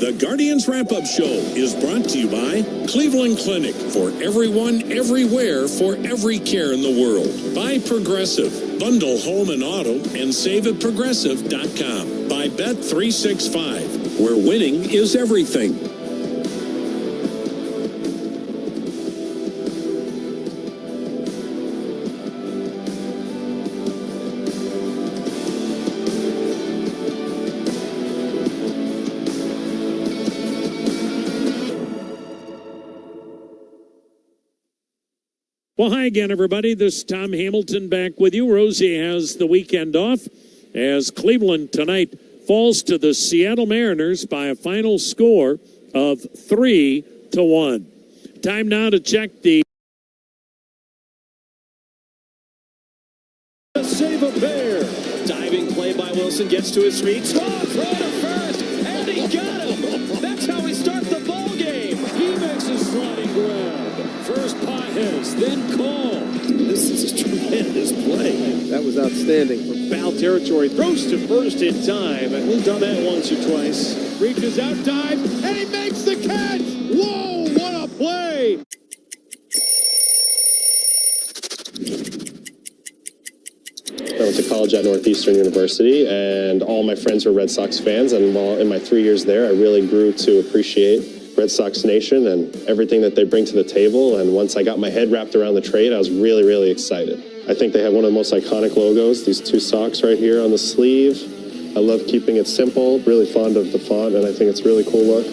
The Guardians Wrap-Up Show is brought to you by Cleveland Clinic, for everyone, everywhere, for every care in the world. By Progressive. Bundle home and auto and save at Progressive.com. By Bet365, where winning is everything. Well, hi again, everybody. This is Tom Hamilton back with you. Rosie has the weekend off as Cleveland tonight falls to the Seattle Mariners by a final score of 3-1. Time now to check the Save a bear. Diving play by Wilson, gets to his feet. Throw to first, and he got him. That's how we start the ball game. He makes a sliding grab. First Pajes, then Cole. This is a tremendous play. That was outstanding. From foul territory, throws to first in time. And we've done that once or twice. Reaches out, dives, and he makes the catch. Whoa, what a play. I went to college at Northeastern University, and all my friends were Red Sox fans. And while in my 3 years there, I really grew to appreciate Red Sox Nation and everything that they bring to the table. And once I got my head wrapped around the trade, I was really, really excited. I think they have one of the most iconic logos, these two socks right here on the sleeve. I love keeping it simple, really fond of the font, and I think it's a really cool look.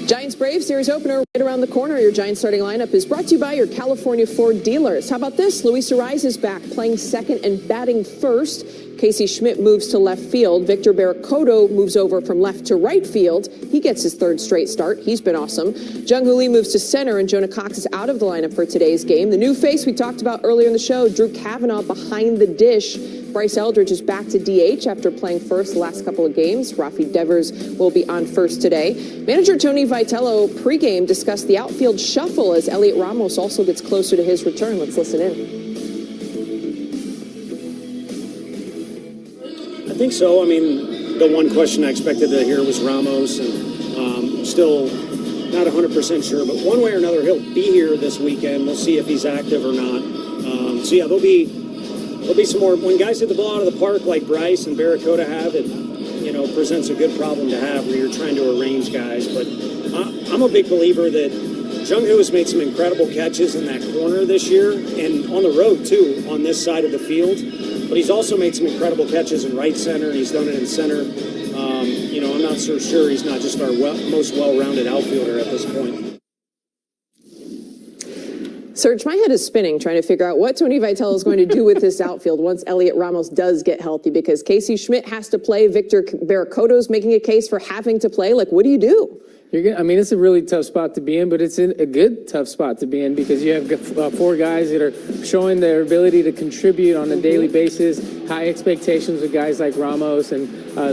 Giants-Braves series opener right around the corner. Your Giants starting lineup is brought to you by your California Ford dealers. How about this? Luis Ariz is back, playing second and batting first. Casey Schmidt moves to left field. Victor Barracoto moves over from left to right field. He gets his third straight start. He's been awesome. Jung-Hoo Lee moves to center, and Jonah Cox is out of the lineup for today's game. The new face we talked about earlier in the show, Drew Cavanaugh behind the dish. Bryce Eldridge is back to DH after playing first the last couple of games. Rafi Devers will be on first today. Manager Tony Vitello pregame discussed the outfield shuffle as Elliot Ramos also gets closer to his return. Let's listen in. I think so. I mean, the one question I expected to hear was Ramos, and still not 100% sure. But one way or another, he'll be here this weekend. We'll see if he's active or not. So yeah, there'll be some more. When guys hit the ball out of the park like Bryce and Barracoda have, it presents a good problem to have where you're trying to arrange guys. But I'm a big believer that Jung-Hoo has made some incredible catches in that corner this year and on the road too on this side of the field. But he's also made some incredible catches in right center, and he's done it in center. I'm not so sure he's not just our most well-rounded outfielder at this point. Serge, my head is spinning trying to figure out what Tony Vitello is going to do with this outfield once Elliot Ramos does get healthy, because Casey Schmidt has to play. Victor Barracoto's making a case for having to play. Like, what do you do? It's a really tough spot to be in, but it's a good tough spot to be in because you have four guys that are showing their ability to contribute on a daily basis. High expectations with guys like Ramos and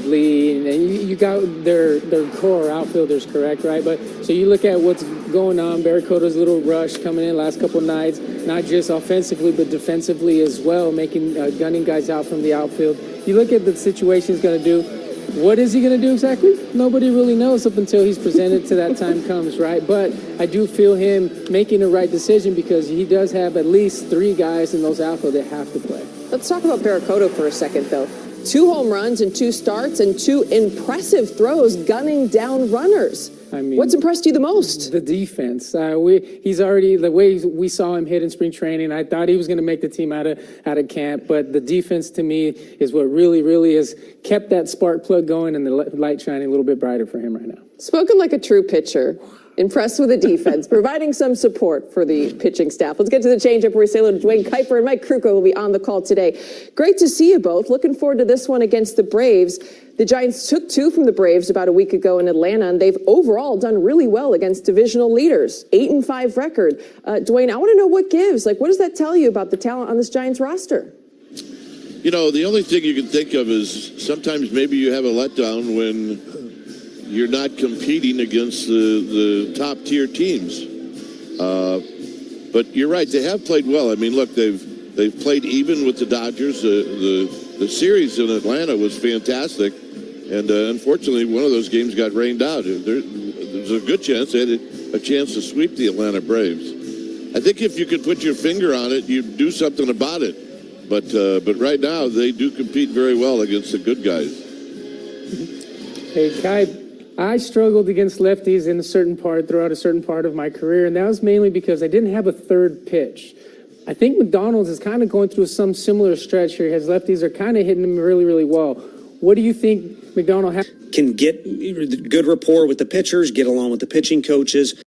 Lee, and you got their core outfielders, correct, right? But so you look at what's going on. Barracoda's little rush coming in last couple nights, not just offensively but defensively as well, making gunning guys out from the outfield. You look at the situation he's going to do. What is he going to do exactly? Nobody really knows up until he's presented to that time comes, right? But I do feel him making the right decision because he does have at least three guys in those outfield that have to play. Let's talk about Barracoda for a second, though. 2 home runs in 2 starts and 2 impressive throws gunning down runners. What's impressed you the most? The defense. He's already, the way we saw him hit in spring training, I thought he was going to make the team out of camp, but the defense to me is what really has kept that spark plug going and the light shining a little bit brighter for him right now. Spoken like a true pitcher. Impressed with the defense, providing some support for the pitching staff. Let's get to the changeup where we say hello to Dwayne Kuiper and Mike Krukow will be on the call today. Great to see you both. Looking forward to this one against the Braves. The Giants took 2 from the Braves about a week ago in Atlanta, and they've overall done really well against divisional leaders. 8-5 record. Dwayne, I want to know what gives. Like, what does that tell you about the talent on this Giants roster? You know, the only thing you can think of is sometimes maybe you have a letdown when you're not competing against the top-tier teams. But you're right, they have played well. I mean, look, they've played even with the Dodgers. The series in Atlanta was fantastic. And unfortunately, one of those games got rained out. There's a good chance they had a chance to sweep the Atlanta Braves. I think if you could put your finger on it, you'd do something about it. But right now, they do compete very well against the good guys. Hey, Kai, I struggled against lefties throughout a certain part of my career, and that was mainly because I didn't have a third pitch. I think McDonald's is kind of going through some similar stretch here. His lefties are kind of hitting him really, really well. What do you think McDonald has? Can get good rapport with the pitchers, get along with the pitching coaches.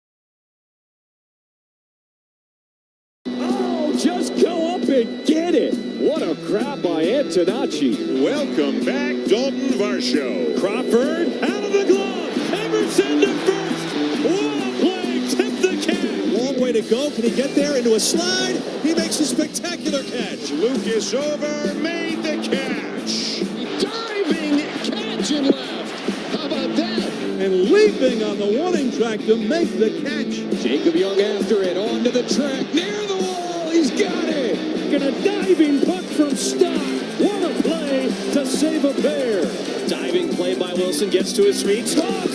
Oh, just go up and get it. What a grab by Antonacci. Welcome back, Dalton Varsho. Crawford out of the glove. Emerson to first. What a play. Tip the catch. Long way to go. Can he get there into a slide? He makes a spectacular catch. Lucas over made the catch. Diving catch and left. How about that? And leaping on the warning track to make the catch. Jacob Young after it. Onto the track. Near the wall. He's got it. And a diving puck from Stock. What a play to save a Bear. Diving play by Wilson, gets to his feet. Throw to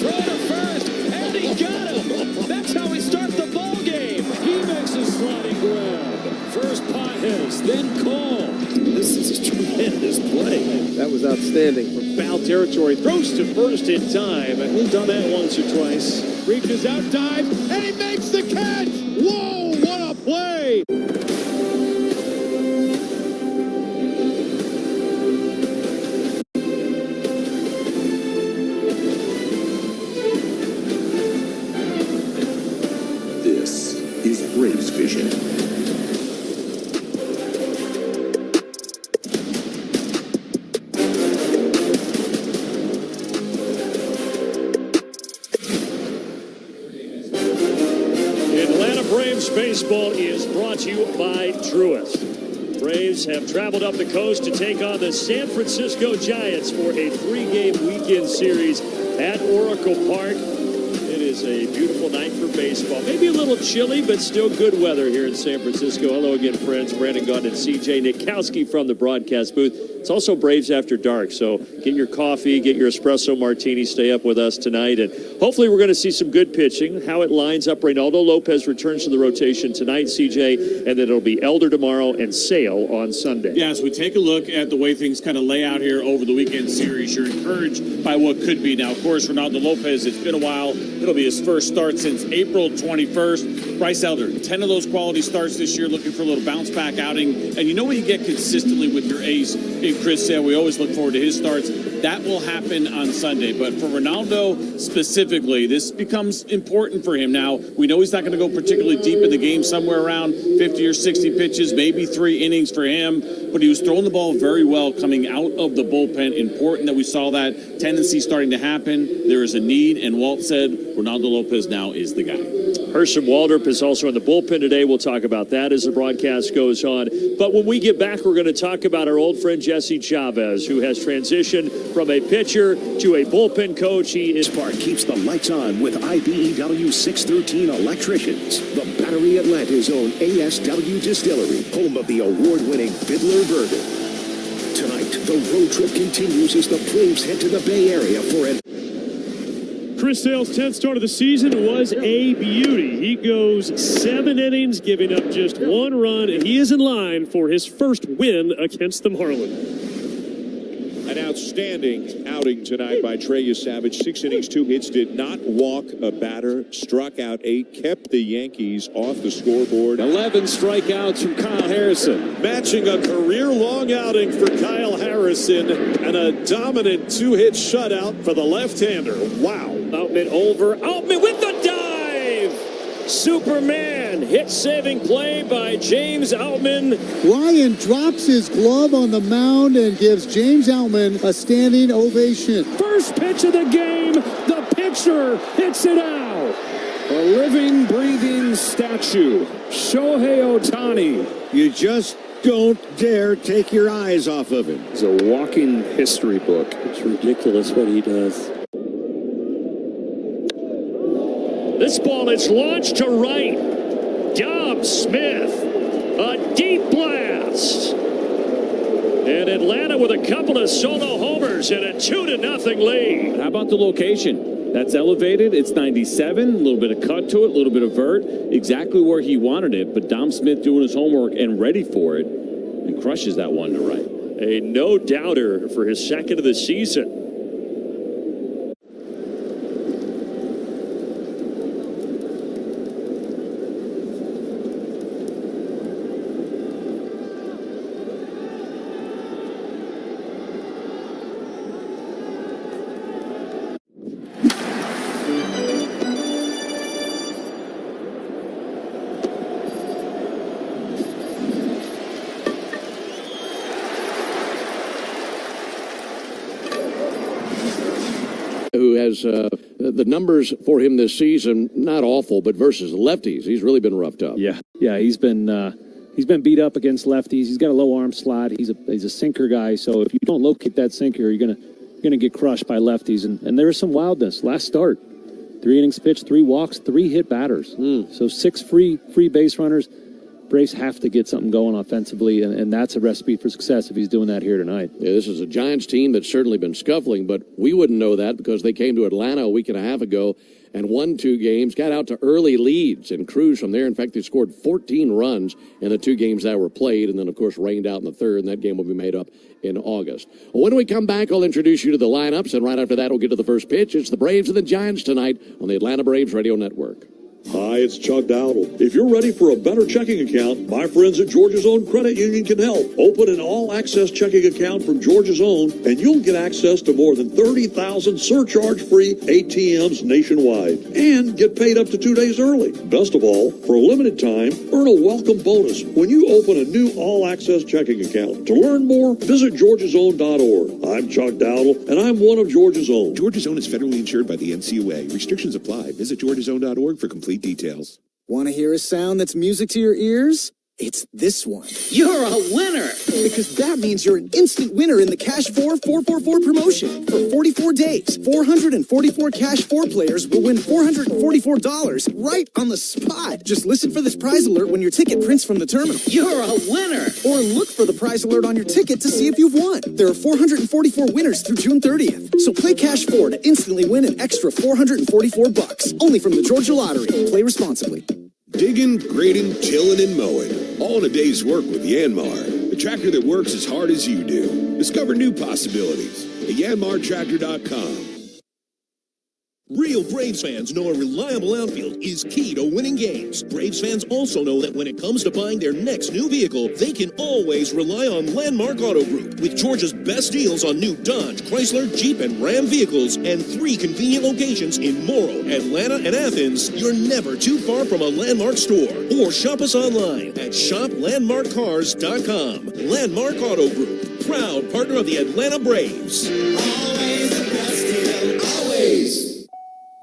first, and he got him. That's how we start the ball game. He makes a sliding grab. First Potts, then Call. This is a tremendous play. That was outstanding. From foul territory, throws to first in time. And we've done that once or twice. Reaches out, dives, and he makes the catch. Whoa, what a play. Braves Vision. Atlanta Braves baseball is brought to you by Truist. Braves have traveled up the coast to take on the San Francisco Giants for a 3-game weekend series at Oracle Park. It is a beautiful night for baseball. Maybe a little chilly, but still good weather here in San Francisco. Hello again, friends. Brandon Gunn and CJ Nikowski from the broadcast booth. It's also Braves After Dark, so get your coffee, get your espresso martini, stay up with us tonight, and hopefully we're going to see some good pitching. How it lines up, Reynaldo Lopez returns to the rotation tonight, CJ, and then it'll be Elder tomorrow and Sale on Sunday. Yeah, as we take a look at the way things kind of lay out here over the weekend series, you're encouraged by what could be. Now, of course, Reynaldo Lopez, it's been a while. It'll be his first start since April 21st. Bryce Elder, 10 of those quality starts this year, looking for a little bounce-back outing. And you know what you get consistently with your ace in Chris Sale. We always look forward to his starts. That will happen on Sunday. But for Reynaldo specifically, this becomes important for him. Now, we know he's not going to go particularly deep in the game, somewhere around 50 or 60 pitches, maybe 3 innings for him. But he was throwing the ball very well coming out of the bullpen. Important that we saw that tendency starting to happen. There is a need, and Walt said Reynaldo Lopez now is the guy. Herschel Waldrop is also in the bullpen today. We'll talk about that as the broadcast goes on. But when we get back, we're going to talk about our old friend Jesse Chavez, who has transitioned from a pitcher to a bullpen coach. He is Spark keeps the lights on with IBEW 613 electricians. The Battery Atlanta's own ASW Distillery, home of the award-winning Fiddler Bourbon. Tonight, the road trip continues as the Braves head to the Bay Area for an Chris Sale's 10th start of the season was a beauty. He goes 7 innings, giving up just 1 run, and he is in line for his first win against the Marlins. An outstanding outing tonight by Trey Savage. 6 innings, 2 hits, did not walk a batter, struck out 8, kept the Yankees off the scoreboard. 11 strikeouts from Kyle Harrison. Matching a career-long outing for Kyle Harrison and a dominant 2-hit shutout for the left-hander. Wow. Outman over. Outman with the dive! Superman, hit-saving play by James Outman. Ryan drops his glove on the mound and gives James Outman a standing ovation. First pitch of the game, the pitcher hits it out. A living, breathing statue, Shohei Ohtani. You just don't dare take your eyes off of him. It's a walking history book. It's ridiculous what he does. This ball is launched to right. Dom Smith, a deep blast. And Atlanta with a couple of solo homers and a 2-0 lead. How about the location? That's elevated. It's 97. A little bit of cut to it, a little bit of vert. Exactly where he wanted it. But Dom Smith doing his homework and ready for it and crushes that one to right. A no-doubter for his second of the season. Who has the numbers for him this season, not awful, but versus lefties, he's really been roughed up. Yeah, he's been beat up against lefties. He's got a low arm slide. He's a sinker guy. So if you don't locate that sinker, you're gonna get crushed by lefties. And there is some wildness. Last start, 3 innings pitched, 3 walks, 3 hit batters. So 6 free base runners. Braves have to get something going offensively, and that's a recipe for success if he's doing that here tonight. Yeah, this is a Giants team that's certainly been scuffling, but we wouldn't know that because they came to Atlanta a week and a half ago and won 2 games, got out to early leads and cruised from there. In fact, they scored 14 runs in the 2 games that were played, and then, of course, rained out in the third, and that game will be made up in August. Well, when we come back, I'll introduce you to the lineups, and right after that, we'll get to the first pitch. It's the Braves and the Giants tonight on the Atlanta Braves Radio Network. Hi, it's Chuck Dowdle. If you're ready for a better checking account, my friends at Georgia's Own Credit Union can help. Open an all-access checking account from Georgia's Own, and you'll get access to more than 30,000 surcharge-free ATMs nationwide, and get paid up to 2 days early. Best of all, for a limited time, earn a welcome bonus when you open a new all-access checking account. To learn more, visit georgiasown.org. I'm Chuck Dowdle, and I'm one of Georgia's Own. Georgia's Own is federally insured by the NCUA. Restrictions apply. Visit georgiasown.org for complete details. Want to hear a sound that's music to your ears? It's this one. You're a winner! Because that means you're an instant winner in the Cash 4 444 promotion. For 44 days, 444 Cash 4 players will win $444 right on the spot. Just listen for this prize alert when your ticket prints from the terminal. You're a winner! Or look for the prize alert on your ticket to see if you've won. There are 444 winners through June 30th. So play Cash 4 to instantly win an extra $444. Only from the Georgia Lottery. Play responsibly. Digging, grading, tilling, and mowing. All in a day's work with Yanmar. The tractor that works as hard as you do. Discover new possibilities at yanmartractor.com. Real Braves fans know a reliable outfield is key to winning games. Braves fans also know that when it comes to buying their next new vehicle, they can always rely on Landmark Auto Group. With Georgia's best deals on new Dodge, Chrysler, Jeep, and Ram vehicles, and 3 convenient locations in Morrow, Atlanta, and Athens, you're never too far from a Landmark store. Or shop us online at shoplandmarkcars.com. Landmark Auto Group, proud partner of the Atlanta Braves. Always the best deal, always.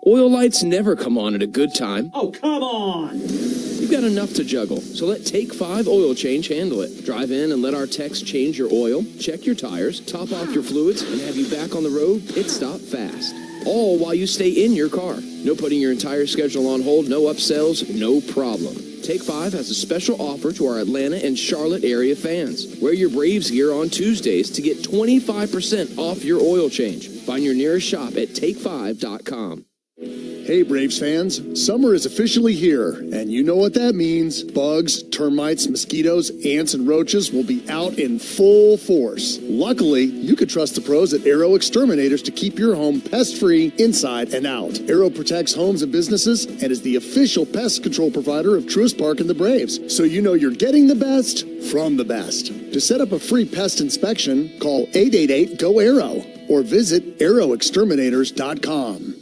Oil lights never come on at a good time. Oh, come on! You've got enough to juggle, so let Take 5 Oil Change handle it. Drive in and let our techs change your oil, check your tires, top off your fluids, and have you back on the road pit stop fast. All while you stay in your car. No putting your entire schedule on hold, no upsells, no problem. Take 5 has a special offer to our Atlanta and Charlotte area fans. Wear your Braves gear on Tuesdays to get 25% off your oil change. Find your nearest shop at take5.com. Hey Braves fans, summer is officially here, and you know what that means. Bugs, termites, mosquitoes, ants, and roaches will be out in full force. Luckily, you could trust the pros at Arrow Exterminators to keep your home pest-free inside and out. Arrow protects homes and businesses and is the official pest control provider of Truist Park and the Braves, so you know you're getting the best from the best. To set up a free pest inspection, call 888-GO-ARROW or visit arrowexterminators.com.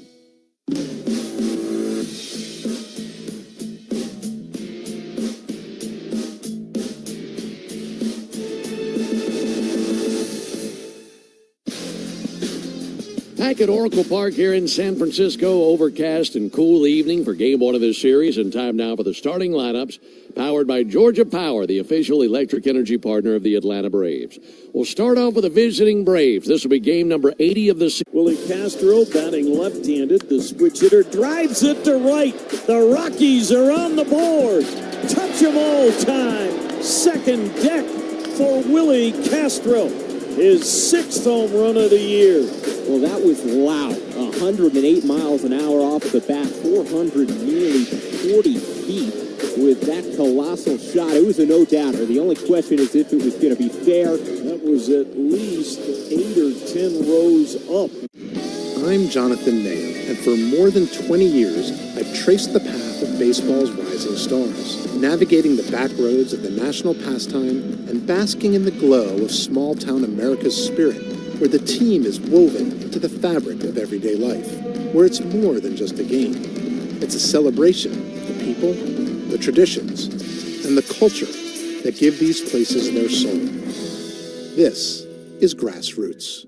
back at Oracle Park here in San Francisco. Overcast and cool evening for game one of this series, and time now for the starting lineups, powered by Georgia Power, the official electric energy partner of the Atlanta Braves. We'll start off with the visiting Braves. This will be game number 80 of the season. Willie Castro batting left-handed. The switch hitter drives it to right. The Rockies are on the board. Touch 'em all time. Second deck for Willie Castro. His 6th home run of the year. Well, that was loud. 108 miles an hour off the bat, 400, nearly 40 feet with that colossal shot. It was a no-doubter. The only question is if it was going to be fair. That was at least 8 or 10 rows up. I'm Jonathan Nahum, and for more than 20 years, I've traced the path of baseball's rising stars, navigating the back roads of the national pastime and basking in the glow of small-town America's spirit, where the team is woven into the fabric of everyday life, where it's more than just a game. It's a celebration of the people, the traditions, and the culture that give these places their soul. This is Grassroots.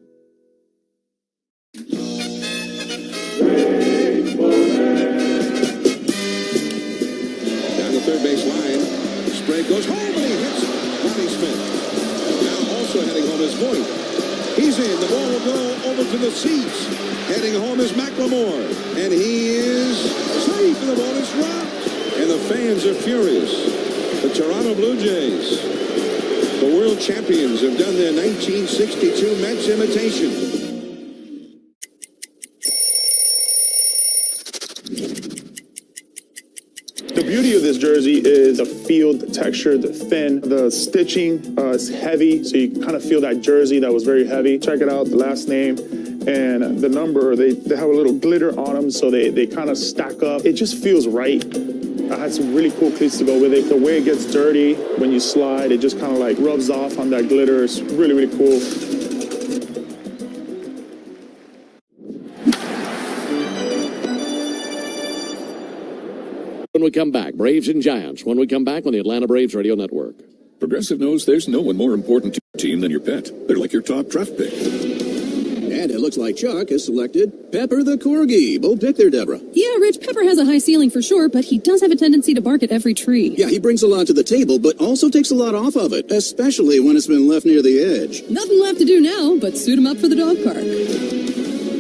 Down the third base line. Sprague goes home and he hits Bobby Smith. Now also heading home is Voigt. He's in. The ball will go over to the seats. Heading home is McLemore. And he is safe, and the ball is dropped. And the fans are furious. The Toronto Blue Jays, the world champions, have done their 1962 Mets imitation. The beauty of this jersey is the feel, the texture, the thin, the stitching is heavy, so you kind of feel that jersey that was very heavy. Check it out, the last name and the number, they have a little glitter on them, so they kind of stack up. It just feels right. I had some really cool cleats to go with it. The way it gets dirty when you slide, it just kind of like rubs off on that glitter. It's really, really cool. When we come back, Braves and Giants. When we come back on the Atlanta Braves Radio Network. Progressive knows there's no one more important to your team than your pet. They're like your top draft pick. And it looks like Chuck has selected Pepper the Corgi. Bold pick there, Deborah. Yeah, Rich, Pepper has a high ceiling for sure, but he does have a tendency to bark at every tree. Yeah, he brings a lot to the table, but also takes a lot off of it, especially when it's been left near the edge. Nothing left to do now, but suit him up for the dog park.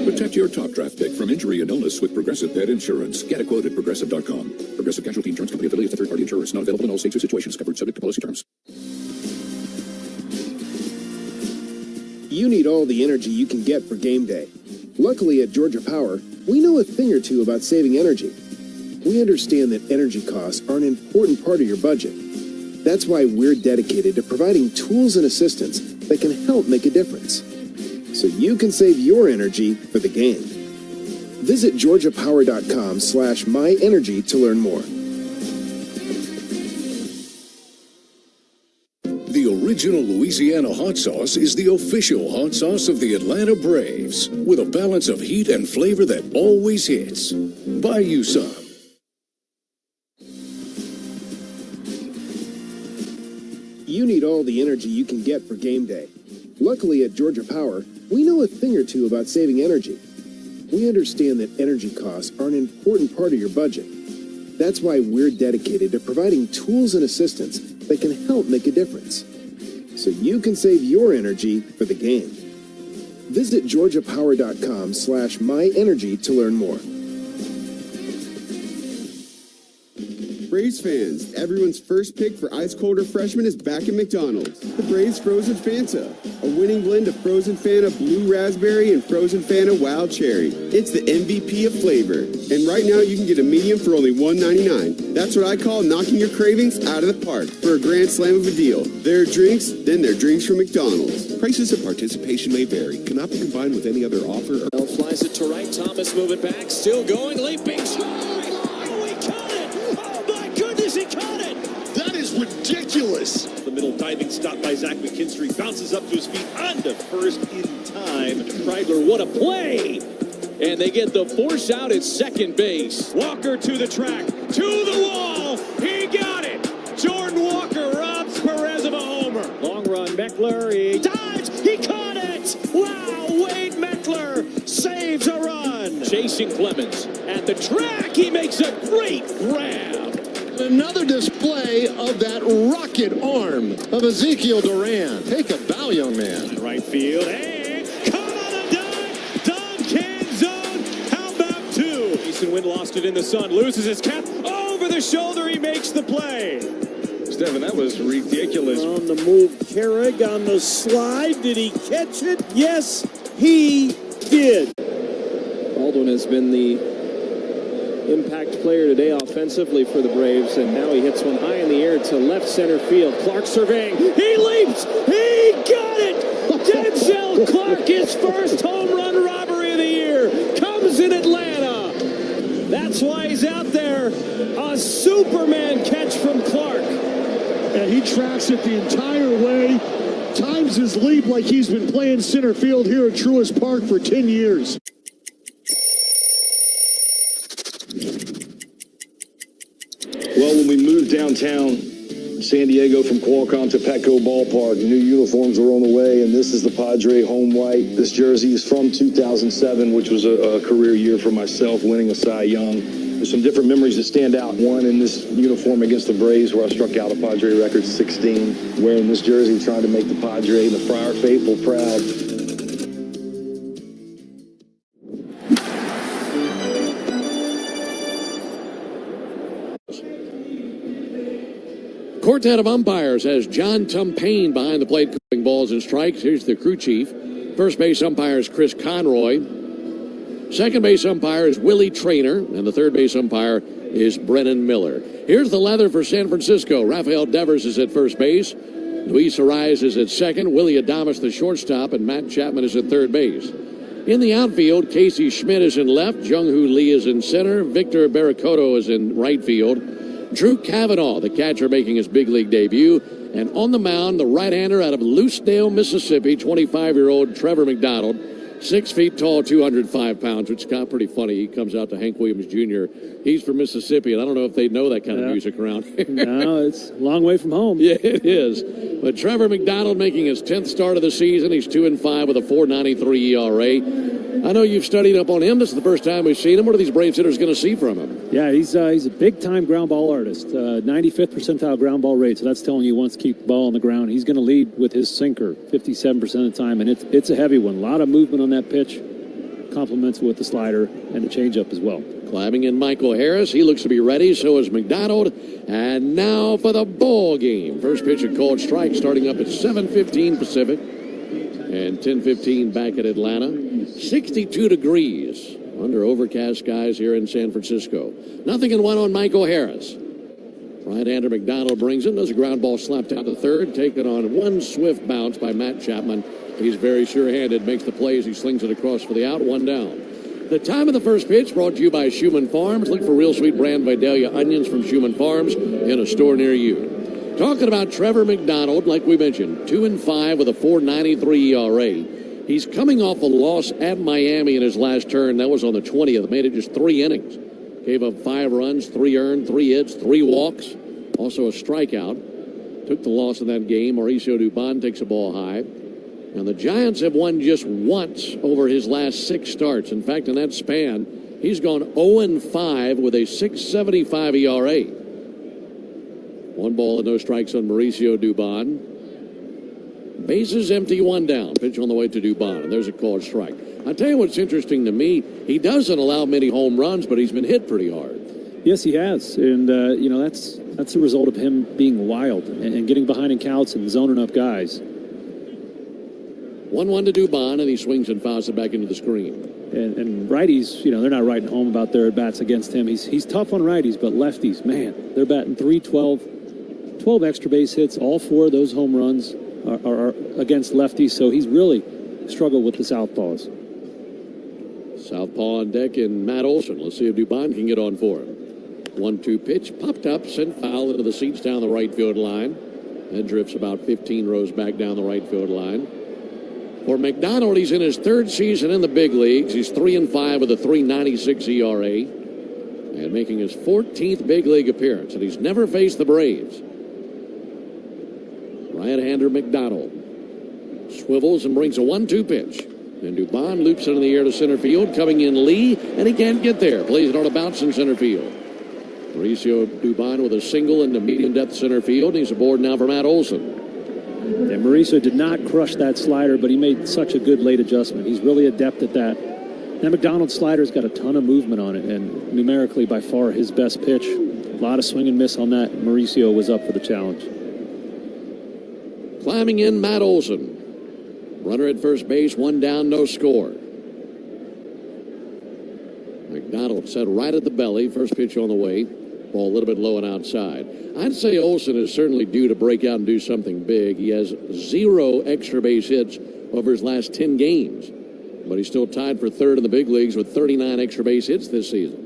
Protect your top draft pick from injury and illness with Progressive Pet Insurance. Get a quote at Progressive.com. Progressive Casualty Insurance Company affiliates of third-party insurers. Not available in all states or situations. Covered subject to policy terms. You need all the energy you can get for game day. Luckily at Georgia Power, we know a thing or two about saving energy. We understand that energy costs are an important part of your budget. That's why we're dedicated to providing tools and assistance that can help make a difference, so you can save your energy for the game. Visit georgiapower.com/myenergy to learn more. The original Louisiana hot sauce is the official hot sauce of the Atlanta Braves, with a balance of heat and flavor that always hits. Buy you some. You need all the energy you can get for game day. Luckily at Georgia Power, we know a thing or two about saving energy. We understand that energy costs are an important part of your budget. That's why we're dedicated to providing tools and assistance that can help make a difference, so you can save your energy for the game. Visit georgiapower.com/myenergy to learn more. Braves fans, everyone's first pick for ice cold refreshment is back at McDonald's. The Braves Frozen Fanta, a winning blend of Frozen Fanta Blue Raspberry and Frozen Fanta Wild Cherry. It's the MVP of flavor. And right now you can get a medium for only $1.99. That's what I call knocking your cravings out of the park for a grand slam of a deal. Their drinks, then their drinks from McDonald's. Prices and participation may vary. Cannot be combined with any other offer. Bell flies it to right. Thomas moving back. Still going. Leaping strike. He caught it! That is ridiculous! The middle diving stop by Zach McKinstry. Bounces up to his feet onto first in time. Reagular, what a play! And they get the force out at second base. Walker to the track, to the wall. He got it! Jordan Walker robs Perez of a homer. Long run, Meckler. He dives. He caught it! Wow, Wade Meckler saves chasing Clemens. At the track, he makes a great grab. Another display of that rocket arm of Ezekiel Duran. Take a bow, young man. Right field. Hey, come on a dive. Dunk can zone. How about two? Mason Wind lost it in the sun. Loses his cap. Over the shoulder, he makes the play. Stephen, that was ridiculous. On the move, Carrig on the slide. Did he catch it? Yes, he did. Baldwin has been the impact player today offensively for the Braves, and now he hits one high in the air to left center field. Clark surveying. He leaps. He got it. Denzel Clark, his first home run robbery of the year, comes in Atlanta. That's why he's out there. A Superman catch from Clark. And he tracks it the entire way. Times his leap like he's been playing center field here at Truist Park for 10 years. Well, when we moved downtown San Diego from Qualcomm to Petco Ballpark, new uniforms were on the way, and this is the Padre home white. This jersey is from 2007, which was a career year for myself, winning a Cy Young. There's some different memories that stand out. One in this uniform against the Braves, where I struck out a Padre record 16, wearing this jersey, trying to make the Padre and the Friar faithful proud. Quartet of umpires has John Tumpain behind the plate calling balls and strikes. Here's the crew chief. First base umpire is Chris Conroy. Second base umpire is Willie Traynor. And the third base umpire is Brennan Miller. Here's the leather for San Francisco. Rafael Devers is at first base. Luis Arias is at second. Willie Adames, the shortstop. And Matt Chapman is at third base. In the outfield, Casey Schmidt is in left. Jung-Hoo Lee is in center. Victor Barracoto is in right field. Drew Cavanaugh, the catcher, making his big league debut. And on the mound, the right-hander out of Loosedale, Mississippi, 25-year-old Trevor McDonald, 6 feet tall, 205 pounds, which is kind of pretty funny. He comes out to Hank Williams Jr. He's from Mississippi, and I don't know if they know that kind of music around here. No, it's a long way from home. Yeah, it is. But Trevor McDonald making his 10th start of the season. He's 2-5 with a 4.93 ERA. I know you've studied up on him. This is the first time we've seen him. What are these Braves hitters going to see from him? Yeah, he's a big-time ground ball artist. 95th percentile ground ball rate, so that's telling you he wants to keep the ball on the ground. He's going to lead with his sinker 57% of the time, and it's a heavy one. A lot of movement on that pitch. Complements with the slider and the changeup as well. Climbing in Michael Harris. He looks to be ready. So is McDonald. And now for the ball game. First pitch, a called strike, starting up at 7:15 Pacific and 10:15 back at Atlanta. 62 degrees under overcast skies here in San Francisco. 0-1 on Michael Harris. Right-hander McDonald brings in. Does a ground ball slapped out to third. Taken on one swift bounce by Matt Chapman. He's very sure-handed. Makes the plays. He slings it across for the out. 1 down. The time of the first pitch brought to you by Schumann Farms. Look for real sweet brand Vidalia onions from Schumann Farms in a store near you. Talking about Trevor McDonald, like we mentioned, 2-5 with a 4.93 ERA. He's coming off a loss at Miami in his last turn. That was on the 20th. Made it just 3 innings. Gave up 5 runs, 3 earned, 3 hits, 3 walks. Also a strikeout. Took the loss in that game. Mauricio Dubon takes a ball high. And the Giants have won just once over his last 6 starts. In fact, in that span, he's gone 0-5 with a 6.75 ERA. 1 ball and no strikes on Mauricio Dubon. Bases empty, 1 down. Pitch on the way to Dubon, and there's a called strike. I'll tell you what's interesting to me. He doesn't allow many home runs, but he's been hit pretty hard. Yes, he has. And, that's a result of him being wild and getting behind in counts and zoning up guys. 1-1 to Dubon, and he swings and fouls it back into the screen. And righties, they're not writing home about their at-bats against him. He's tough on righties, but lefties, man, they're batting .312, 12 extra base hits. All 4 of those home runs are against lefties, so he's really struggled with the southpaws. Southpaw on deck and Matt Olson. Let's see if Dubon can get on for him. 1-2 pitch, popped up, sent foul into the seats down the right field line. That drifts about 15 rows back down the right field line. For McDonald, he's in his 3rd season in the big leagues. He's 3-5 with a 3.96 ERA. And making his 14th big league appearance. And he's never faced the Braves. Right-hander McDonald swivels and brings a 1-2 pitch. And Dubon loops into the air to center field. Coming in Lee, and he can't get there. Plays it on a bounce in center field. Mauricio Dubon with a single into medium depth center field. He's aboard now for Matt Olson. And Mauricio did not crush that slider, but he made such a good late adjustment. He's really adept at that. That McDonald slider's got a ton of movement on it, and numerically by far his best pitch. A lot of swing and miss on that. Mauricio was up for the challenge. Climbing in, Matt Olson. Runner at first base, one down, no score. McDonald set right at the belly. First pitch on the way. Ball a little bit low and outside. I'd say Olson is certainly due to break out and do something big. He has 0 extra base hits over his last 10 games. But he's still tied for third in the big leagues with 39 extra base hits this season.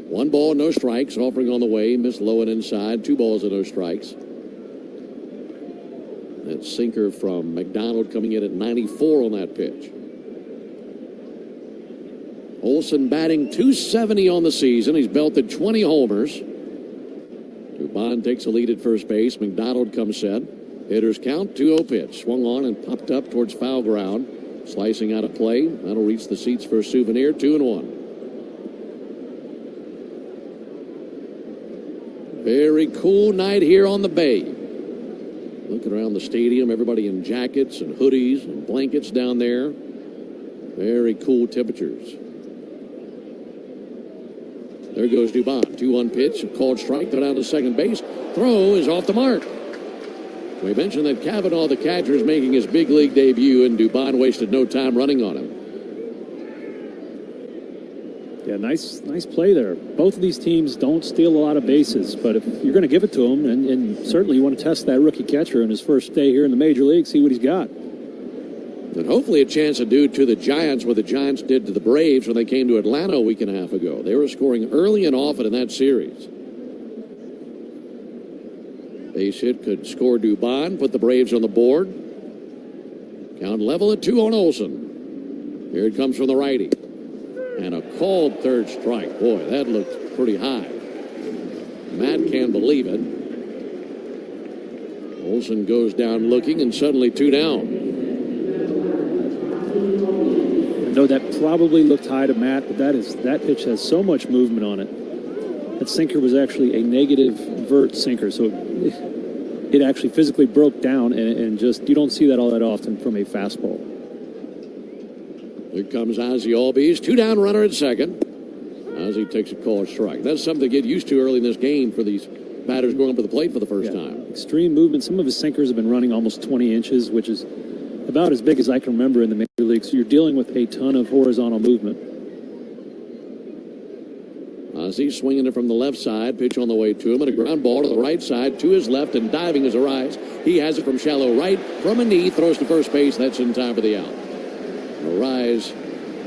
1 ball, no strikes. Offering on the way. Missed low and inside. 2 balls and no strikes. That sinker from McDonald coming in at 94 on that pitch. Olson batting .270 on the season. He's belted 20 homers. Dubon takes a lead at first base. McDonald comes set. Hitters count, 2-0 pitch. Swung on and popped up towards foul ground. Slicing out of play. That'll reach the seats for a souvenir. 2-1. Very cool night here on the Bay. Looking around the stadium, everybody in jackets and hoodies and blankets down there. Very cool temperatures. There goes Dubon. 2-1 pitch, a called strike, throw down to second base. Throw is off the mark. We mentioned that Cavanaugh, the catcher, is making his big league debut, and Dubon wasted no time running on him. Yeah, nice play there. Both of these teams don't steal a lot of bases, but if you're going to give it to them, and certainly you want to test that rookie catcher in his first day here in the major league, see what he's got. And hopefully a chance to do to the Giants what the Giants did to the Braves when they came to Atlanta a week and a half ago. They were scoring early and often in that series. Base hit could score Dubon, put the Braves on the board. Count level at 2 on Olson. Here it comes from the righty. And a called third strike. Boy, that looked pretty high. Matt can't believe it. Olson goes down looking, and suddenly 2 down. I know that probably looked high to Matt, but that pitch has so much movement on it. That sinker was actually a negative vert sinker, so it actually physically broke down, and just you don't see that all that often from a fastball. Here comes Ozzie Albies. 2 down, runner at second. Ozzie takes a called strike. That's something to get used to early in this game for these batters going up to the plate for the first time. Extreme movement. Some of his sinkers have been running almost 20 inches, which is about as big as I can remember in the major leagues. So you're dealing with a ton of horizontal movement. Ozzie swinging it from the left side. Pitch on the way to him, and a ground ball to the right side, to his left, and diving as a rise. He has it from shallow right, from a knee, throws to first base. That's in time for the out. Arise,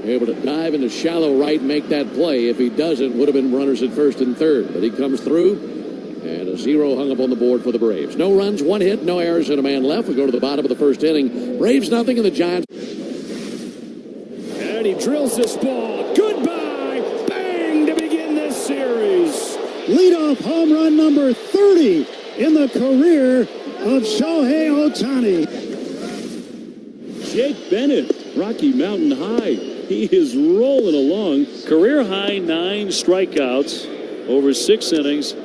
able to dive into shallow right and make that play. If he doesn't, would have been runners at first and third. But he comes through, and a 0 hung up on the board for the Braves. No runs, 1 hit, no errors, and a man left. We go to the bottom of the first inning. Braves nothing, and the Giants. And he drills this ball. Goodbye. Bang to begin this series. Leadoff home run number 30 in the career of Shohei Ohtani. Jake Bennett, Rocky Mountain High. He is rolling along. Career high 9 strikeouts over 6 innings.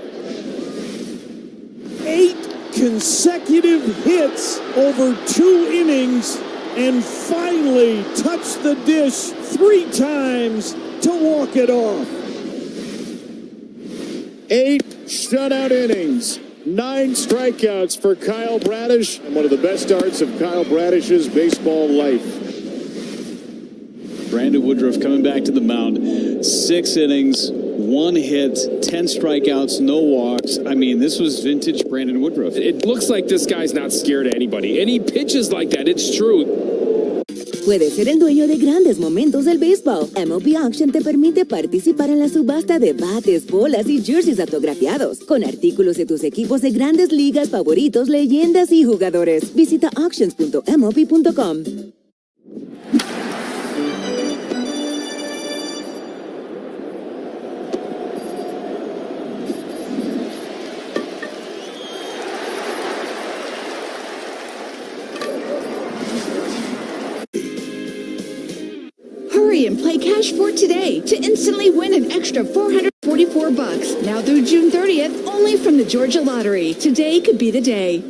8 consecutive hits over 2 innings, and finally touched the dish 3 times to walk it off. 8 shutout innings. 9 strikeouts for Kyle Bradish, and one of the best starts of Kyle Bradish's baseball life. Brandon Woodruff coming back to the mound. 6 innings, 1 hit, 10 strikeouts, no walks. I mean, this was vintage Brandon Woodruff. It looks like this guy's not scared of anybody, and he pitches like that. It's true. Puedes ser el dueño de grandes momentos del béisbol. MLB Auction te permite participar en la subasta de bates, bolas y jerseys autografiados, con artículos de tus equipos de grandes ligas favoritos, leyendas y jugadores. Visita auctions.mlb.com. Hurry and play Cash for today to instantly win an extra $444. Now through June 30th, only from the Georgia Lottery. Today could be the day.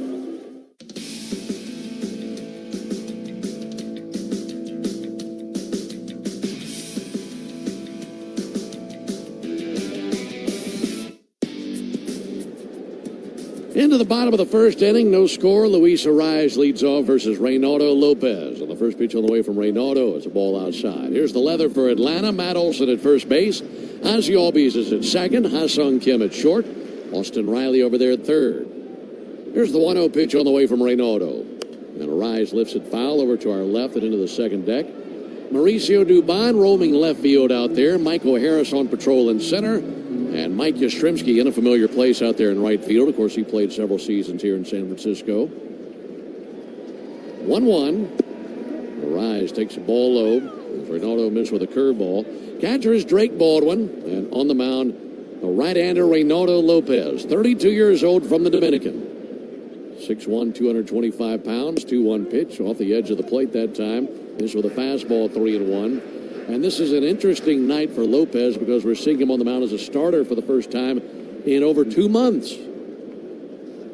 Into the bottom of the first inning, no score. Luis Arraez leads off versus Reynaldo Lopez. On the first pitch on the way from Reynaldo, it's a ball outside. Here's the leather for Atlanta. Matt Olson at first base. Ozzie Albies is at second. Ha-Sung Kim at short. Austin Riley over there at third. Here's the 1-0 pitch on the way from Reynaldo. And Arraez lifts it foul over to our left and into the second deck. Mauricio Dubon roaming left field out there. Michael Harris on patrol in center. And Mike Yastrzemski in a familiar place out there in right field. Of course, he played several seasons here in San Francisco. 1-1. Arraez takes a ball low. Reynaldo missed with a curveball. Catcher is Drake Baldwin. And on the mound, the right-hander Reynaldo Lopez, 32 years old from the Dominican. 6'1", 225 pounds, 2-1 pitch off the edge of the plate that time. This with a fastball, 3-1. And this is an interesting night for Lopez because we're seeing him on the mound as a starter for the first time in over 2 months.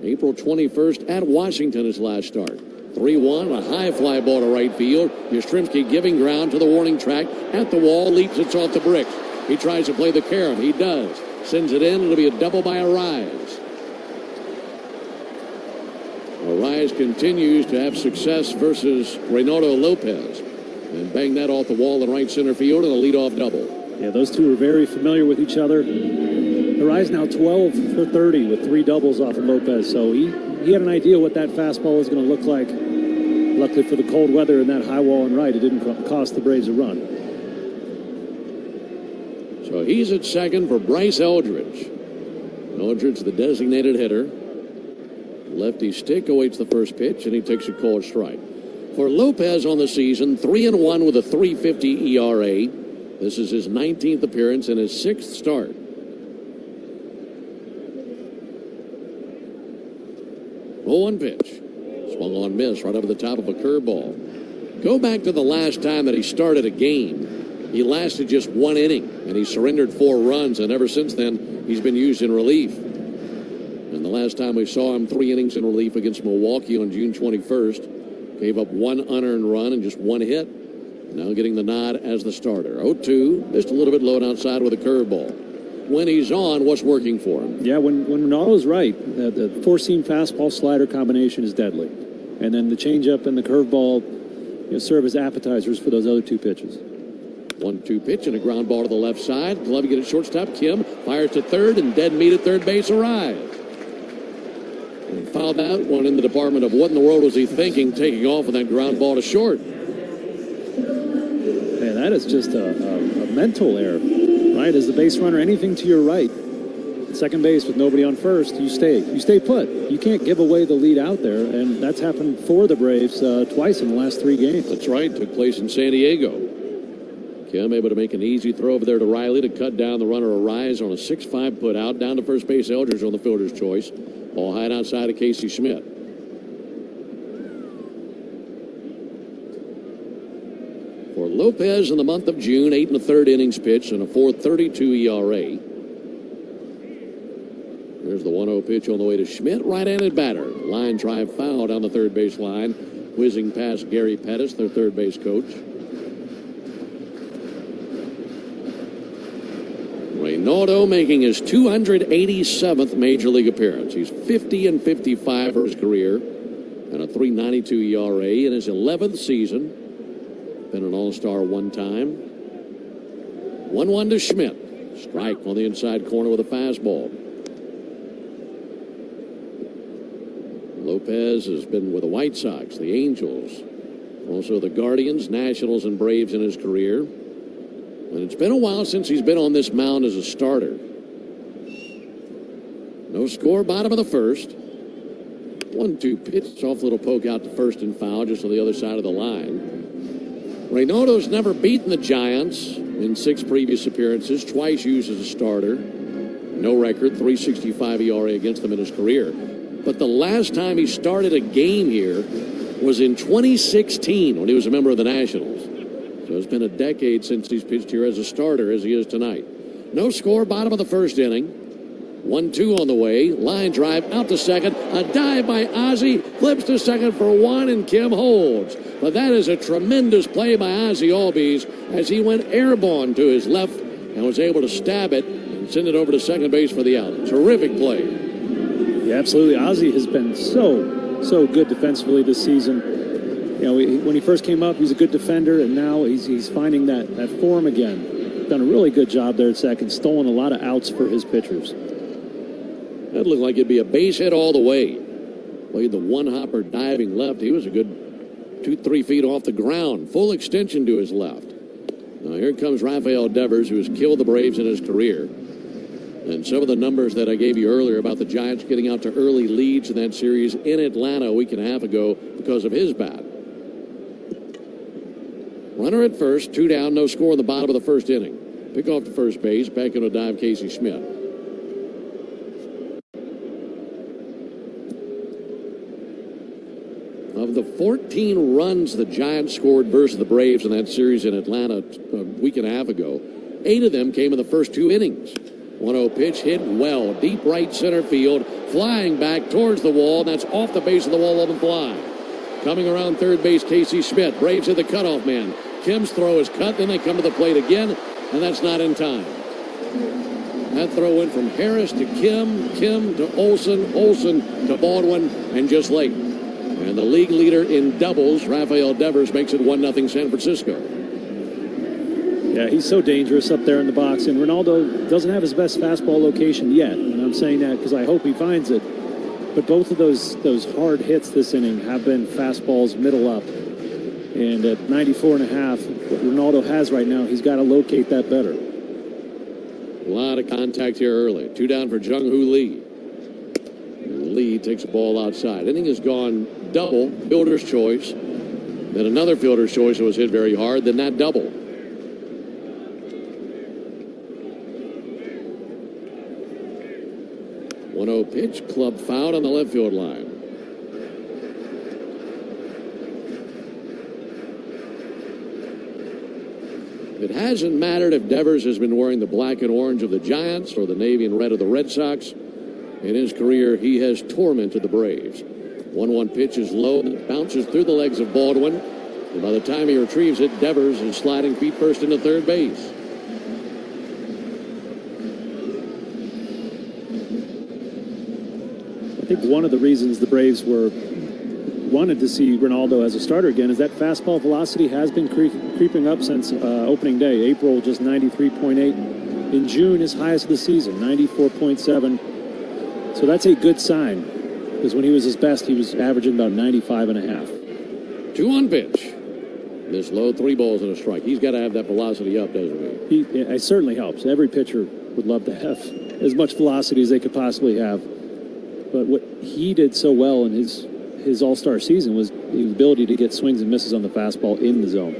April 21st at Washington, his last start. 3-1, a high fly ball to right field. Yastrzemski giving ground to the warning track. At the wall, leaps it off the bricks. He tries to play the carom. He does. Sends it in. It'll be a double by Arraez. Arraez continues to have success versus Reynaldo Lopez. And bang that off the wall in right center field and a leadoff double. Yeah, those two are very familiar with each other. Arraez now 12 for 30 with 3 doubles off of Lopez. So he had an idea what that fastball was going to look like. Luckily for the cold weather and that high wall and right, it didn't cost the Braves a run. So he's at second for Bryce Eldridge. Eldridge, the designated hitter. Lefty stick awaits the first pitch, and he takes a called strike. For Lopez on the season, 3-1 with a 3.50 ERA. This is his 19th appearance and his 6th start. Oh, 1 pitch. Swung on miss right over the top of a curveball. Go back to the last time that he started a game. He lasted just 1 inning, and he surrendered 4 runs, and ever since then, he's been used in relief. And the last time we saw him, 3 innings in relief against Milwaukee on June 21st. Gave up 1 unearned run and just 1 hit. Now getting the nod as the starter. 0-2, just a little bit low and outside with a curveball. When he's on, what's working for him? Yeah, when Ronaldo's right, the 4-seam fastball slider combination is deadly. And then the changeup and the curveball serve as appetizers for those other 2 pitches. 1-2 pitch and a ground ball to the left side. Glove to get it shortstop. Kim fires to third and dead meat at third base. Arraez. And fouled out one in the department of what in the world was he thinking, taking off with that ground ball to short. Man, that is just a mental error, right? As the base runner, anything to your right, second base with nobody on first, you stay put. You can't give away the lead out there, and that's happened for the Braves twice in the last 3 games. That's right, took place in San Diego. Kim able to make an easy throw over there to Riley to cut down the runner Arraez on a 6-5 put out. Down to first base, Eldridge on the fielder's choice. Ball high outside of Casey Schmidt. For Lopez in the month of June, 8 1/3 innings pitched and a 4.32 ERA. There's the 1-0 pitch on the way to Schmidt, right-handed batter. Line drive foul down the third base line, whizzing past Gary Pettis, their third base coach. Reynaldo making his 287th Major League appearance. He's 50-55 for his career and a 3.92 ERA in his 11th season. Been an All-Star 1 time. 1-1 to Schmidt. Strike on the inside corner with a fastball. Lopez has been with the White Sox, the Angels, also the Guardians, Nationals, and Braves in his career. And it's been a while since he's been on this mound as a starter. No score, bottom of the first. 1-2 pitch, soft little poke out to first and foul, just on the other side of the line. Reynaldo's never beaten the Giants in 6 previous appearances, twice used as a starter. No record, 3.65 ERA against them in his career. But the last time he started a game here was in 2016 when he was a member of the Nationals. So it's been a decade since he's pitched here as a starter, as he is tonight. No score, bottom of the first inning. 1-2 on the way. Line drive out to second. A dive by Ozzie. Flips to second for one, and Kim holds. But that is a tremendous play by Ozzie Albies as he went airborne to his left and was able to stab it and send it over to second base for the out. Terrific play. Yeah, absolutely. Ozzie has been so good defensively this season. You know, when he first came up, he was a good defender, and now he's finding that form again. Done a really good job there at second, stolen a lot of outs for his pitchers. That looked like it'd be a base hit all the way. Played the one-hopper diving left. He was a good 2-3 feet off the ground. Full extension to his left. Now here comes Rafael Devers, who has killed the Braves in his career. And some of the numbers that I gave you earlier about the Giants getting out to early leads in that series in Atlanta a week and a half ago because of his bat. Runner at first, 2 down, no score in the bottom of the first inning. Pick off to first base, back in a dive, Casey Schmidt. Of the 14 runs the Giants scored versus the Braves in that series in Atlanta a week and a half ago, 8 of them came in the first 2 innings. 1-0 pitch hit well, deep right center field, flying back towards the wall, and that's off the base of the wall of the fly. Coming around third base, Casey Schmidt. Braves hit the cutoff man. Kim's throw is cut, then they come to the plate again, and that's not in time. That throw went from Harris to Kim, Kim to Olsen, Olsen to Baldwin, and just late. And the league leader in doubles, Rafael Devers, makes it 1-0 San Francisco. Yeah, he's so dangerous up there in the box, and Ronaldo doesn't have his best fastball location yet, and I'm saying that because I hope he finds it. But both of those hard hits this inning have been fastballs middle up. And at 94.5, what Ronaldo has right now, he's got to locate that better. A lot of contact here early. 2 down for Jung-Hoo Lee. And Lee takes the ball outside. Inning has gone double, fielder's choice. Then another fielder's choice that was hit very hard, then that double. Pitch, club foul on the left field line. It hasn't mattered if Devers has been wearing the black and orange of the Giants or the navy and red of the Red Sox. In his career, he has tormented the Braves. 1-1 pitch is low and it bounces through the legs of Baldwin. And by the time he retrieves it, Devers is sliding feet first into third base. I think one of the reasons the Braves wanted to see Ronaldo as a starter again is that fastball velocity has been creeping up since opening day. April just 93.8. In June, his highest of the season, 94.7. So that's a good sign because when he was his best, he was averaging about 95.5. 2-1 pitch. This low, 3 balls and a strike. He's got to have that velocity up, doesn't he? It certainly helps. Every pitcher would love to have as much velocity as they could possibly have. But what he did so well in his all-star season was the ability to get swings and misses on the fastball in the zone.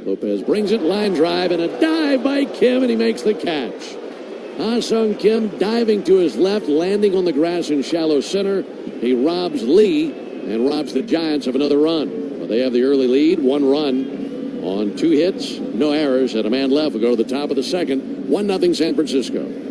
Lopez brings it, line drive, and a dive by Kim, and he makes the catch. Ha-Sung Kim diving to his left, landing on the grass in shallow center. He robs Lee and robs the Giants of another run. Well, they have the early lead, 1 run on 2 hits, no errors, and a man left will go to the top of the second. 1-0 San Francisco.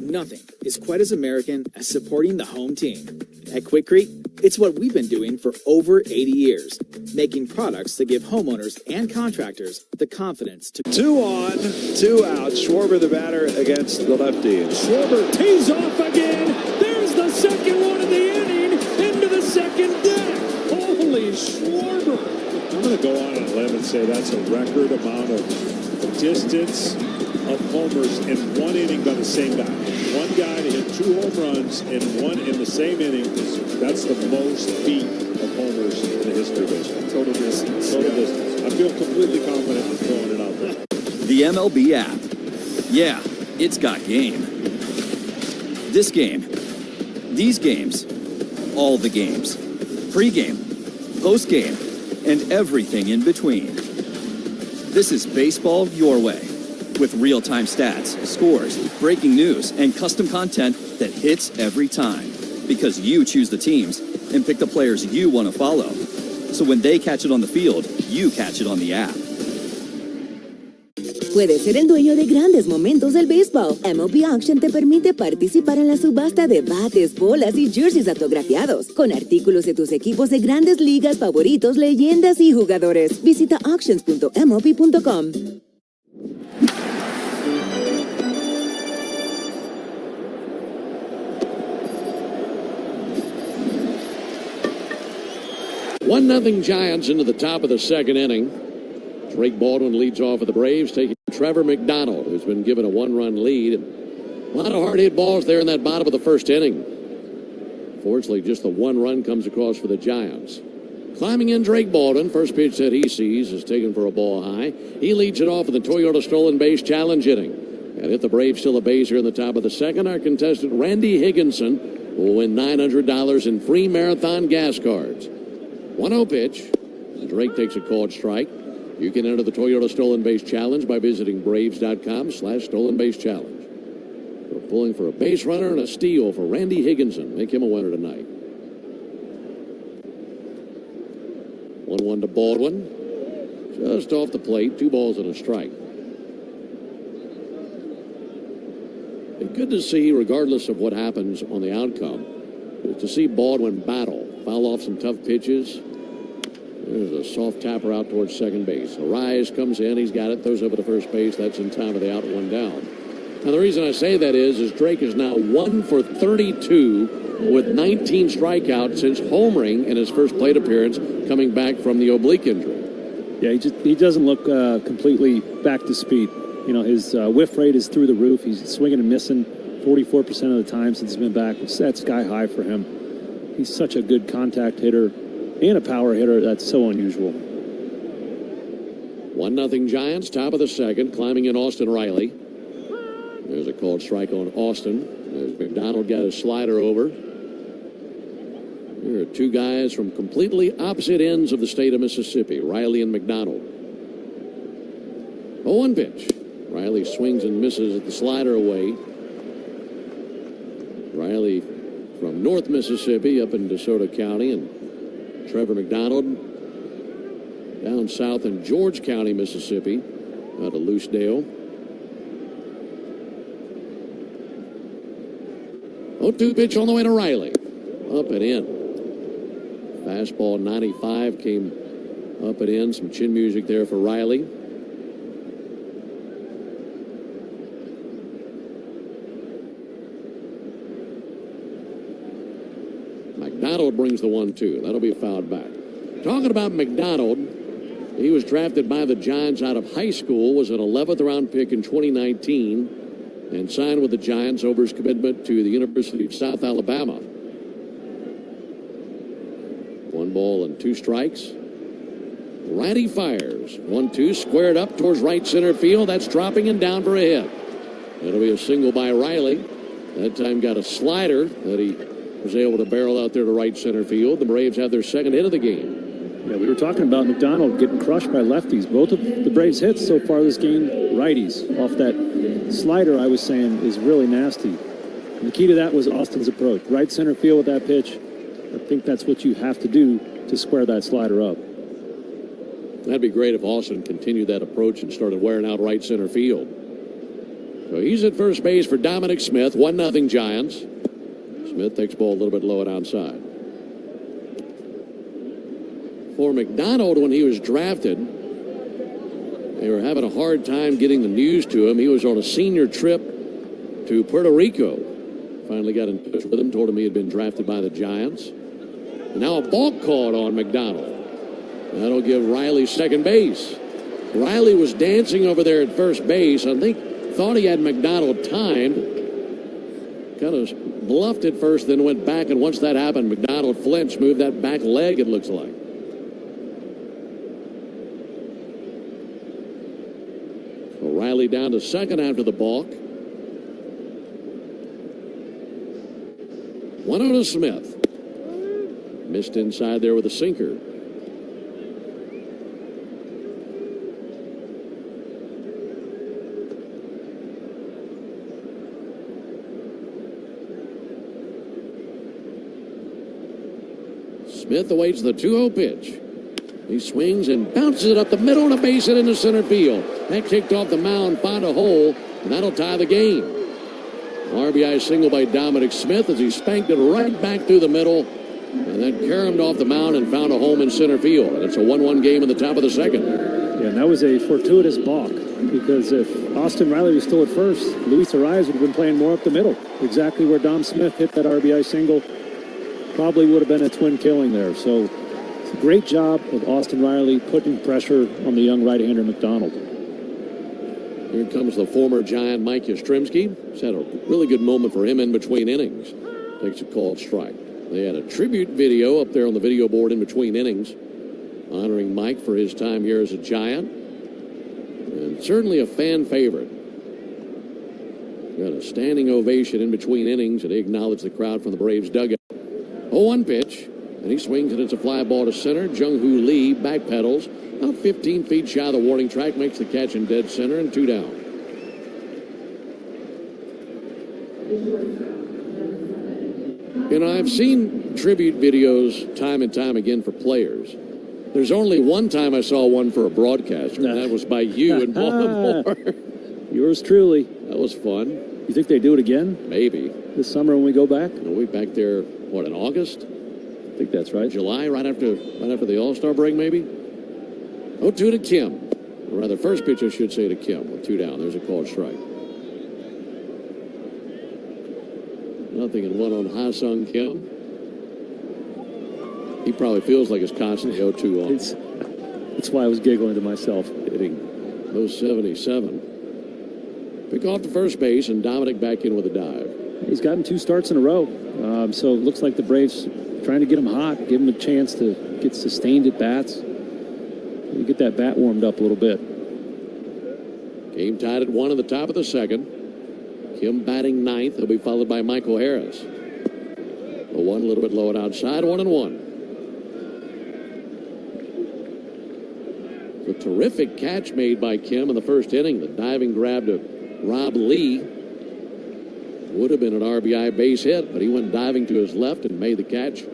Nothing is quite as American as supporting the home team. At Quikrete, it's what we've been doing for over 80 years, making products that give homeowners and contractors the confidence to... 2 on, 2 out. Schwarber, the batter, against the lefty. Schwarber tees off again. There's the second one of the inning into the second deck. Holy Schwarber. I'm going to go on a limb and say that's a record amount of distance of homers in 1 inning by the same guy. One guy to hit 2 home runs in the same inning. That's the most feet of homers in the history of baseball. Total distance. Total distance. I feel completely confident in throwing it out there. The MLB app. Yeah, it's got game. This game. These games. All the games. Pre-game. Post-game. And everything in between. This is baseball your way. With real-time stats, scores, breaking news, and custom content that hits every time. Because you choose the teams and pick the players you want to follow. So when they catch it on the field, you catch it on the app. Puedes ser el dueño de grandes momentos del béisbol. MLB Auction te permite participar en la subasta de bates, bolas y jerseys autografiados, con artículos de tus equipos de grandes ligas favoritos, leyendas y jugadores. Visita auctions.mlb.com. One nothing Giants into the top of the second inning. Drake Baldwin leads off for the Braves, taking Trevor McDonald, who's been given a one-run lead. A lot of hard-hit balls there in that bottom of the first inning. Fortunately, just the one run comes across for the Giants. Climbing in, Drake Baldwin. First pitch that he sees is taken for a ball high. He leads it off with the Toyota Stolen Base challenge inning. And if the Braves steal a base here in the top of the second, our contestant Randy Higginson will win $900 in free marathon gas cards. 1-0 pitch. Drake takes a called strike. You can enter the Toyota Stolen Base Challenge by visiting Braves.com/Stolen Base Challenge. We're pulling for a base runner and a steal for Randy Higginson. Make him a winner tonight. 1-1 to Baldwin. Just off the plate. 2 balls and a strike. It's good to see, regardless of what happens on the outcome, to see Baldwin battle, foul off some tough pitches. There's a soft tapper out towards second base. Arise comes in. He's got it. Throws over to first base. That's in time of the out, 1 down. Now, the reason I say that is Drake is now 1 for 32 with 19 strikeouts since homering in his first plate appearance coming back from the oblique injury. Yeah, he doesn't look completely back to speed. You know, his whiff rate is through the roof. He's swinging and missing 44% of the time since he's been back. That's sky high for him. He's such a good contact hitter and a power hitter. That's so unusual. 1-0 Giants, top of the second, climbing in Austin Riley. There's a called strike on Austin. As McDonald got his slider over. Here are 2 guys from completely opposite ends of the state of Mississippi, Riley and McDonald. 0-1 pitch. Riley swings and misses at the slider away. Riley from North Mississippi up in DeSoto County, and Trevor McDonald down south in George County, Mississippi, out of Loosedale. 0-2 pitch on the way to Riley. Up and in. Fastball 95 came up and in. Some chin music there for Riley. McDonald brings the 1-2. That'll be fouled back. Talking about McDonald, he was drafted by the Giants out of high school, was an 11th round pick in 2019, and signed with the Giants over his commitment to the University of South Alabama. 1 ball and 2 strikes. Righty fires. 1-2, squared up towards right center field. That's dropping and down for a hit. It'll be a single by Riley. That time got a slider that he was able to barrel out there to right center field. The Braves have their second hit of the game. Yeah, we were talking about McDonald getting crushed by lefties. Both of the Braves' hits so far this game, righties. Off that slider, I was saying, is really nasty. And the key to that was Austin's approach. Right center field with that pitch. I think that's what you have to do to square that slider up. That'd be great if Austin continued that approach and started wearing out right center field. So he's at first base for Dominic Smith. 1-0 Giants. Smith takes ball a little bit low and outside. For McDonald, when he was drafted, they were having a hard time getting the news to him. He was on a senior trip to Puerto Rico. Finally got in touch with him, told him he had been drafted by the Giants. And now a balk called on McDonald. That'll give Riley second base. Riley was dancing over there at first base. I think thought he had McDonald timed. Kind of bluffed at first, then went back, and once that happened, McDonald flinched, moved that back leg, it looks like. So Riley down to second after the balk. 1-0 to Smith. Missed inside there with a sinker. Smith awaits the 2-0 pitch. He swings and bounces it up the middle and a base hit into center field. That kicked off the mound, found a hole, and that'll tie the game. RBI single by Dominic Smith as he spanked it right back through the middle and then caromed off the mound and found a home in center field. And it's a 1-1 game in the top of the second. Yeah, and that was a fortuitous balk because if Austin Riley was still at first, Luis Arias would have been playing more up the middle. Exactly where Dom Smith hit that RBI single. Probably would have been a twin killing there. So it's a great job of Austin Riley putting pressure on the young right-hander McDonald. Here comes the former Giant Mike Yastrzemski. He's had a really good moment for him in between innings. Takes a called strike. They had a tribute video up there on the video board in between innings, honoring Mike for his time here as a Giant. And certainly a fan favorite. Got a standing ovation in between innings, and he acknowledged the crowd from the Braves dugout. 0-1 pitch, and he swings and it's a fly ball to center. Jung-Hoo Lee backpedals about 15 feet shy of the warning track, makes the catch in dead center, and 2 down. You know, I've seen tribute videos time and time again for players. There's only one time I saw one for a broadcaster, and that was by you in Baltimore. Yours truly. That was fun. You think they do it again? Maybe. This summer when we go back? We'll be back there, what, in August? I think that's right. July, right after the All-Star break, maybe? 0-2 to Kim. Or rather, first pitch, I should say, to Kim with 2 down. There's a called strike. 0-1 on Ha-Sung Kim. He probably feels like it's constantly 0-2 on. That's why I was giggling to myself. Hitting 0-77. Pick off to first base, and Dominic back in with a dive. He's gotten 2 starts in a row. So it looks like the Braves trying to get him hot, give him a chance to get sustained at bats. You get that bat warmed up a little bit. Game tied at 1 in the top of the second. Kim batting 9th. He'll be followed by Michael Harris. The 1 a little bit low and outside. 1-1. A terrific catch made by Kim in the first inning. The diving grab to Rob Lee would have been an RBI base hit, but he went diving to his left and made the catch,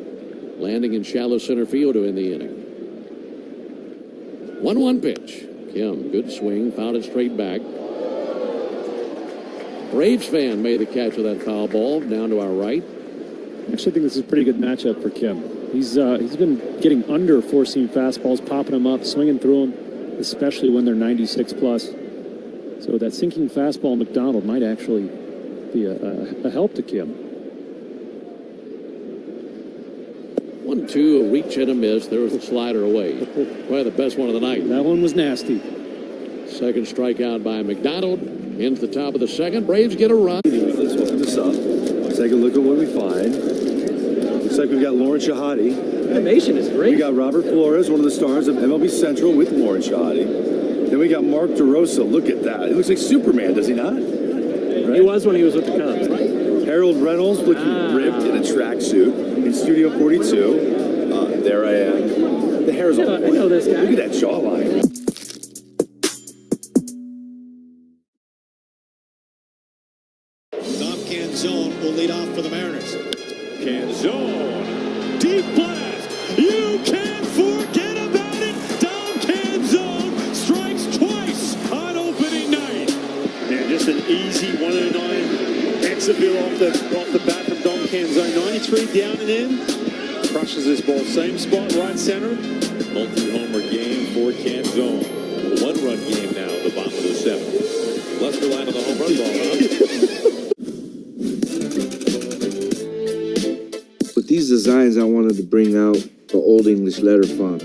landing in shallow center field to end the inning. 1-1 pitch. Kim, good swing, fouled it straight back. Braves fan made the catch of that foul ball down to our right. I actually think this is a pretty good matchup for Kim. He's been getting under four-seam fastballs, popping them up, swinging through them, especially when they're 96 plus. So that sinking fastball McDonald might actually be a help to Kim. 1-2, a reach and a miss. There was the slider away. Probably the best one of the night. That one was nasty. Second strikeout by McDonald. Into the top of the second. Braves get a run. Let's open this up. Take a look at what we find. Looks like we've got Lauren Shahadi. Animation is great. We got Robert Flores, one of the stars of MLB Central with Lauren Shahadi. Then we got Mark DeRosa. Look at that. He looks like Superman, does he not? Right? He was when he was with the Cubs. Harold Reynolds looking ripped in a tracksuit in Studio 42. There I am. The hair's all I know this guy. Look at that jawline. Dom Canzone will lead off for the Mariners. Canzone, deep blast. You can't forget about it. Dom Canzone strikes twice on opening night. Yeah, just an easy 109 exit off the bat from Dom Canzone. 93 down and in. Crushes this ball, same spot, right center. Multi-homer game for Canzone. A one-run game now at the bottom of the seventh. Lester line on the home run ball, huh? With these designs, I wanted to bring out the Old English letter font,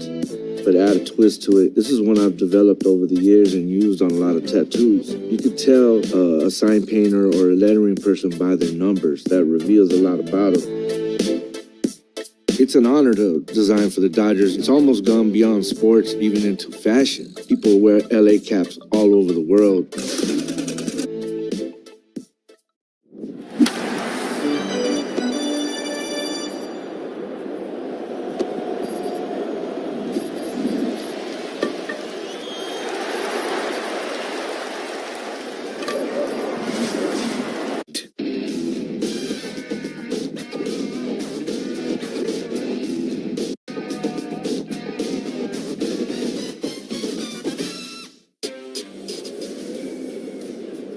but add a twist to it. This is one I've developed over the years and used on a lot of tattoos. You could tell a sign painter or a lettering person by their numbers. That reveals a lot about them. It's an honor to design for the Dodgers. It's almost gone beyond sports, even into fashion. People wear LA caps all over the world.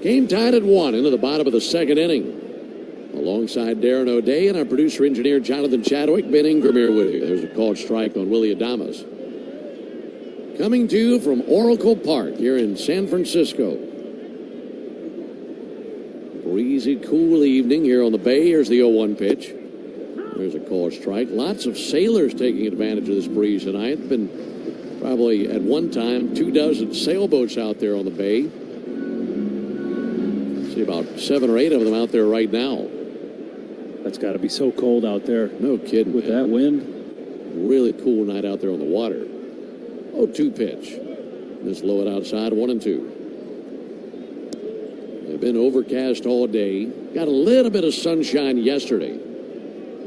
Game tied at 1 into the bottom of the second inning. Alongside Darren O'Day and our producer-engineer Jonathan Chadwick, Ben Ingram here with you. There's a called strike on Willie Adames. Coming to you from Oracle Park here in San Francisco. Breezy, cool evening here on the bay. Here's the 0-1 pitch. There's a called strike. Lots of sailors taking advantage of this breeze tonight. Been probably at one time 24 sailboats out there on the bay. See about 7 or 8 of them out there right now. That's got to be so cold out there. No kidding. With that wind. Really cool night out there on the water. 0-2 pitch. Just low it outside, 1-2. They've been overcast all day. Got a little bit of sunshine yesterday.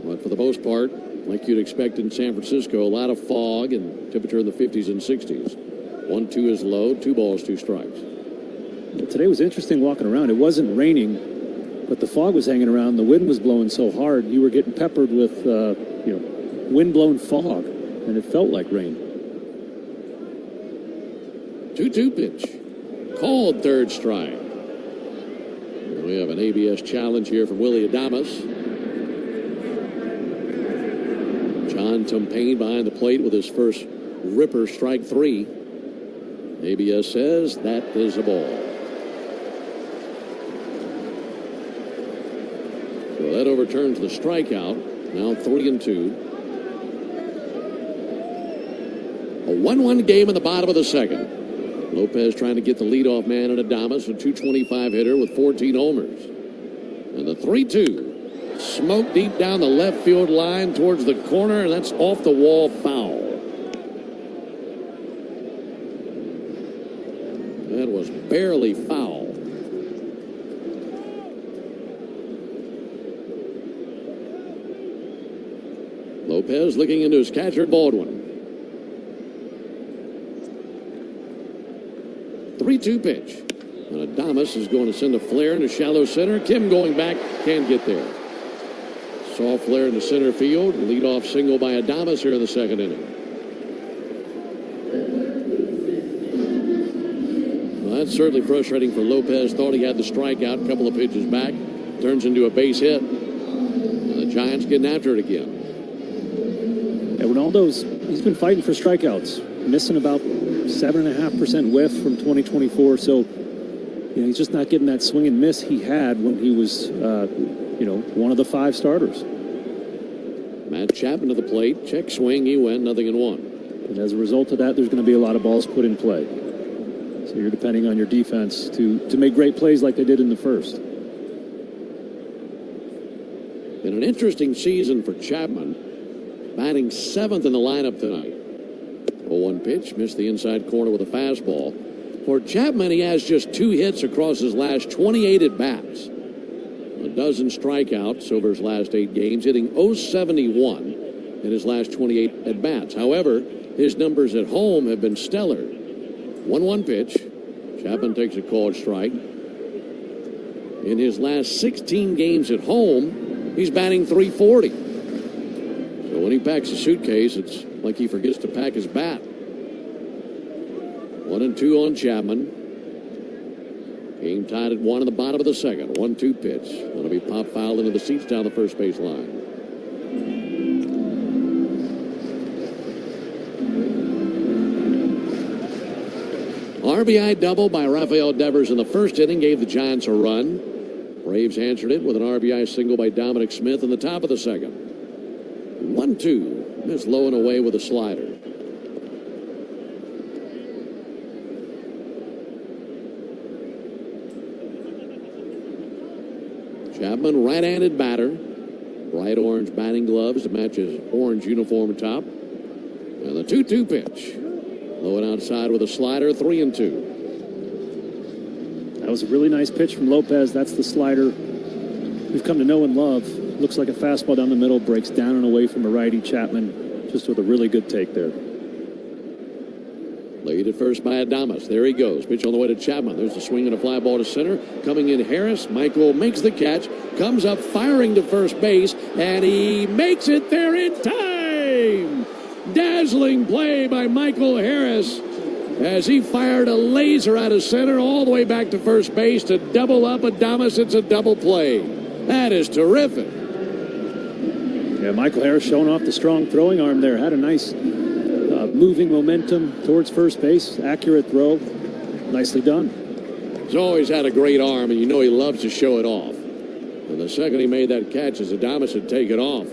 But for the most part, like you'd expect in San Francisco, a lot of fog and temperature in the 50s and 60s. 1-2 is low, 2 balls, 2 strikes. Today was interesting walking around. It wasn't raining, but the fog was hanging around. The wind was blowing so hard, you were getting peppered with, wind-blown fog, and it felt like rain. 2-2 pitch. Called third strike. We have an ABS challenge here from Willie Adames. John Tumpain behind the plate with his first ripper, strike 3. ABS says that is a ball. So that overturns the strikeout. Now 3-2. A 1-1 game in the bottom of the second. Lopez trying to get the leadoff man at Adames, a .225 hitter with 14 homers. And the 3-2. Smoke deep down the left field line towards the corner, and that's off the wall foul. That was barely foul. Lopez looking into his catcher, Baldwin. 3-2 pitch. And Adames is going to send a flare into shallow center. Kim going back, can't get there. Soft flare into center field. Leadoff single by Adames here in the second inning. Well, that's certainly frustrating for Lopez. Thought he had the strikeout. A couple of pitches back. Turns into a base hit. And the Giants getting after it again. Yeah, Ronaldo's, he's been fighting for strikeouts. Missing about 7.5% whiff from 2024. So, he's just not getting that swing and miss he had when he was, one of the 5 starters. Matt Chapman to the plate. Check swing. He went 0-1. And as a result of that, there's going to be a lot of balls put in play. So you're depending on your defense to make great plays like they did in the first. Been an interesting season for Chapman. Batting 7th in the lineup tonight. 0-1 pitch. Missed the inside corner with a fastball. For Chapman, he has just 2 hits across his last 28 at-bats. A dozen strikeouts over his last 8 games, hitting .071 in his last 28 at-bats. However, his numbers at home have been stellar. 1-1 pitch. Chapman takes a called strike. In his last 16 games at home, he's batting .340. So when he packs a suitcase, it's like he forgets to pack his bat. 1-2 on Chapman. Game tied at 1 in the bottom of the second. 1-2 pitch. Going to be pop fouled into the seats down the first base line. RBI double by Rafael Devers in the first inning gave the Giants a run. Braves answered it with an RBI single by Dominic Smith in the top of the second. 1-2. Missed low and away with a slider. Chapman, right-handed batter. Bright orange batting gloves to match his orange uniform top. And the 2-2 pitch. Low and outside with a slider, 3-2. That was a really nice pitch from Lopez. That's the slider we've come to know and love. Looks like a fastball down the middle, breaks down and away from a righty. Chapman just with a really good take there. Laid at first by Adames. There he goes. Pitch on the way to Chapman. There's a swing and a fly ball to center. Coming in Harris. Michael makes the catch. Comes up firing to first base. And he makes it there in time. Dazzling play by Michael Harris. as he fired a laser out of center all the way back to first base to double up Adames. It's a double play. That is terrific. Yeah, Michael Harris showing off the strong throwing arm there. Had a nice moving momentum towards first base. Accurate throw. Nicely done. He's always had a great arm, and you know he loves to show it off. And the second he made that catch, as Adames had taken off,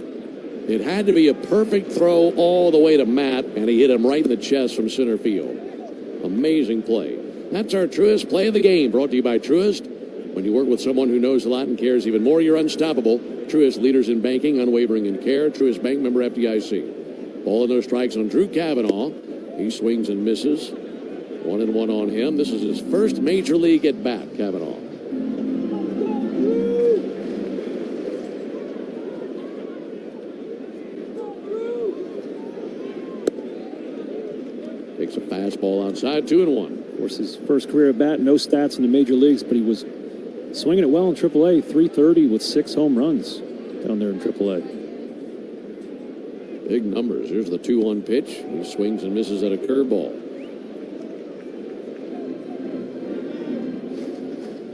it had to be a perfect throw all the way to Matt, and he hit him right in the chest from center field. Amazing play. That's our Truist Play of the Game, brought to you by Truist. When you work with someone who knows a lot and cares even more, you're unstoppable. Truist, leaders in banking, unwavering in care. Truist Bank, member FDIC. Ball and no strikes on Drew Cavanaugh. He swings and misses. 1-1 on him. This is his first major league at bat, Cavanaugh. Takes a fastball outside, 2-1. Of course, his first career at bat, no stats in the major leagues, but he was swinging it well in AAA, .330 with 6 home runs down there in AAA. Big numbers. Here's the 2-1 pitch. He swings and misses at a curveball.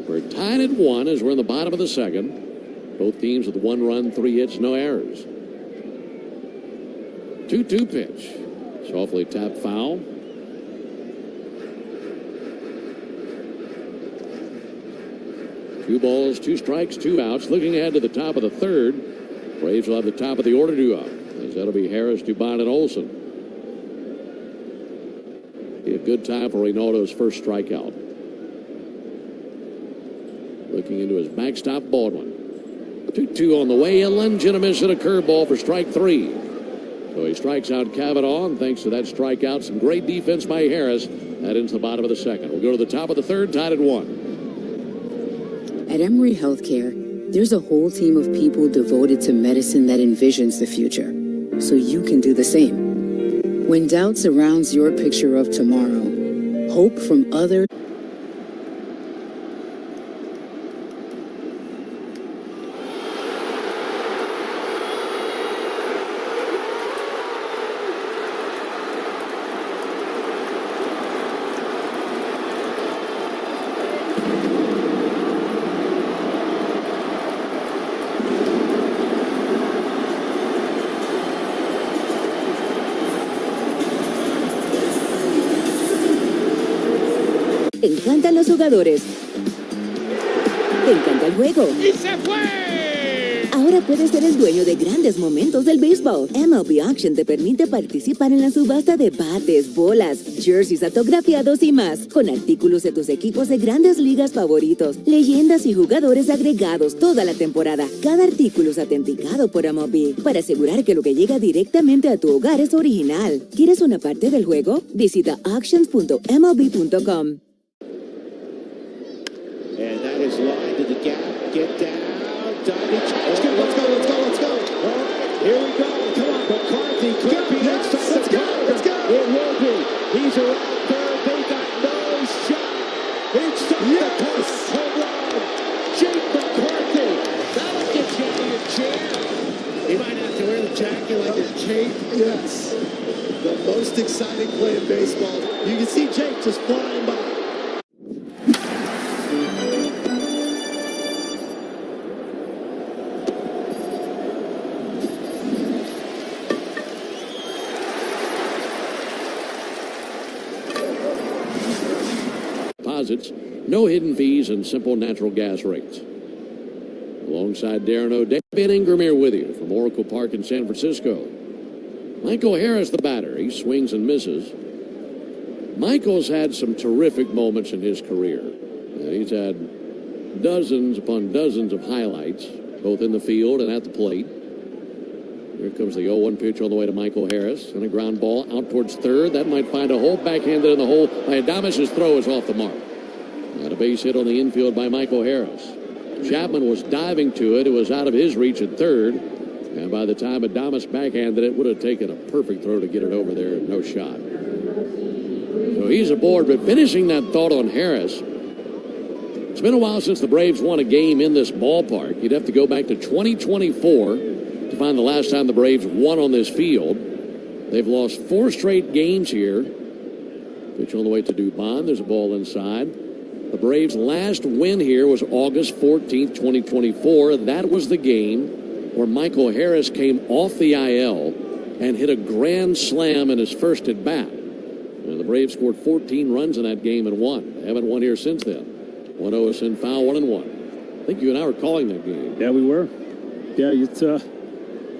We're tied at 1 as we're in the bottom of the second. Both teams with 1 run, 3 hits, no errors. 2-2 pitch. Softly tapped foul. 2 balls, 2 strikes, 2 outs. Looking ahead to the top of the third. Braves will have the top of the order due up, as that'll be Harris, Dubon, and Olsen. Be a good time for Reynaldo's first strikeout. Looking into his backstop, Baldwin. 2-2 on the way. A lunge and a miss and a curveball for strike 3. So he strikes out Cavanaugh, and thanks to that strikeout, some great defense by Harris. That ends the bottom of the second. We'll go to the top of the third, tied at 1. At Emory Healthcare, there's a whole team of people devoted to medicine that envisions the future, so you can do the same. When doubt surrounds your picture of tomorrow, hope from others. Te encantan los jugadores. Te encanta el juego. ¡Y se fue! Ahora puedes ser el dueño de grandes momentos del béisbol. MLB Auction te permite participar en la subasta de bates, bolas, jerseys autografiados y más, con artículos de tus equipos de grandes ligas favoritos, leyendas y jugadores agregados toda la temporada. Cada artículo es autenticado por MLB para asegurar que lo que llega directamente a tu hogar es original. ¿Quieres una parte del juego? Visita auctions.mlb.com. And that is line to the gap. Get down. Diving. Let's go. All right, here we go. Come on. McCarthy could be inside. Let's go. It will be. He's around third. They got no shot. Inside the post. Home run. Jake McCarthy. That'll get you out of your chair. He might have to wear the jacket like a cape. Yes. The most exciting play in baseball. You can see Jake just flying by. No hidden fees, and simple natural gas rates. Alongside Darren O'Day, Ben Ingram here with you from Oracle Park in San Francisco. Michael Harris, the batter. He swings and misses. Michael's had some terrific moments in his career. He's had dozens upon dozens of highlights, both in the field and at the plate. Here comes the 0-1 pitch on the way to Michael Harris, and a ground ball out towards third. That might find a hole, backhanded in the hole by Adames'. Throw is off the mark. Got a base hit on the infield by Michael Harris. Chapman was diving to it. It was out of his reach at third. And by the time Adames backhanded it, would have taken a perfect throw to get it over there. No shot. So he's aboard, but finishing that thought on Harris, it's been a while since the Braves won a game in this ballpark. You'd have to go back to 2024 to find the last time the Braves won on this field. They've lost 4 straight games here. Pitch on the way to Dubon. There's a ball inside. The Braves' last win here was August 14th, 2024. That was the game where Michael Harris came off the IL and hit a grand slam in his first at bat. And the Braves scored 14 runs in that game and won. They haven't won here since then. 1-0 Sin foul, 1-1. I think you and I were calling that game. Yeah, we were. Yeah, it's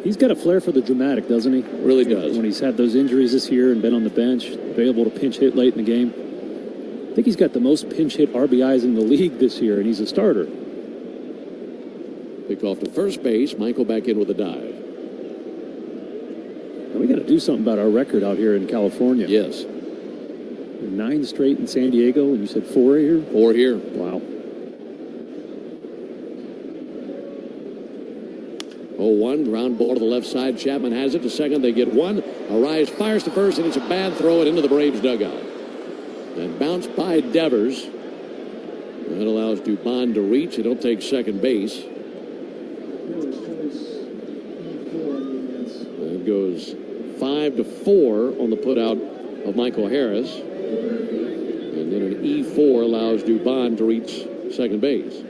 he's got a flair for the dramatic, doesn't he? Really does. When he's had those injuries this year and been on the bench, been able to pinch hit late in the game. I think he's got the most pinch hit RBIs in the league this year, and he's a starter. Pick off to first base. Michael back in with a dive. Now we got to do something about our record out here in California. Yes. 9 straight in San Diego, and you said 4 here? 4 here. Wow. 0-1, ground ball to the left side. Chapman has it to second. They get one. Arise fires to first, and it's a bad throw. It into the Braves dugout. And bounced by Devers. That allows Dubon to reach. It'll take second base. It goes 5-4 on the putout of Michael Harris. And then an E4 allows Dubon to reach second base.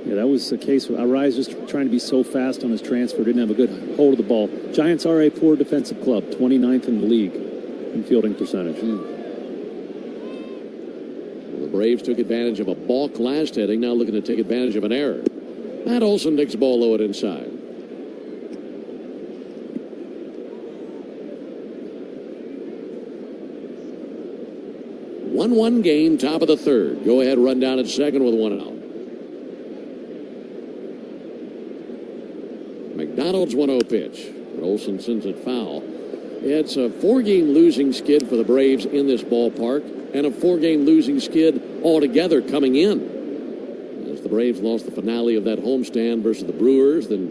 Yeah, that was the case. Arise just trying to be so fast on his transfer. Didn't have a good hold of the ball. Giants are a poor defensive club. 29th in the league in fielding percentage. The Braves took advantage of a balk last inning. Now looking to take advantage of an error. Matt Olson takes the ball low and inside. One game, top of the third. Go ahead, run down at second with 1 out. McDonald's 1-0 pitch. But Olson sends it foul. It's a 4-game losing skid for the Braves in this ballpark, and a 4-game losing skid altogether coming in. As the Braves lost the finale of that homestand versus the Brewers, then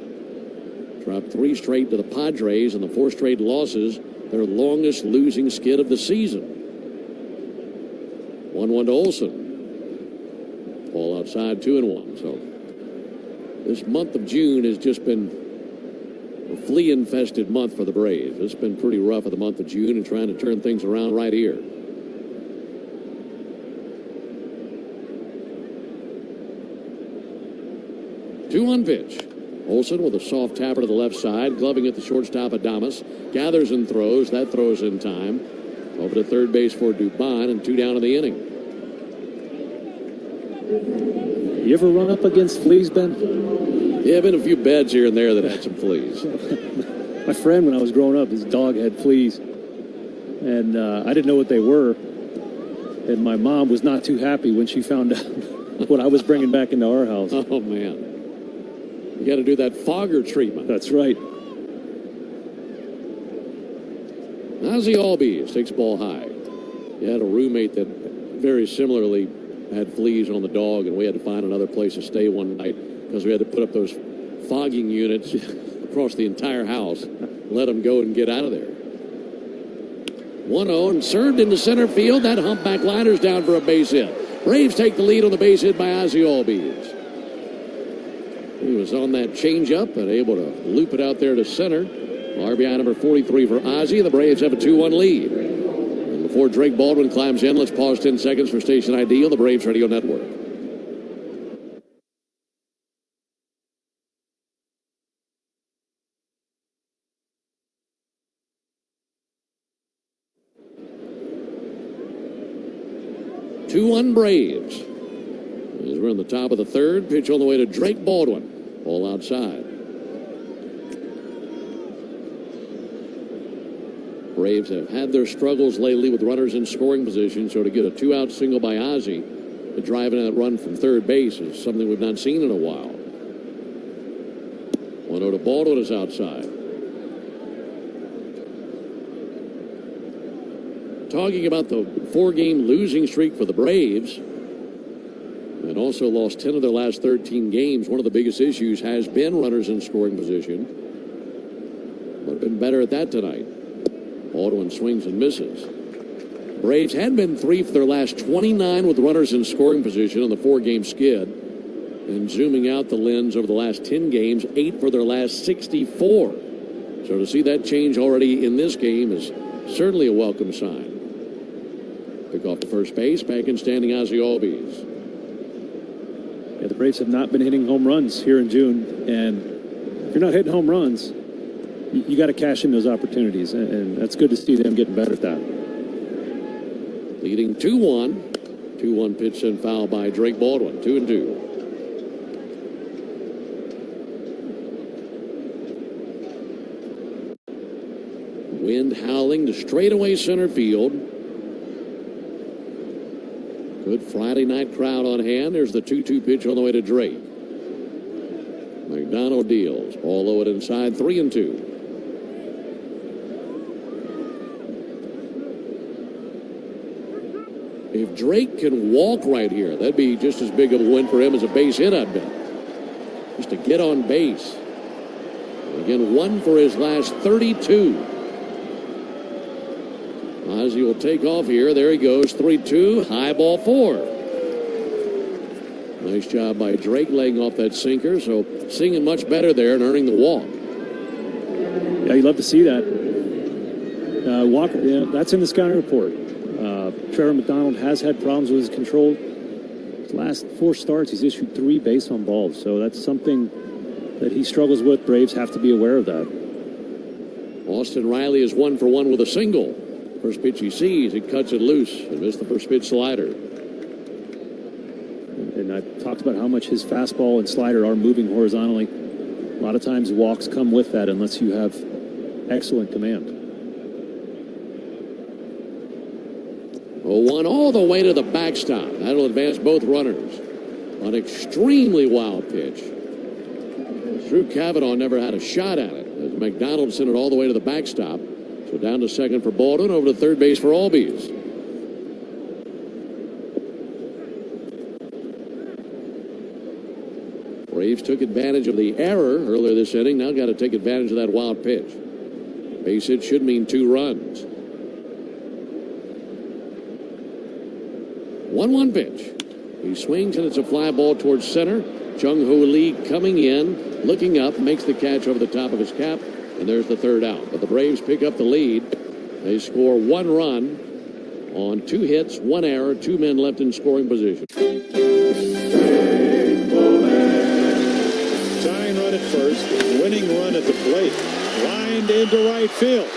dropped 3 straight to the Padres, and the 4 straight losses, their longest losing skid of the season. 1-1 to Olson. Ball outside, 2-1. So this month of June has just been a flea-infested month for the Braves. It's been pretty rough in the month of June and trying to turn things around right here. Two-one pitch. Olson with a soft tapper to the left side, gloving at the shortstop Adames. Gathers and throws. That throws in time. Over to third base for Dubon, and 2 down in the inning. You ever run up against fleas, Ben? Yeah, been a few beds here and there that had some fleas. My friend, when I was growing up, his dog had fleas, and I didn't know what they were. And my mom was not too happy when she found out what I was bringing back into our house. Oh, man. You got to do that fogger treatment. That's right. Ozzie Albies takes the ball high. He had a roommate that very similarly had fleas on the dog, and we had to find another place to stay one night because we had to put up those fogging units across the entire house, let them go and get out of there. 1-0 and served into center field. That humpback liner's down for a base hit. Braves take the lead on the base hit by Ozzie Albies. He was on that changeup and able to loop it out there to center. RBI number 43 for Ozzie. The Braves have a 2-1 lead. And before Drake Baldwin climbs in, let's pause 10 seconds for station ID on the Braves Radio Network. Two-one Braves. As we're in the top of the third, pitch on the way to Drake Baldwin. Ball outside. Braves have had their struggles lately with runners in scoring position, so to get a 2-out single by Ozzie to drive in that run from third base is something we've not seen in a while. 1-0 to Baldwin is outside. Talking about the 4-game losing streak for the Braves, and also lost 10 of their last 13 games. One of the biggest issues has been runners in scoring position, but been better at that tonight. Baldwin swings and misses. Braves had been 3 for their last 29 with runners in scoring position on the 4-game skid. And zooming out the lens over the last 10 games, 8 for their last 64. So to see that change already in this game is certainly a welcome sign. Pick off the first base, back in standing Ozzie Albies. Yeah, the Braves have not been hitting home runs here in June, and if you're not hitting home runs, you got to cash in those opportunities, and that's good to see them getting better at that. Leading 2-1. 2-1 pitch and foul by Drake Baldwin. 2-2. Wind howling to straightaway center field. Good Friday night crowd on hand. There's the 2-2 pitch on the way to Drake. McDonald deals. Ball low and inside. 3-2. If Drake can walk right here, that'd be just as big of a win for him as a base hit, I'd bet. Just to get on base. And again, 1 for his last 32. Ozzie will take off here. There he goes. 3-2. High ball 4. Nice job by Drake laying off that sinker. So singing much better there and earning the walk. Yeah, you love to see that. Walker, yeah, that's in the scouting report. Trevor McDonald has had problems with his control. His last 4 starts, he's issued 3 base on balls. So that's something that he struggles with. Braves have to be aware of that. Austin Riley is 1 for 1 with a single. First pitch he sees, he cuts it loose and missed the first pitch slider. And I talked about how much his fastball and slider are moving horizontally. A lot of times walks come with that unless you have excellent command. 0-1 all the way to the backstop. That'll advance both runners. An extremely wild pitch. Drew Cavanaugh never had a shot at it as McDonald sent it all the way to the backstop. So down to second for Baldwin, over to third base for Albies. Braves took advantage of the error earlier this inning. Now got to take advantage of that wild pitch. Base hit should mean 2 runs. 1-1 pitch. He swings and it's a fly ball towards center. Jung-Ho Lee coming in, looking up, makes the catch over the top of his cap, and there's the third out. But the Braves pick up the lead. They score 1 run on 2 hits, 1 error, 2 men left in scoring position. Tying run at first, winning run at the plate. Lined into right field.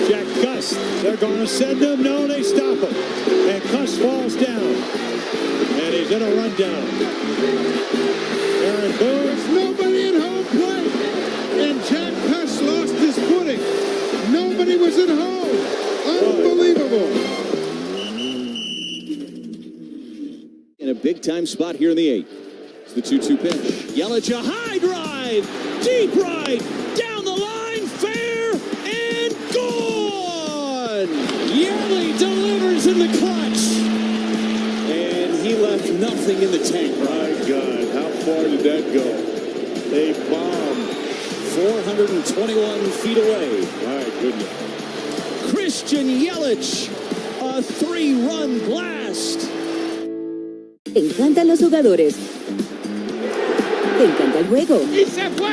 Jack Cuss, they're going to send him. No, they stop him. And Cuss falls down. And he's going to run down. Aaron Boone. There's nobody at home plate. And Jack Cuss lost his footing. Nobody was at home. Unbelievable. In a big-time spot here in the 8th. It's the 2-2 pitch. Yelich, a high drive. Deep right. Down the line. Fair. And gone. Yelich delivers in the clutch. And he left nothing in the tank. My God, how far did that go? A bomb 421 feet away. My goodness. Christian Yelich, a 3-run blast. Te encantan los jugadores. Te encanta el juego. ¡Y se fue!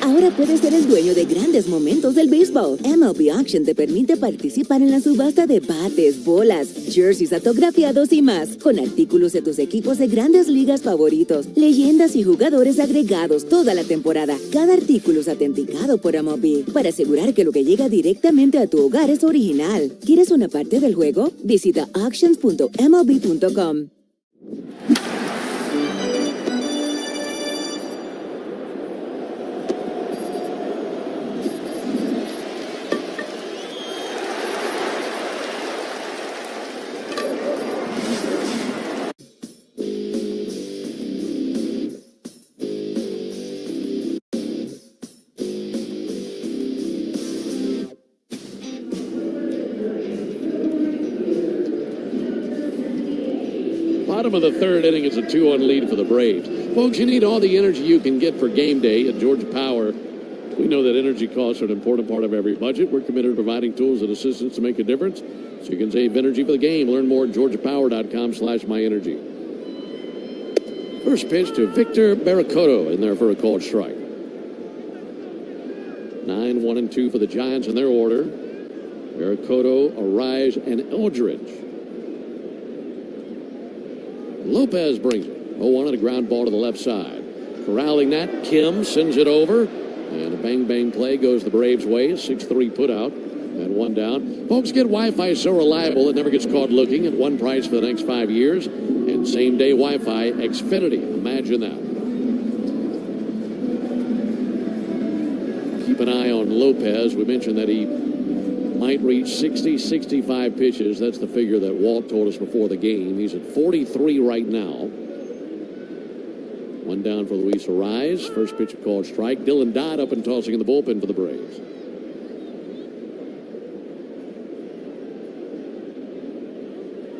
Ahora puedes ser el dueño de grandes momentos del béisbol. MLB Auction te permite participar en la subasta de bates, bolas, jerseys autografiados y más, con artículos de tus equipos de grandes ligas favoritos, leyendas y jugadores agregados toda la temporada. Cada artículo es autenticado por MLB para asegurar que lo que llega directamente a tu hogar es original. ¿Quieres una parte del juego? Visita auctions.mlb.com. Bottom of the third inning is a 2-1 lead for the Braves. Folks, you need all the energy you can get for game day at Georgia Power. We know that energy costs are an important part of every budget. We're committed to providing tools and assistance to make a difference so you can save energy for the game. Learn more at georgiapower.com/myenergy. First pitch to Victor Barracoto in there for a called strike. 9-1-2 for the Giants in their order. Barracoto, Arise, and Eldridge Lopez brings it. 0-1 on a ground ball to the left side. Corralling that, Kim sends it over. And a bang-bang play goes the Braves' way. A 6-3 putout. And 1 down. Folks, get Wi-Fi so reliable it never gets caught looking at one price for the next 5 years. And same-day Wi-Fi Xfinity. Imagine that. Keep an eye on Lopez. We mentioned that he might reach 60, 65 pitches. That's the figure that Walt told us before the game. He's at 43 right now. 1 down for Luis Arraez. First pitch called strike. Dylan Dodd up and tossing in the bullpen for the Braves.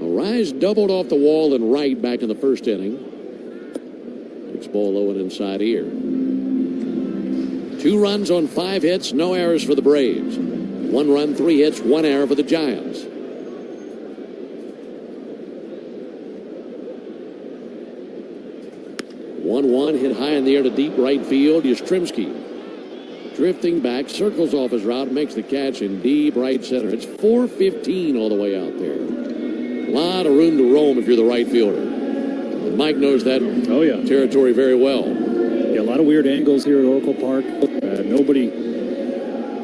Arraez doubled off the wall and right back in the first inning. Takes ball low and inside ear. 2 runs on 5 hits, no errors for the Braves. 1 run, 3 hits, 1 error for the Giants. 1-1 hit high in the air to deep right field. Yastrzemski drifting back, circles off his route, makes the catch in deep right center. It's 4:15 all the way out there. A lot of room to roam if you're the right fielder. And Mike knows that territory very well. Yeah, a lot of weird angles here at Oracle Park. Nobody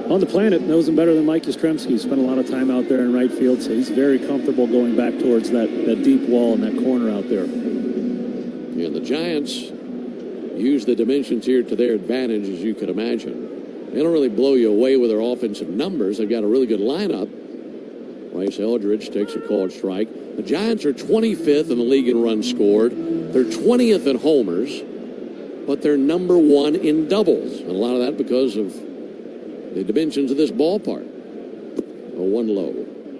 on the planet knows him better than Mike Yastrzemski. He spent a lot of time out there in right field, so he's very comfortable going back towards that deep wall in that corner out there. And the Giants use the dimensions here to their advantage, as you can imagine. They don't really blow you away with their offensive numbers. They've got a really good lineup. Bryce Eldridge takes a called strike. The Giants are 25th in the league in runs scored. They're 20th in homers, but they're number 1 in doubles. And a lot of that because of the dimensions of this ballpark. 0-1 low.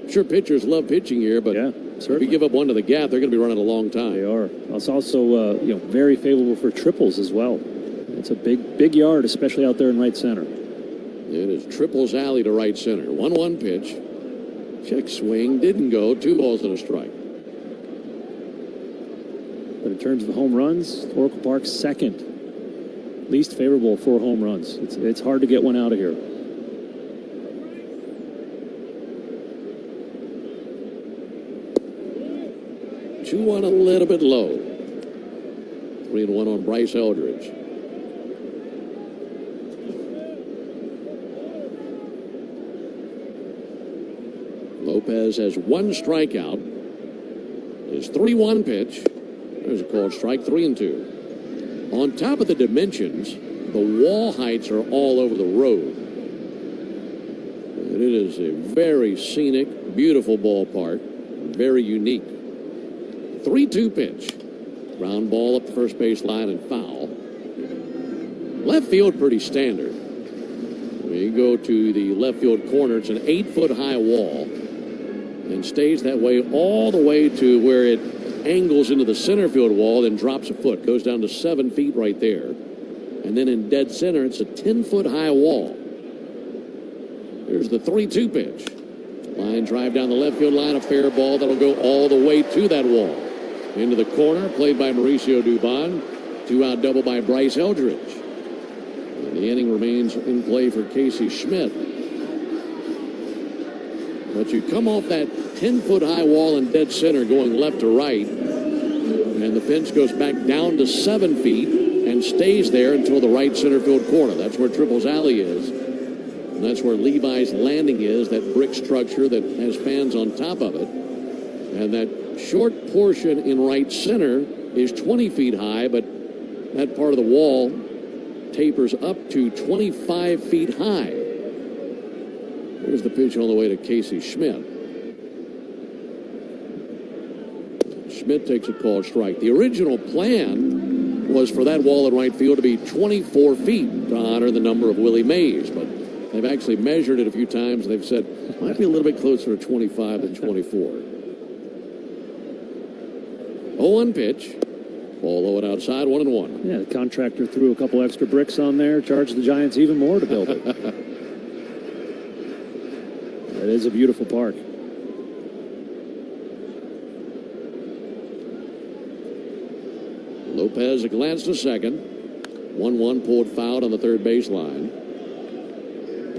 Sure, pitchers love pitching here, but if you give up 1 to the gap, they're going to be running a long time. They are. It's also very favorable for triples as well. It's a big yard, especially out there in right center. It is triples alley to right center. 1-1 pitch. Check swing. Didn't go. 2 balls and a strike. But in terms of the home runs, Oracle Park's second. Least favorable for home runs. It's hard to get one out of here. Two on a little bit low. 3-1 on Bryce Eldridge. Lopez has 1 strikeout. His 3-1 pitch. There's a called strike. 3-2. On top of the dimensions, the wall heights are all over the road. And it is a very scenic, beautiful ballpark. Very unique. 3-2 pitch. Ground ball up the first base line and foul. Left field pretty standard. When you go to the left field corner, it's an 8-foot high wall and stays that way all the way to where it angles into the center field wall, then drops a foot, goes down to 7 feet right there. And then in dead center, it's a 10-foot high wall. Here's the 3-2 pitch. Line drive down the left field line, a fair ball that'll go all the way to that wall. Into the corner, played by Mauricio Dubon. 2-out double by Bryce Eldridge. And the inning remains in play for Casey Schmidt. But you come off that 10-foot high wall in dead center going left to right, and the fence goes back down to 7 feet and stays there until the right center field corner. That's where Triples Alley is. And that's where Levi's Landing is, that brick structure that has fans on top of it. And that short portion in right center is 20 feet high, but that part of the wall tapers up to 25 feet high. Here's the pitch on the way to Casey Schmidt. Schmidt takes a called strike. The original plan was for that wall in right field to be 24 feet to honor the number of Willie Mays, but they've actually measured it a few times, and they've said it might be a little bit closer to 25 than 24. 0-1 pitch. Ball low and outside, 1-1. Yeah, the contractor threw a couple extra bricks on there, charged the Giants even more to build it. It is a beautiful park. Lopez a glance to second. 1-1 pulled foul on the third baseline.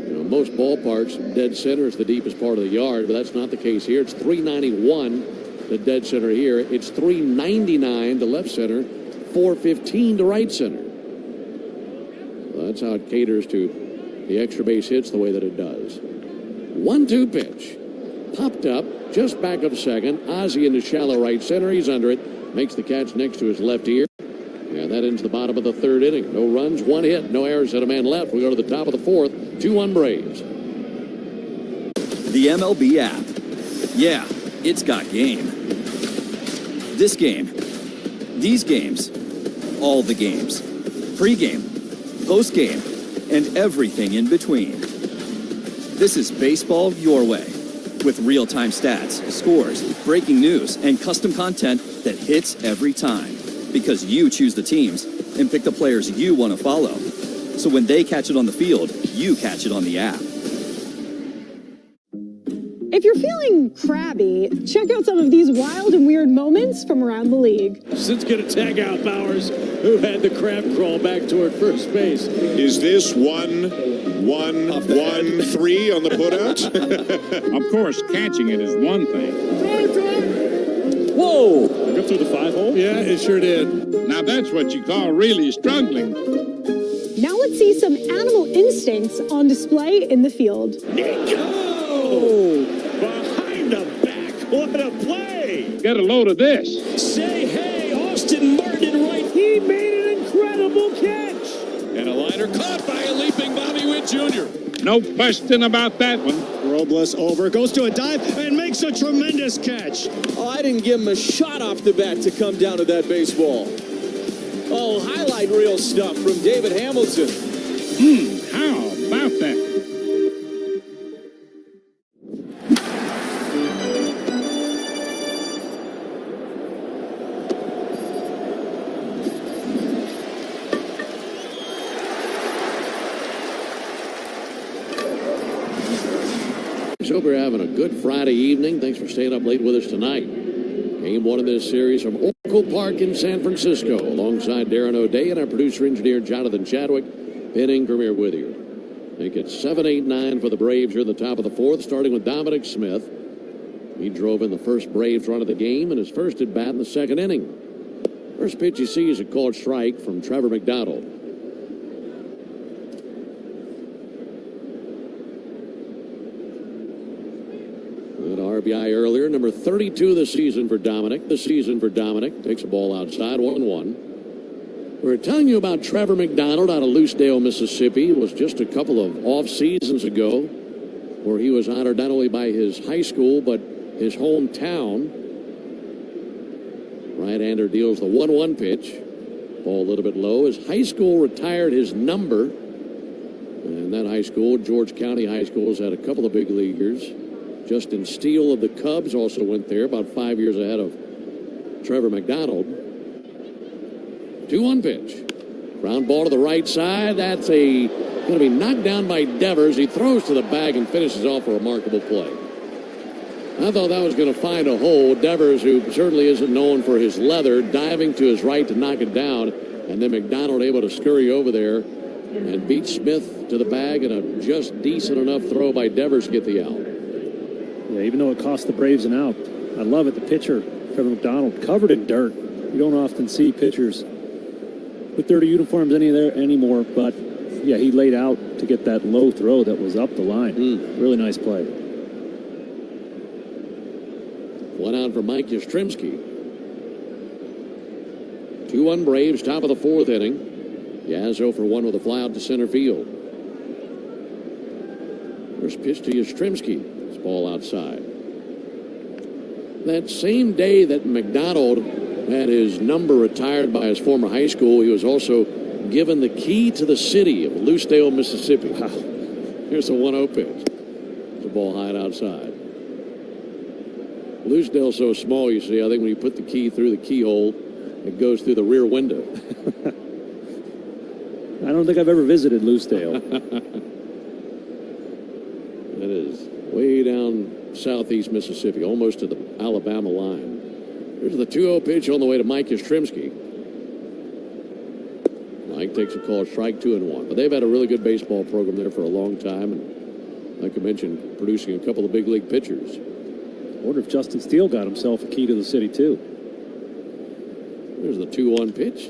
You know, most ballparks, dead center is the deepest part of the yard, but that's not the case here. It's 391 to dead center here. It's 399 to left center, 415 to right center. Well, that's how it caters to the extra base hits the way that it does. 1-2 pitch. Popped up, just back of second. Ozzie into shallow right center. He's under it. Makes the catch next to his left ear. And that ends the bottom of the third inning. No runs, 1 hit, no errors, and a man left. We go to the top of the fourth. 2-1 Braves. The MLB app. Yeah, it's got game. This game. These games. All the games. Pre-game. Post-game. And everything in between. This is baseball your way. With real-time stats, scores, breaking news, and custom content that hits every time. Because you choose the teams and pick the players you want to follow. So when they catch it on the field, you catch it on the app. If you're feeling crabby, check out some of these wild and weird moments from around the league. Sid's going to tag out Bowers, who had the crab crawl back toward first base. Is this 1-1-1-3 on the putout? Of course, catching it is one thing. Whoa! Did it go through the 5-hole? Yeah, it sure did. Now that's what you call really struggling. Now let's see some animal instincts on display in the field. Nico! Behind the back, what a play! Get a load of this. Say hey, Austin Martin right. He made an incredible catch. And a liner caught by a leaping Bobby Witt Jr. No question about that one. Robles over, goes to a dive, and makes a tremendous catch. Oh, I didn't give him a shot off the bat to come down to that baseball. Oh, highlight reel stuff from David Hamilton. How about that? Hope you're having a good Friday evening. Thanks for staying up late with us tonight. Game 1 of this series from Oracle Park in San Francisco, alongside Darren O'Day and our producer-engineer Jonathan Chadwick, pinning Premier with you. I think it's 7-8-9 for the Braves here at the top of the fourth, starting with Dominic Smith. He drove in the first Braves run of the game and his first at bat in the second inning. First pitch you see is a called strike from Trevor McDonald. RBI earlier, number 32 this season for Dominic. Takes a ball outside, 1-1. We're telling you about Trevor McDonald out of Loosedale, Mississippi. It was just a couple of off seasons ago where he was honored not only by his high school but his hometown. Right-hander deals the 1-1 pitch. Ball a little bit low. His high school retired his number. And that high school, George County High School, has had a couple of big leaguers. Justin Steele of the Cubs also went there, about 5 years ahead of Trevor McDonald. 2-1 pitch. Ground ball to the right side. That's going to be knocked down by Devers. He throws to the bag and finishes off a remarkable play. I thought that was going to find a hole. Devers, who certainly isn't known for his leather, diving to his right to knock it down, and then McDonald able to scurry over there and beat Smith to the bag, and a just decent enough throw by Devers to get the out. Yeah, even though it cost the Braves an out. I love it. The pitcher, Trevor McDonald, covered in dirt. You don't often see pitchers with dirty uniforms anymore, but yeah, he laid out to get that low throw that was up the line. Really nice play. One out for Mike Yastrzemski. 2-1 Braves, top of the fourth inning. Yaz 0 for 1 with a fly out to center field. First pitch to Yastrzemski. Ball outside. That same day that McDonald had his number retired by his former high school, he was also given the key to the city of Loosedale, Mississippi. Wow. Here's a 1-0 pitch. The ball high outside. Loosedale's so small, you see. I think when you put the key through the keyhole, it goes through the rear window. I don't think I've ever visited Loosedale. It is way down southeast Mississippi, almost to the Alabama line. Here's the 2-0 pitch on the way to Mike Yastrzemski. Mike takes a call, strike 2-1. But they've had a really good baseball program there for a long time, and like I mentioned, producing a couple of big league pitchers. I wonder if Justin Steele got himself a key to the city, too. There's the 2-1 pitch.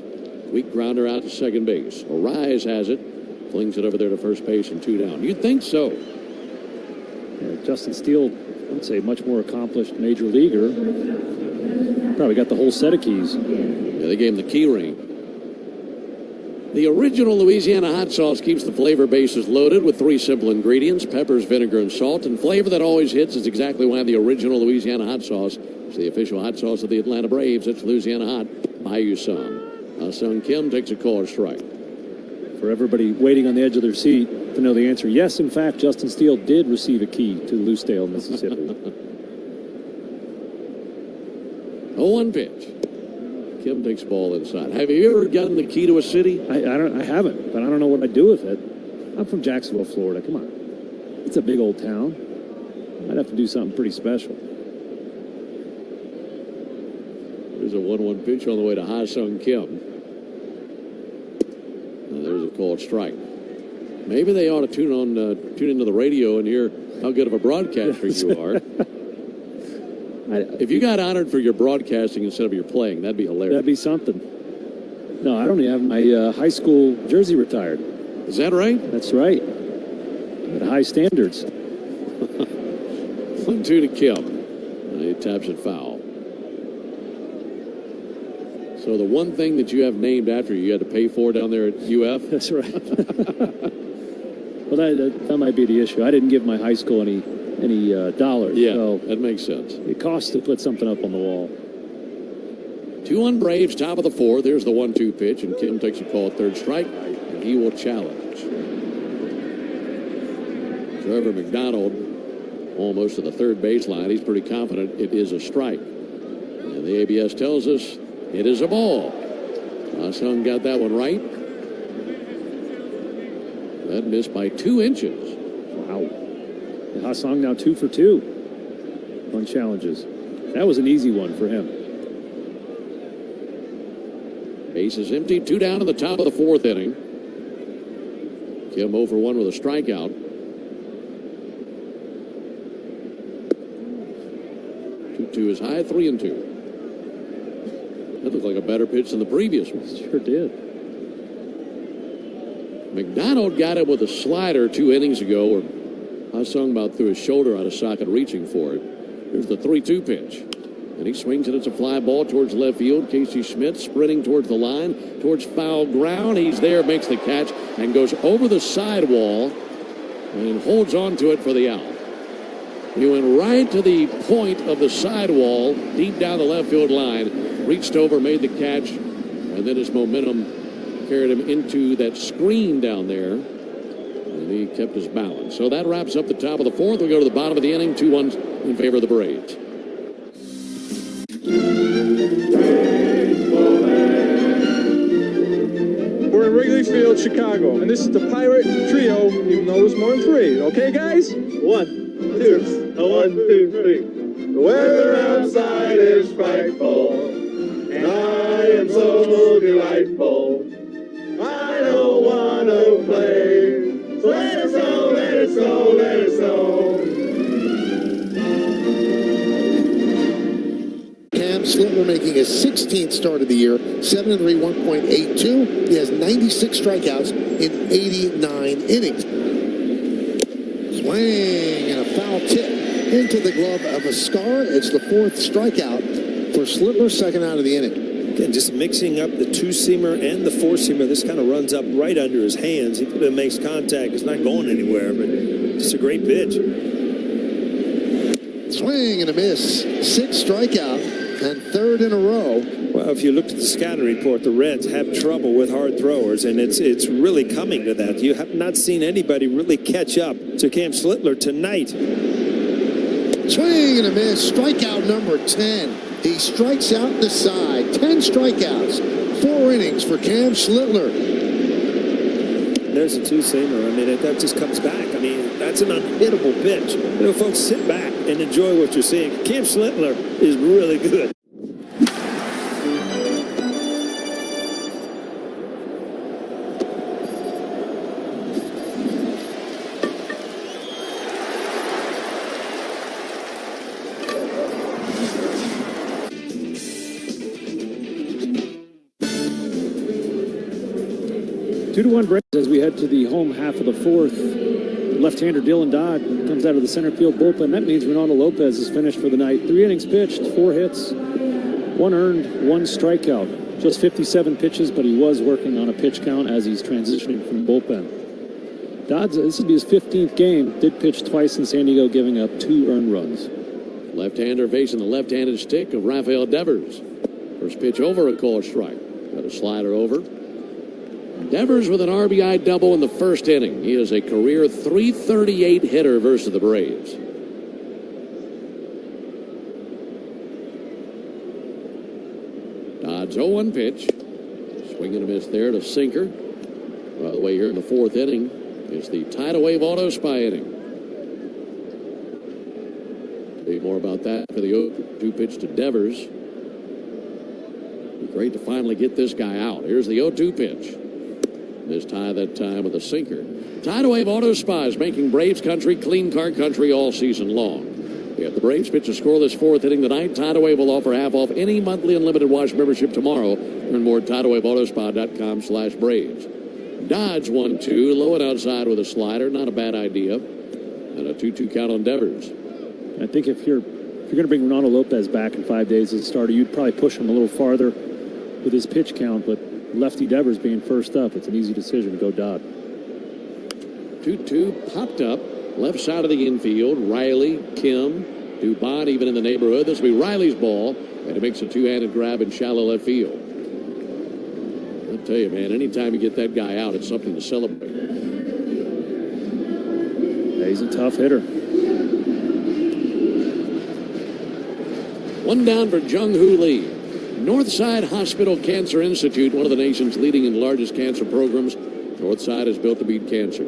Weak grounder out to second base. Arise has it. Flings it over there to first base and 2 down. You'd think so. Yeah, Justin Steele, I would say, much more accomplished major leaguer. Probably got the whole set of keys. Yeah, they gave him the key ring. The original Louisiana hot sauce keeps the flavor bases loaded with 3 simple ingredients: peppers, vinegar, and salt. And flavor that always hits is exactly why the original Louisiana hot sauce is the official hot sauce of the Atlanta Braves. It's Louisiana Hot. Buy you some. Sung Kim takes a call strike. For everybody waiting on the edge of their seat to know the answer, yes, in fact, Justin Steele did receive a key to Lucedale, Mississippi. 0-1 pitch. Kim takes ball inside. Have you ever gotten the key to a city? I haven't, but I don't know what I'd do with it. I'm from Jacksonville, Florida. Come on. It's a big old town. I'd have to do something pretty special. There's a 1-1 pitch on the way to Ha-Sung Kim. There's a called strike. Maybe they ought to tune into the radio and hear how good of a broadcaster you are. If you got honored for your broadcasting instead of your playing, that'd be hilarious. That'd be something. No, I don't even have my high school jersey retired. Is that right? That's right. At high standards. 1-2 to Kim. He taps it foul. So the one thing that you have named after you had to pay for down there at UF? That's right. Well, that might be the issue. I didn't give my high school any dollars. Yeah, so that makes sense. It costs to put something up on the wall. 2-1 Braves, top of the 4th. There's the 1-2 pitch, and Kim takes a call at third strike, and he will challenge. Trevor McDonald, almost to the third baseline. He's pretty confident it is a strike. And the ABS tells us it is a ball. Ha-Sung got that one right. That missed by 2 inches. Wow. Ha-Sung now 2 for 2 on challenges. That was an easy one for him. Base is empty. 2 down to the top of the 4th inning. Kim 0 for 1 with a strikeout. 2-2 is high. 3-2. That looked like a better pitch than the previous one. Sure did. McDonald got it with a slider 2 innings ago, where Ha-Sung about threw his shoulder out of socket reaching for it. Here's the 3-2 pitch. And he swings it. It's a fly ball towards left field. Casey Schmidt sprinting towards the line, towards foul ground. He's there, makes the catch, and goes over the sidewall and holds on to it for the out. He went right to the point of the sidewall, deep down the left field line, reached over, made the catch, and then his momentum carried him into that screen down there, and he kept his balance. So that wraps up the top of the 4th. We go to the bottom of the inning, 2-1 in favor of the Braves. We're in Wrigley Field, Chicago, and this is the Pirate Trio, even though there's more than 3. Okay, guys? 1, 2, 1, 2, 3. The weather outside is frightful, and I am so delightful. I don't want to play, so let it snow, let it snow, let it snow. Cam Slittler making his 16th start of the year, 7-3, 1.82. He has 96 strikeouts in 89 innings. Swing and a foul tip into the glove of Ascara. It's the 4th strikeout for Slittler, 2nd out of the inning. Again, just mixing up the 2-seamer and the 4-seamer. This kind of runs up right under his hands. He makes contact. It's not going anywhere, but just a great pitch. Swing and a miss. 6th strikeout and 3rd in a row. Well, if you looked at the scouting report, the Reds have trouble with hard throwers, and it's really coming to that. You have not seen anybody really catch up to Cam Slittler tonight. Swing and a miss. Strikeout number 10. He strikes out the side. 10 strikeouts. 4 innings for Cam Slittler. There's a 2-seamer. I mean, that just comes back. I mean, that's an unhittable pitch. You know, folks, sit back and enjoy what you're seeing. Cam Slittler is really good. 2-1 Braves as we head to the home half of the fourth. Left-hander Dylan Dodd comes out of the center field bullpen. That means Ronaldo Lopez is finished for the night. 3 innings pitched, 4 hits, 1 earned, 1 strikeout. Just 57 pitches, but he was working on a pitch count as he's transitioning from the bullpen. Dodd, this will be his 15th game. Did pitch twice in San Diego, giving up 2 earned runs. Left-hander facing the left-handed stick of Rafael Devers. First pitch over, a called strike. Got a slider over. Devers with an RBI double in the first inning. He is a career .338 hitter versus the Braves. Dodd's 0-1 pitch. Swing and a miss there to sinker. By the way, here in the fourth inning is the tidal wave auto spy inning. Say more about that for the 0-2 pitch to Devers. Great to finally get this guy out. Here's the 0-2 pitch. This tie that time with a sinker. Tidal Wave Auto Spies making Braves country clean car country all season long. If the Braves pitch a scoreless fourth inning tonight, Tidal Wave will offer half off any monthly unlimited wash membership tomorrow. Learn more at TidalWaveAutoSpa.com/Braves. Dodge 1-2, low and outside with a slider. Not a bad idea. And a 2-2 count on Devers. I think if you're going to bring Ronaldo Lopez back in 5 days as a starter, you'd probably push him a little farther with his pitch count, but lefty Devers being first up, it's an easy decision to go Dodd. 2-2 popped up, left side of the infield. Riley, Kim, Dubon even in the neighborhood. This will be Riley's ball, and he makes a two-handed grab in shallow left field. I'll tell you, man, anytime you get that guy out, it's something to celebrate. Yeah, he's a tough hitter. One down for Jung-Hoo Lee. Northside Hospital Cancer Institute, one of the nation's leading and largest cancer programs. Northside is built to beat cancer.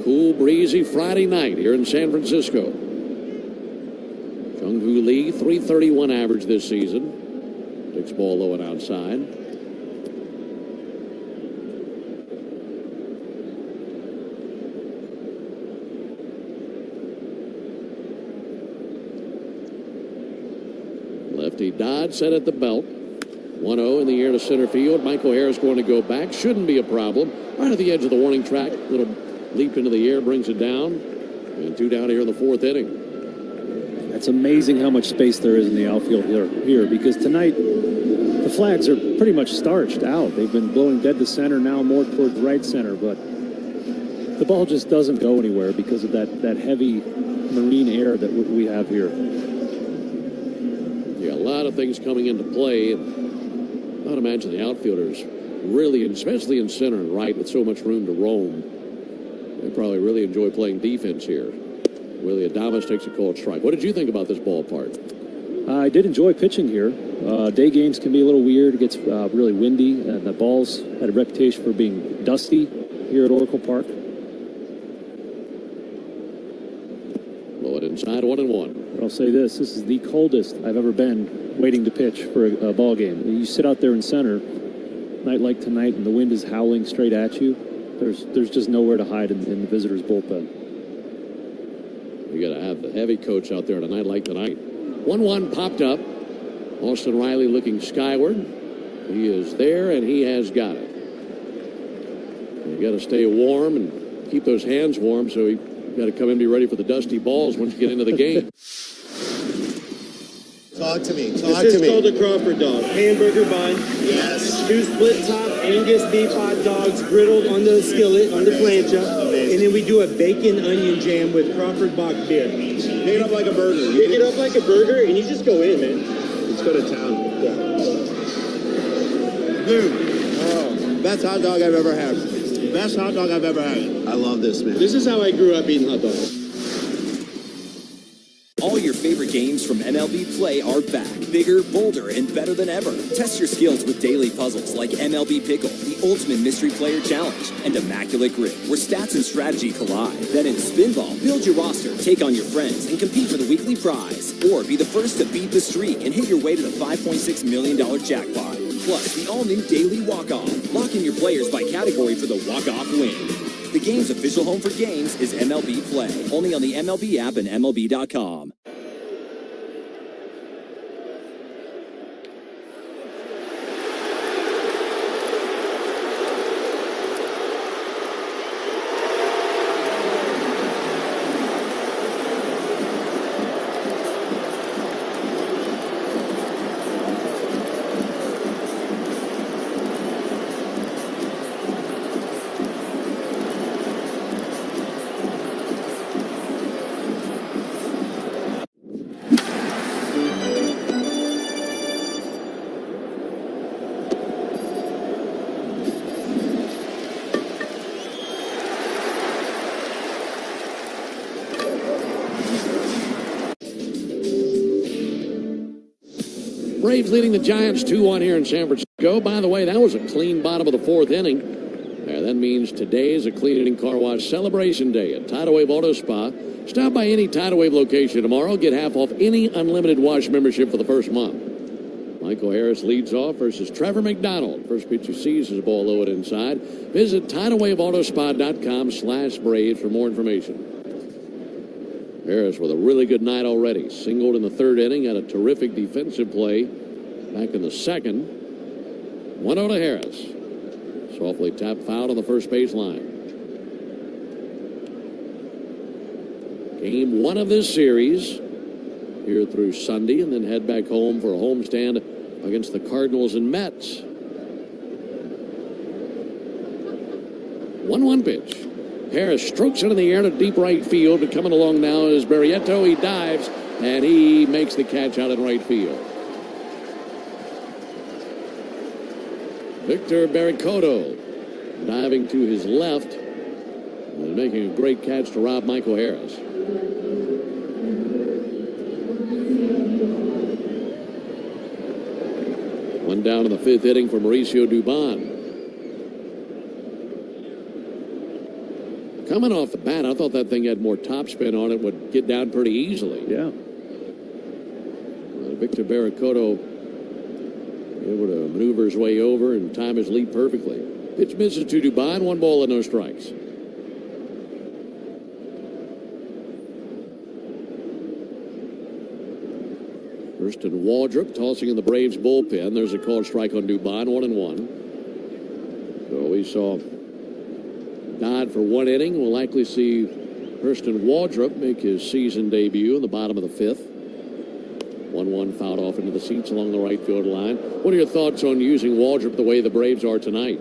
Cool, breezy Friday night here in San Francisco. Jung-Hoo Lee, .331 average this season. Takes ball low and outside. Lefty Dodd set at the belt. 1-0 in the air to center field. Michael Harris going to go back. Shouldn't be a problem. Right at the edge of the warning track. Little leap into the air brings it down. And 2 down here in the fourth inning. It's amazing how much space there is in the outfield here because tonight the flags are pretty much starched out. They've been blowing dead to center, now more towards right center, but the ball just doesn't go anywhere because of that heavy marine air that we have here. Yeah, a lot of things coming into play. And I'd imagine the outfielders really, especially in center and right with so much room to roam, they probably really enjoy playing defense here. Willie Adames takes a called strike. What did you think about this ballpark? I did enjoy pitching here. Day games can be a little weird. It gets really windy, and the balls had a reputation for being dusty here at Oracle Park. Blow it inside, 1-1. I'll say this is the coldest I've ever been waiting to pitch for a ball game. You sit out there in center, night like tonight, and the wind is howling straight at you. There's just nowhere to hide in the visitor's bullpen. You got to have the heavy coach out there on a night like tonight. 1-1 popped up. Austin Riley looking skyward. He is there, and he has got it. You got to stay warm and keep those hands warm, so you got to come in and be ready for the dusty balls once you get into the game. Talk to me. This is called a Crawford dog. Hamburger bun. Yes. 2 split top Angus beef hot dogs griddled on the skillet, on the plancha. Amazing. And then we do a bacon onion jam with Crawford Bock beer. Pick it up like a burger. Pick it up like a burger, and you just go in, man. Let's go to town. Yeah. Dude, best hot dog I've ever had. Best hot dog I've ever had. I love this, man. This is how I grew up eating hot dogs. All your favorite games from MLB Play are back. Bigger, bolder, and better than ever. Test your skills with daily puzzles like MLB Pickle, the Ultimate Mystery Player Challenge, and Immaculate Grip, where stats and strategy collide. Then in Spinball, build your roster, take on your friends, and compete for the weekly prize. Or be the first to beat the streak and hit your way to the $5.6 million jackpot. Plus, the all-new Daily Walk-Off. Lock in your players by category for the walk-off win. The game's official home for games is MLB Play. Only on the MLB app and MLB.com. Braves leading the Giants 2-1 here in San Francisco. By the way, that was a clean bottom of the fourth inning. That means today is a clean inning car wash celebration day at Tidal Wave Auto Spa. Stop by any Tidal Wave location tomorrow. Get half off any unlimited wash membership for the first month. Michael Harris leads off versus Trevor McDonald. First pitch he sees is a ball low and inside. Visit TidalWaveAutoSpa.com/Braves for more information. Harris with a really good night already. Singled in the third inning, had a terrific defensive play back in the second. 1-0 to Harris. Softly tapped foul on the first base line. Game 1 of this series here through Sunday, and then head back home for a homestand against the Cardinals and Mets. 1-1 pitch. Harris strokes it in the air to deep right field, but coming along now is Barrientos. He dives, and he makes the catch out in right field. Victor Barrientos diving to his left and making a great catch to rob Michael Harris. One down in the fifth inning for Mauricio Dubon. Coming off the bat, I thought that thing had more topspin on it, would get down pretty easily. Yeah. Victor Barrientos able to maneuver his way over and time his leap perfectly. Pitch misses to Dubon, 1 ball and no strikes. Hurston Waldrop tossing in the Braves bullpen. There's a called strike on Dubon, 1-1. So we saw Dodd for 1 inning. We'll likely see Hurston Waldrop make his season debut in the bottom of the fifth. 1-1 fouled off into the seats along the right field line. What are your thoughts on using Waldrop the way the Braves are tonight?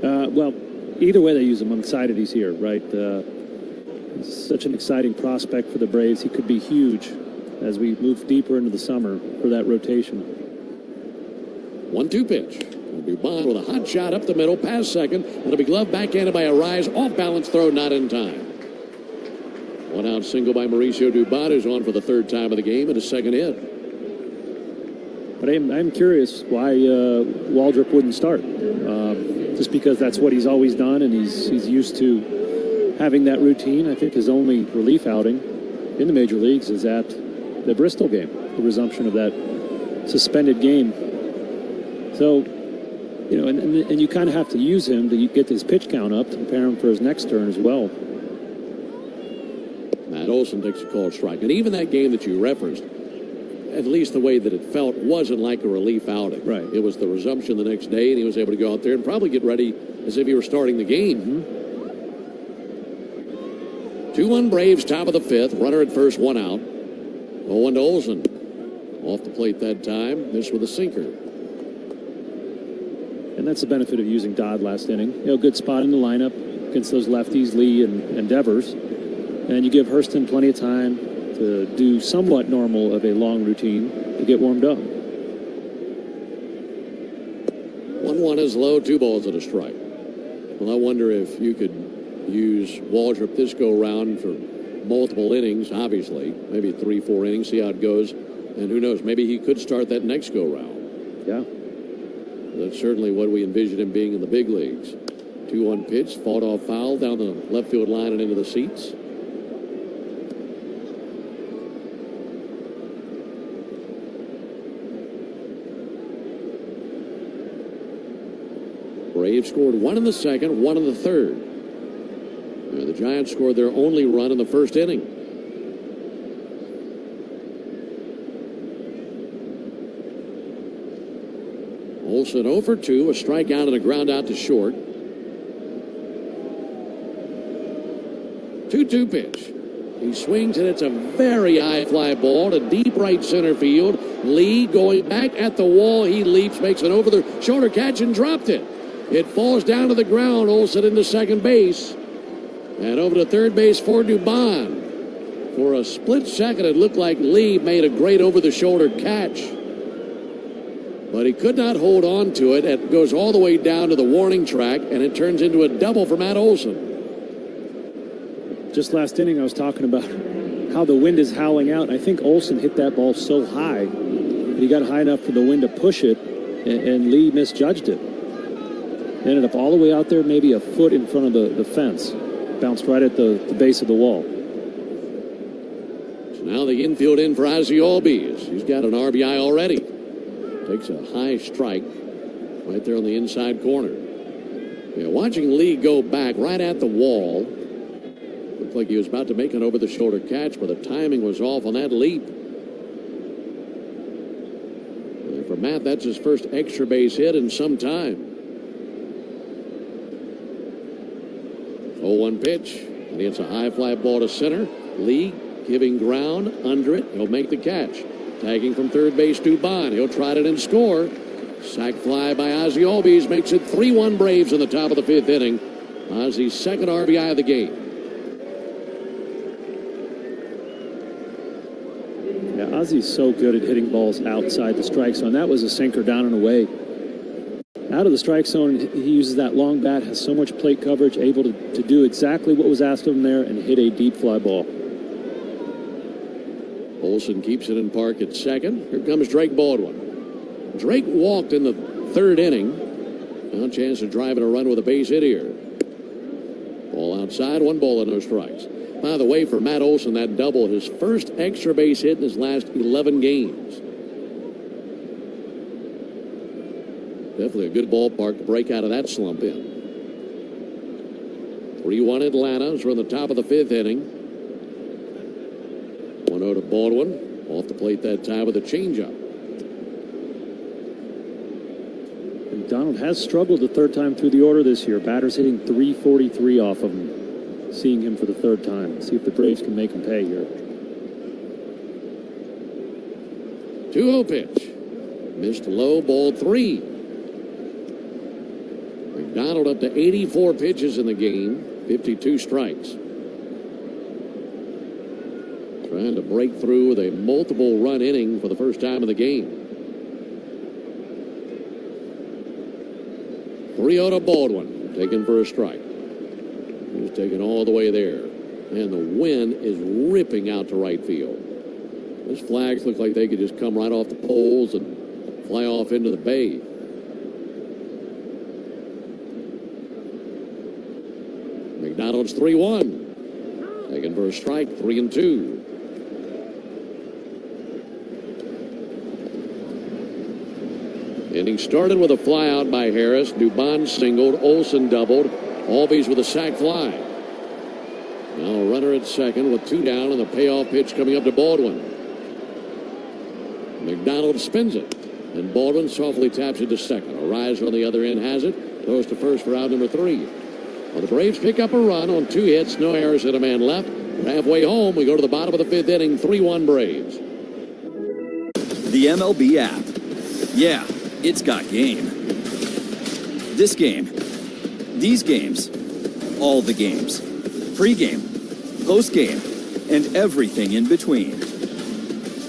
Well, either way they use him, I'm excited he's here, right? He's such an exciting prospect for the Braves. He could be huge as we move deeper into the summer for that rotation. 1-2 pitch. Dubon with a hot shot up the middle, past second. It'll be gloved backhanded by a Rise. Off-balance throw, not in time. 1 out single by Mauricio Dubon, who's on for the third time of the game and his second hit. But I'm curious why Waldrop wouldn't start. Just because that's what he's always done, and he's used to having that routine. I think his only relief outing in the major leagues is at the Bristol game, the resumption of that suspended game. So, you know, and you kind of have to use him to get his pitch count up to prepare him for his next turn as well. Matt Olson takes a called strike. And even that game that you referenced, at least the way that it felt, wasn't like a relief outing. Right. It was the resumption the next day, and he was able to go out there and probably get ready as if he were starting the game. 2-1 Braves, top of the fifth. Runner at first, 1 out. 0-1 to Olson. Off the plate that time. This with a sinker. And that's the benefit of using Dodd last inning. You know, good spot in the lineup against those lefties, Lee and Devers. And you give Hurston plenty of time to do somewhat normal of a long routine to get warmed up. 1-1 is low, 2 balls and a strike. Well, I wonder if you could use Waldrop this go-round for multiple innings, obviously. Maybe 3-4 innings, see how it goes. And who knows, maybe he could start that next go-round. Yeah. That's certainly what we envision him being in the big leagues. 2-1 pitch, fought off foul down the left field line and into the seats. Braves scored 1 in the second, 1 in the third. The Giants scored their only run in the first inning. Olson 0 for 2, a strikeout and a ground out to short. 2-2 pitch. He swings, and it's a very high fly ball to deep right center field. Lee going back at the wall. He leaps, makes an over-the-shoulder catch, and dropped it. It falls down to the ground. Olson into second base. And over to third base for Dubon. For a split second, it looked like Lee made a great over-the-shoulder catch. But he could not hold on to it. It goes all the way down to the warning track, and it turns into a double for Matt Olson. Just last inning, I was talking about how the wind is howling out. I think Olson hit that ball so high but he got high enough for the wind to push it, and Lee misjudged it. Ended up all the way out there, maybe a foot in front of the fence. Bounced right at the base of the wall. So now the infield in for Ozzie Albies. He's got an RBI already. Takes a high strike right there on the inside corner. Yeah, watching Lee go back right at the wall. Looked like he was about to make an over-the-shoulder catch, but the timing was off on that leap. And for Matt, that's his first extra base hit in some time. 0-1 pitch, and it's a high fly ball to center. Lee giving ground under it. He'll make the catch. Tagging from third base, Dubon. He'll trot it and score. Sac fly by Ozzie Albies makes it 3-1 Braves in the top of the 5th inning. Ozzie's second RBI of the game. Yeah, Ozzie's so good at hitting balls outside the strike zone. That was a sinker down and away. Out of the strike zone, he uses that long bat, has so much plate coverage, able to do exactly what was asked of him there and hit a deep fly ball. Olson keeps it in park at second. Here comes Drake Baldwin. Drake walked in the 3rd inning. Now a chance to drive in a run with a base hit here. Ball outside, 1 ball and no strikes. By the way, for Matt Olson, that double, his first extra base hit in his last 11 games. Definitely a good ballpark to break out of that slump in. 3-1 Atlanta as we're in the top of the 5th inning. 1-0 to Baldwin. Off the plate that time with a changeup. Donald has struggled the 3rd time through the order this year. Batters hitting .343 off of him. Seeing him for the 3rd time. Let's see if the Braves can make him pay here. 2-0 pitch. Missed low, ball 3. McDonald up to 84 pitches in the game. 52 strikes. Trying to break through with a multiple run inning for the first time in the game. 3-0 to Baldwin, taken for a strike. He's taken all the way there. And the wind is ripping out to right field. Those flags look like they could just come right off the poles and fly off into the bay. McDonald's 3-1. Taken for a strike, 3-2. Inning started with a fly out by Harris. Dubon singled. Olson doubled. Albies with a sac fly. Now a runner at second with 2 down and the payoff pitch coming up to Baldwin. McDonald spins it. And Baldwin softly taps it to second. A riser on the other end has it. Throws to first for out number 3. Well, the Braves pick up a run on 2 hits. No errors and a man left. We're halfway home. We go to the bottom of the 5th inning. 3-1 Braves. The MLB app. Yeah, it's got game. This game. These games. All the games. Pre-game. Post-game. And everything in between.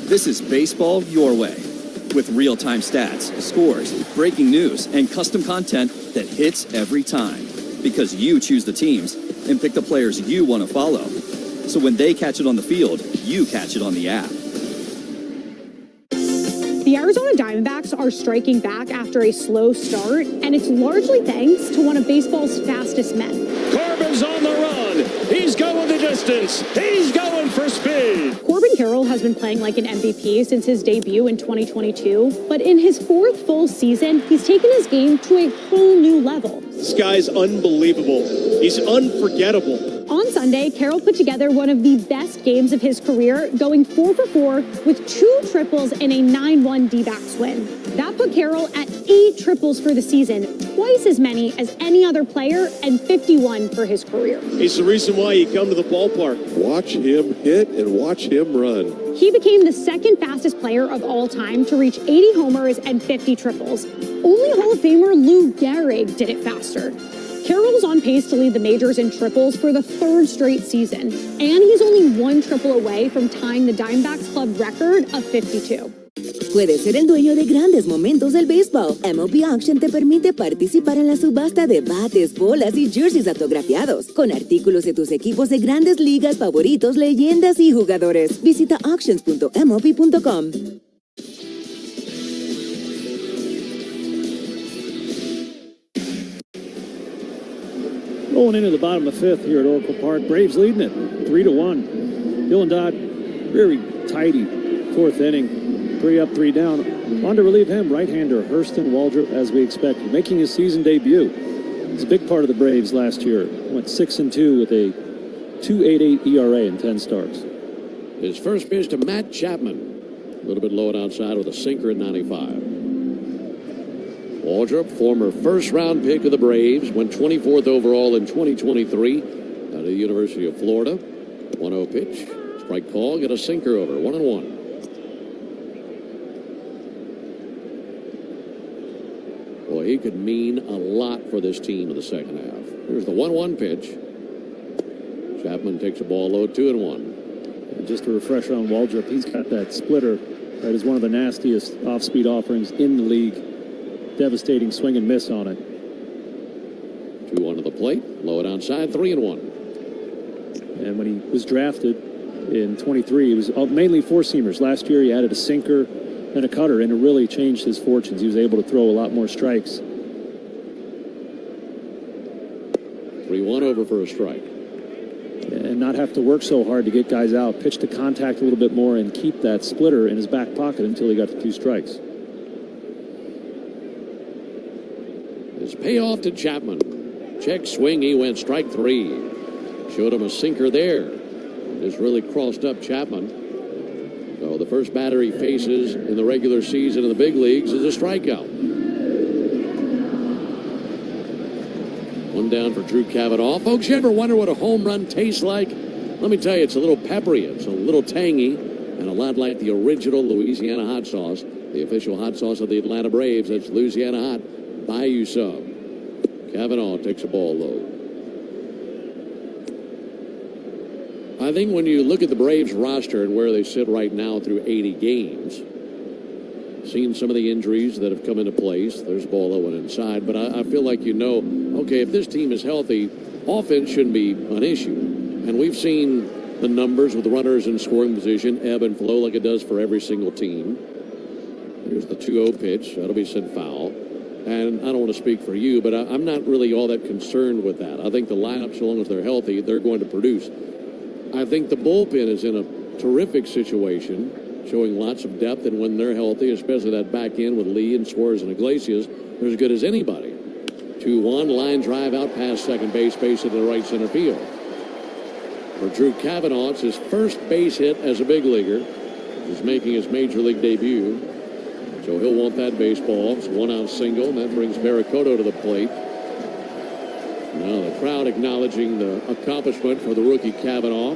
This is baseball your way. With real-time stats, scores, breaking news, and custom content that hits every time. Because you choose the teams and pick the players you want to follow. So when they catch it on the field, you catch it on the app. The Arizona Diamondbacks are striking back after a slow start, and it's largely thanks to one of baseball's fastest men. Corbin's on the run. He's going the distance. He's going for speed. Corbin Carroll has been playing like an MVP since his debut in 2022, but in his 4th full season, he's taken his game to a whole new level. This guy's unbelievable. He's unforgettable. On Sunday, Carroll put together one of the best games of his career, going 4 for 4 with 2 triples and a 9-1 D-backs win. That put Carroll at 8 triples for the season, twice as many as any other player, and 51 for his career. He's the reason why you come to the ballpark. Watch him hit and watch him run. He became the 2nd fastest player of all time to reach 80 homers and 50 triples. Only Hall of Famer Lou Gehrig did it faster. Carroll's on pace to lead the majors in triples for the 3rd straight season, and he's only 1 triple away from tying the Diamondbacks club record of 52. Puedes ser el dueño de grandes momentos del béisbol. MLB Auction te permite participar en la subasta de bates, bolas y jerseys autografiados, con artículos de tus equipos de grandes ligas favoritos, leyendas y jugadores. Visita auctions.mlb.com. Going into the bottom of the fifth here at Oracle Park, Braves leading it 3-1. Dylan Dodd, very tidy fourth inning, 3 up, 3 down. On to relieve him, right-hander Hurston Waldrop, as we expected, making his season debut. He's a big part of the Braves last year. Went 6-2 with a 2.88 ERA in 10 starts. His first pitch to Matt Chapman. A little bit low and outside with a sinker at 95. Waldrop, former first-round pick of the Braves, went 24th overall in 2023 out of the University of Florida. 1-0 pitch. Strike call, get a sinker over. 1-1. Boy, he could mean a lot for this team in the second half. Here's the 1-1 pitch. Chapman takes a ball low, 2-1. And just a refresher on Waldrop, he's got that splitter that is one of the nastiest off-speed offerings in the league. Devastating swing and miss on it. 2-1 to the plate, low and outside, 3-1. And when he was drafted in 23, it was mainly four-seamers. Last year he added a sinker and a cutter, and it really changed his fortunes. He was able to throw a lot more strikes. 3-1 over for a strike. And not have to work so hard to get guys out. Pitch to contact a little bit more and keep that splitter in his back pocket until he got to 2 strikes. His payoff to Chapman. Check swing, he went strike 3. Showed him a sinker there. Just really crossed up Chapman. So the first batter he faces in the regular season in the big leagues is a strikeout. 1 down for Drew Cavanaugh. Folks, you ever wonder what a home run tastes like? Let me tell you, it's a little peppery, it's a little tangy, and a lot like the original Louisiana hot sauce, the official hot sauce of the Atlanta Braves. That's Louisiana Hot. Buy you some. Cavanaugh takes a ball low. I think when you look at the Braves roster and where they sit right now through 80 games, seen some of the injuries that have come into place. There's ball low and inside, but I feel like okay, if this team is healthy, offense shouldn't be an issue. And we've seen the numbers with the runners in scoring position ebb and flow like it does for every single team. Here's the 2-0 pitch. That'll be sent foul. And I don't want to speak for you, but I'm not really all that concerned with that. I think the lineup, so long as they're healthy, they're going to produce. I think the bullpen is in a terrific situation, showing lots of depth, and when they're healthy, especially that back end with Lee and Suarez and Iglesias, they're as good as anybody. 2-1, line drive out past second base into the right center field. For Drew Cavanaugh, it's his first base hit as a big leaguer. He's making his major league debut. So he'll want that baseball. It's a 1-out single, and that brings Barracoto to the plate. Now the crowd acknowledging the accomplishment for the rookie Cavanaugh.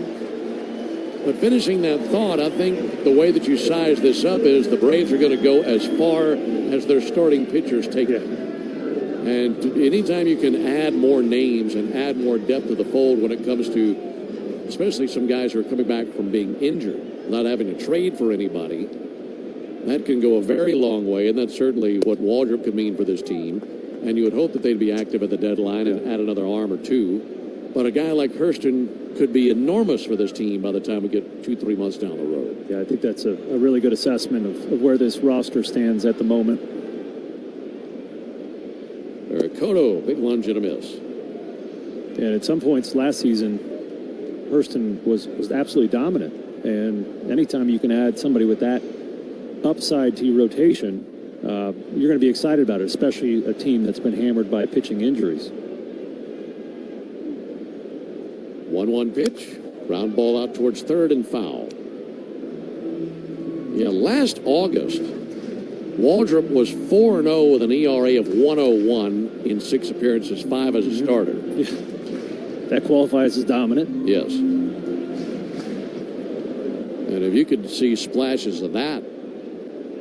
But finishing that thought, I think the way that you size this up is the Braves are going to go as far as their starting pitchers take it. And anytime you can add more names and add more depth to the fold when it comes to especially some guys who are coming back from being injured, not having to trade for anybody, that can go a very long way, and that's certainly what Waldrop could mean for this team. And you would hope that they'd be active at the deadline and add another arm or two. But a guy like Hurston could be enormous for this team by the time we get 2-3 months down the road. Yeah, I think that's a really good assessment of where this roster stands at the moment. Barracoto, big lunge and a miss. And at some points last season, Hurston was absolutely dominant. And anytime you can add somebody with that upside to your rotation, you're going to be excited about it, especially a team that's been hammered by pitching injuries. 1-1 pitch. Ground ball out towards third and foul. Yeah, last August, Waldrop was 4-0 with an ERA of 1.01 in 6 appearances, 5 as a starter. That qualifies as dominant. Yes. And if you could see splashes of that,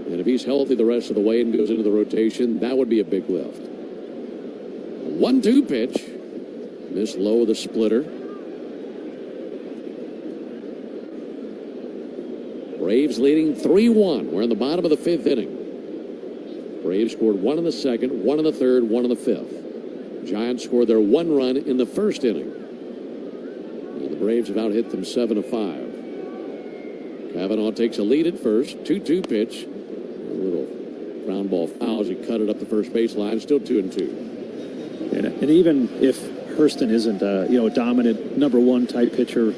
and if he's healthy the rest of the way and goes into the rotation, that would be a big lift. 1-2 pitch. Missed low with a splitter. Braves leading 3-1. We're in the bottom of the 5th inning. Braves scored 1 in the 2nd, 1 in the 3rd, 1 in the 5th. Giants scored their 1 run in the 1st inning. And the Braves have out hit them 7-5. Cavanaugh takes a lead at first. 2-2 pitch. A little ground ball foul as he cut it up the first baseline. Still 2-2. And even if Hurston isn't a dominant number one type pitcher,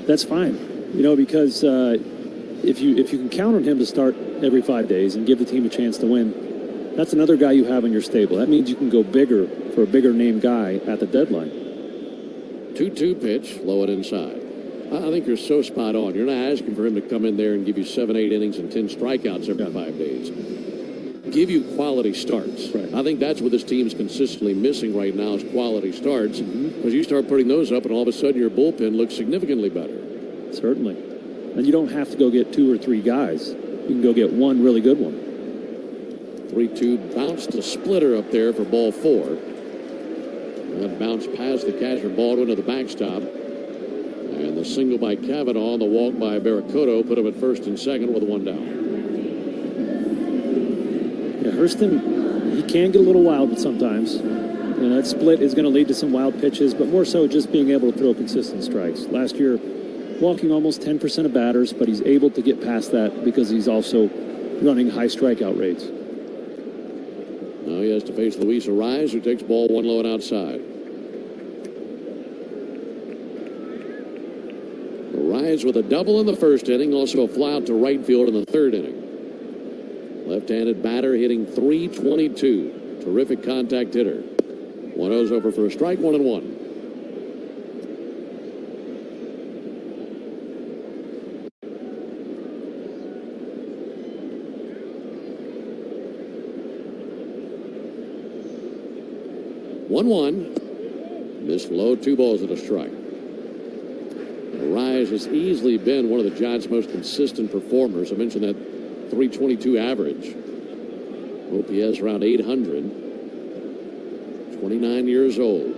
that's fine. Because if you can count on him to start every 5 days and give the team a chance to win, that's another guy you have in your stable. That means you can go bigger for a bigger name guy at the deadline. 2-2 pitch, low and inside. I think you're so spot on. You're not asking for him to come in there and give you 7-8 innings and 10 strikeouts every 5 days. Give you quality starts. Right. I think that's what this team's consistently missing right now is quality starts. Because you start putting those up and all of a sudden your bullpen looks significantly better. Certainly. And you don't have to go get 2 or 3 guys. You can go get one really good one. 3-2 bounce to splitter up there for ball 4. That bounce past the catcher Baldwin to the backstop. And the single by Cavanaugh and the walk by Barracoto put him at first and second with 1 down. Yeah, Hurston, he can get a little wild sometimes. That split is going to lead to some wild pitches, but more so just being able to throw consistent strikes. Last year, walking almost 10% of batters, but he's able to get past that because he's also running high strikeout rates. Now he has to face Luis Arraez, who takes ball 1 low and outside. Arraez with a double in the first inning, also a fly out to right field in the 3rd inning. Left-handed batter hitting .322. Terrific contact hitter. 1-0's over for a strike, 1-1. Missed low, 2 balls and a strike. Arraez has easily been one of the Giants' most consistent performers. I mentioned that .322 average. OPS around 800. 29 years old.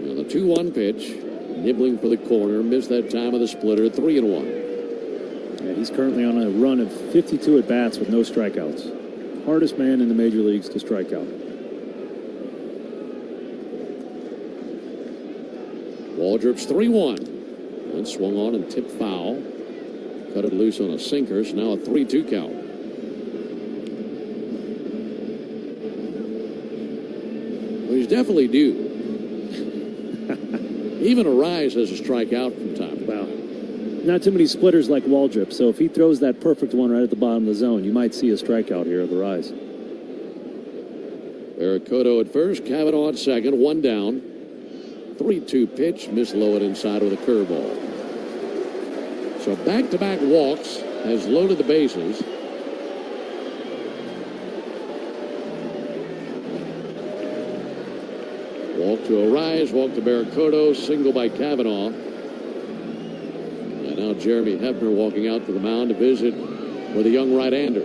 Now the 2-1 pitch, nibbling for the corner, missed that time of the splitter, 3-1. Yeah, he's currently on a run of 52 at-bats with no strikeouts. Hardest man in the major leagues to strike out. Waldrop's 3-1. That swung on and tipped foul. Cut it loose on a sinker, so now a 3-2 count. Well, he's definitely due. Even Arraez has a strikeout from time to time. Not too many splitters like Waldrop, so if he throws that perfect one right at the bottom of the zone, you might see a strikeout here of Arraez. Barracoto at first, Cavanaugh at second, 1 down. 3-2 pitch, missed low and inside with a curveball. So back-to-back walks, has loaded the bases. Walk to Arraez, walk to Barracoto, single by Cavanaugh. And now Jeremy Hefner walking out to the mound to visit with a young right-hander.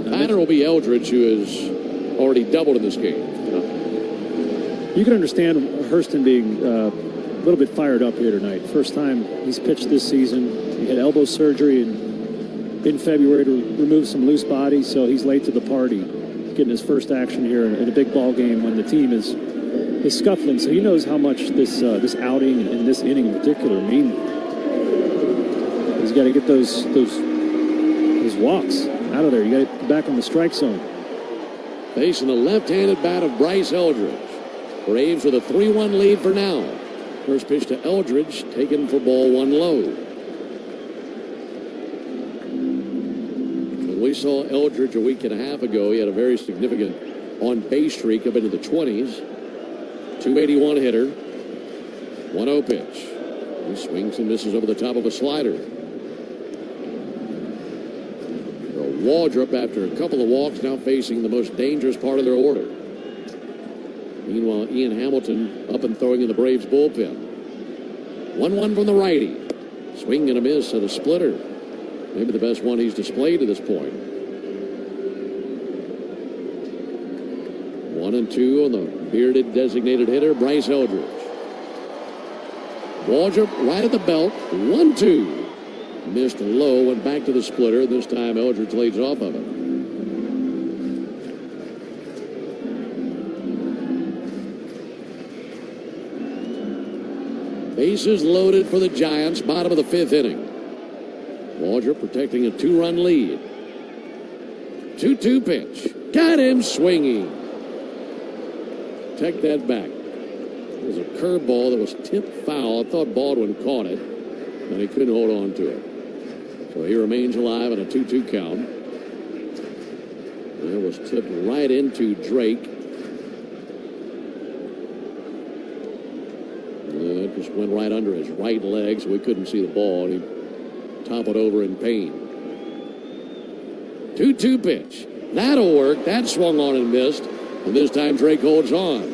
The batter will be Eldridge, who has already doubled in this game. You can understand Hurston being a little bit fired up here tonight. First time he's pitched this season. He had elbow surgery in February to remove some loose body, so he's late to the party, getting his first action here in a big ball game when the team is scuffling. So he knows how much this outing and this inning in particular mean. He's got to get those walks out of there. You got to get back on the strike zone. Facing the left-handed bat of Bryce Eldridge. Braves with a 3-1 lead for now. First pitch to Eldridge, taken for ball 1 low. When we saw Eldridge a week and a half ago, he had a very significant on-base streak up into the 20s. 281 hitter. 1-0 pitch. He swings and misses over the top of a slider. Waldrop, after a couple of walks, now facing the most dangerous part of their order. Meanwhile, Ian Hamilton up and throwing in the Braves bullpen. 1-1 from the righty. Swing and a miss at a splitter. Maybe the best one he's displayed to this point. 1-2 on the bearded designated hitter, Bryce Eldridge. Waldrop right at the belt. 1-2. Missed low, went back to the splitter. This time Eldridge lays off of it. Bases loaded for the Giants, bottom of the 5th inning. Waldrop protecting a 2-run lead. 2-2 pitch. Got him swinging. take that back. It was a curveball that was tipped foul. I thought Baldwin caught it, and he couldn't hold on to it. So he remains alive in a 2-2 count. It was tipped right into Drake. It just went right under his right leg, so we couldn't see the ball. He toppled over in pain. 2-2 pitch. That'll work. That swung on and missed. And this time Drake holds on.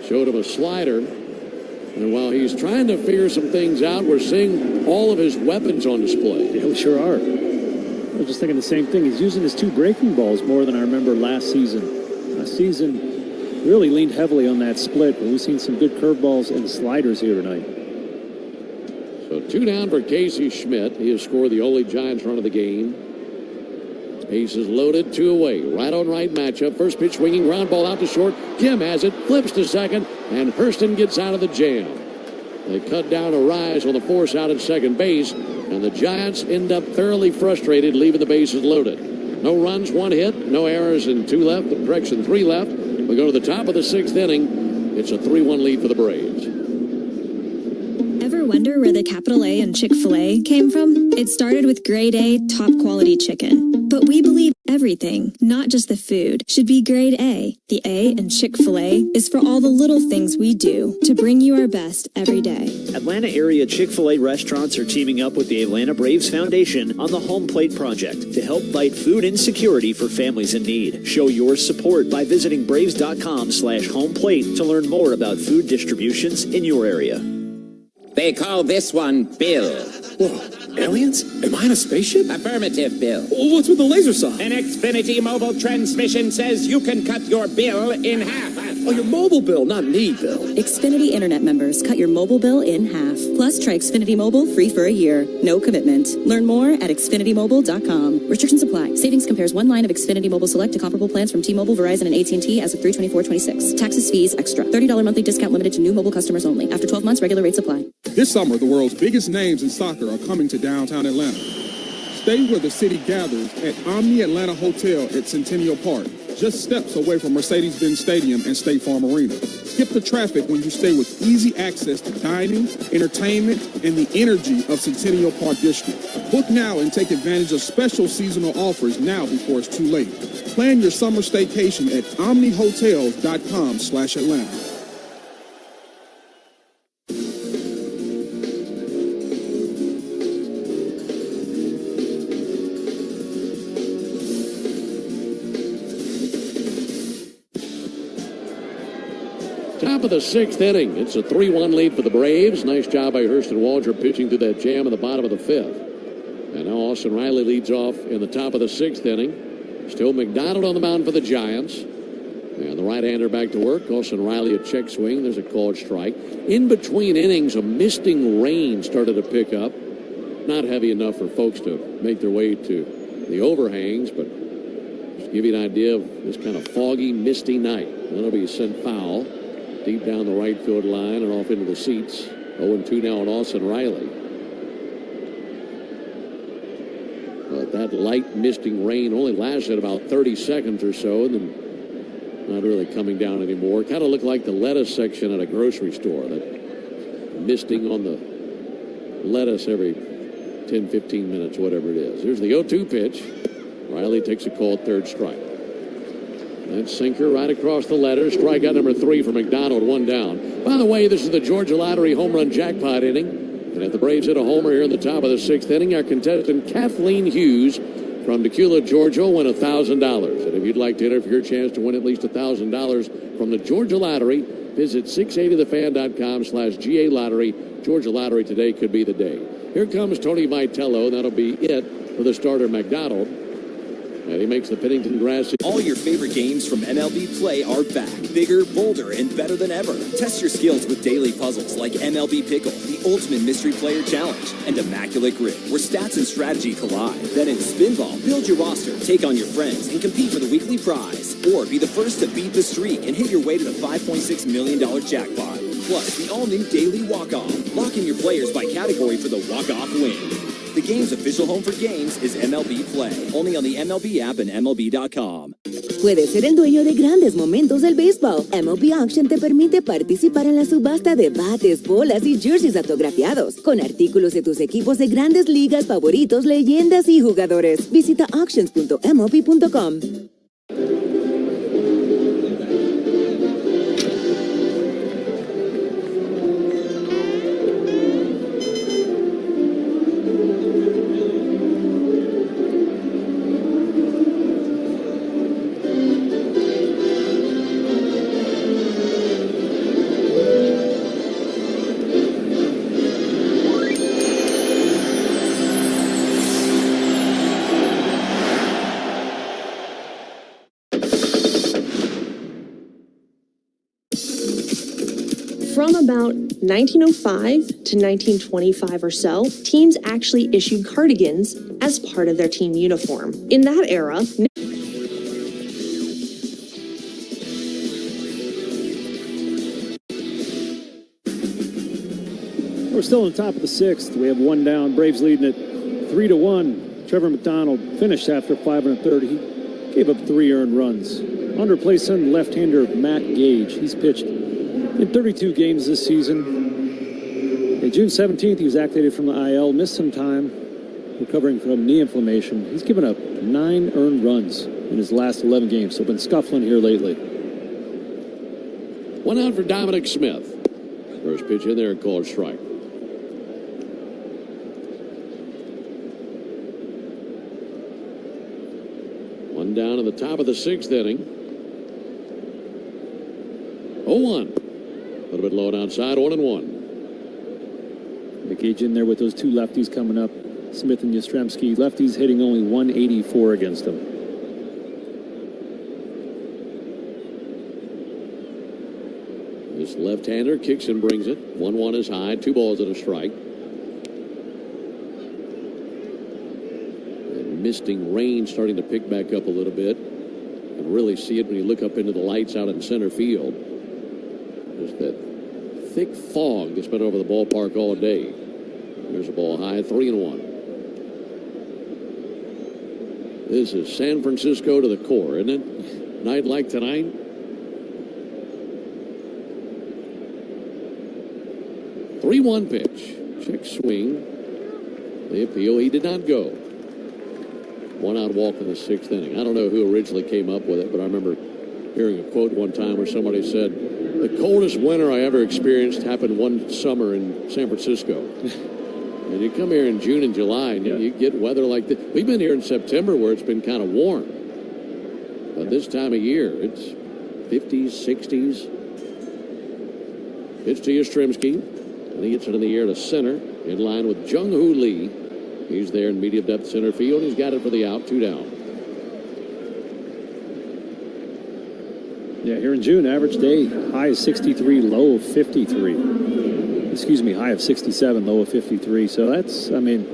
Showed him a slider. And while he's trying to figure some things out, we're seeing all of his weapons on display. Yeah, we sure are. I was just thinking the same thing. He's using his 2 breaking balls more than I remember last season. Last season really leaned heavily on that split, but we've seen some good curveballs and sliders here tonight. So 2 down for Casey Schmidt. He has scored the only Giants run of the game. Bases loaded, 2 away. Right on right matchup. First pitch swinging, ground ball out to short. Kim has it, flips to second, and Hurston gets out of the jam. They cut down a rise on the force out at second base, and the Giants end up thoroughly frustrated, leaving the bases loaded. No runs, 1 hit, no errors, and 2 left. Correction, 3 left. We go to the top of the 6th inning. It's a 3-1 lead for the Braves. Ever wonder where the capital A in Chick-fil-A came from? It started with grade A, top quality chicken. But we believe everything, not just the food, should be grade A. The A in Chick-fil-A is for all the little things we do to bring you our best every day. Atlanta area Chick-fil-A restaurants are teaming up with the Atlanta Braves Foundation on the Home Plate Project to help fight food insecurity for families in need. Show your support by visiting braves.com/homeplate to learn more about food distributions in your area. They call this one Bill. Whoa, aliens? Am I in a spaceship? Affirmative, Bill. What's with the laser saw? An Xfinity mobile transmission says you can cut your bill in half. Oh, your mobile bill, not me, Bill. Xfinity Internet members, cut your mobile bill in half. Plus, try Xfinity Mobile free for a year. No commitment. Learn more at xfinitymobile.com. Restrictions apply. Savings compares one line of Xfinity Mobile Select to comparable plans from T-Mobile, Verizon, and AT&T as of 3/24/26. Taxes, fees, extra. $30 monthly discount limited to new mobile customers only. After 12 months, regular rates apply. This summer, the world's biggest names in soccer are coming to downtown Atlanta. Stay where the city gathers at Omni Atlanta Hotel at Centennial Park, just steps away from Mercedes-Benz Stadium and State Farm Arena. Skip the traffic when you stay with easy access to dining, entertainment, and the energy of Centennial Park District. Book now and take advantage of special seasonal offers now before it's too late. Plan your summer staycation at omnihotels.com/Atlanta. Top of the 6th inning. It's a 3-1 lead for the Braves. Nice job by Hurston Waldrop pitching through that jam in the bottom of the 5th. And now Austin Riley leads off in the top of the 6th inning. Still McDonald on the mound for the Giants. And the right-hander back to work. Austin Riley a check swing. There's a called strike. In between innings, a misting rain started to pick up. Not heavy enough for folks to make their way to the overhangs, but just to give you an idea of this kind of foggy, misty night. That'll be sent foul deep down the right field line and off into the seats. 0-2 now on Austin Riley. But that light misting rain only lasted about 30 seconds or so, and then not really coming down anymore. Kind of looked like the lettuce section at a grocery store. That misting on the lettuce every 10, 15 minutes, whatever it is. Here's the 0-2 pitch. Riley takes a called 3rd strike. That sinker right across the letters. Strikeout number 3 for McDonald, 1 down. By the way, this is the Georgia Lottery home run jackpot inning. And if the Braves hit a homer here in the top of the 6th inning, our contestant Kathleen Hughes from Decula, Georgia will win $1,000. And if you'd like to enter for your chance to win at least $1,000 from the Georgia Lottery, visit 680thefan.com/GA Lottery. Georgia Lottery today could be the day. Here comes Tony Vitello, and that'll be it for the starter McDonald. And he makes the Pennington grass. All your favorite games from MLB Play are back. Bigger, bolder, and better than ever. Test your skills with daily puzzles like MLB Pickle, the Ultimate Mystery Player Challenge, and Immaculate Grip, where stats and strategy collide. Then in Spinball, build your roster, take on your friends, and compete for the weekly prize. Or be the first to beat the streak and hit your way to the $5.6 million jackpot. Plus, the all-new Daily Walk-Off. Lock in your players by category for the walk-off win. The game's official home for games is MLB Play. Only on the MLB app and MLB.com. Puedes ser el dueño de grandes momentos del béisbol. MLB Auction te permite participar en la subasta de bates, bolas y jerseys autografiados, con artículos de tus equipos de grandes ligas favoritos, leyendas y jugadores. Visita auctions.mlb.com. From about 1905 to 1925 or so, teams actually issued cardigans as part of their team uniform. In that era, We're still on top of the sixth. We have one down. Braves leading it 3-1. Trevor McDonald finished after 5 1/3. He gave up 3 earned runs. Under play son, left-hander Matt Gage. He's pitched in 32 games this season. On June 17th, he was activated from the IL, missed some time recovering from knee inflammation. He's given up 9 earned runs in his last 11 games, so been scuffling here lately. One out for Dominic Smith. First pitch in there, called strike. One down at the top of the 6th inning. 0-1. A little bit low and outside, 1-1. Gage in there with those 2 lefties coming up, Smith and Yastrzemski. Lefties hitting only 184 against him. This left-hander kicks and brings it. 1-1 is high, 2 balls and a strike. And misting rain starting to pick back up a little bit. You can really see it when you look up into the lights out in center field. Just that thick fog that's been over the ballpark all day. There's a ball high, 3-1. This is San Francisco to the core, isn't it? Night like tonight. Three-one pitch. Check swing. The appeal, he did not go. 1 out walk in the 6th inning. I don't know who originally came up with it, but I remember hearing a quote one time where somebody said, "The coldest winter I ever experienced happened one summer in San Francisco." And you come here in June and July, and you get weather like this. We've been here in September where it's been kind of warm. But this time of year, it's 50s, 60s. Pitch to Yastrzemski. And he gets it in the air to center, in line with Jung-Hoo Lee. He's there in medium depth center field. He's got it for the out, 2 down. Yeah, here in June, average day, high of 63, low of 53. Excuse me, high of 67, low of 53. So that's, I mean,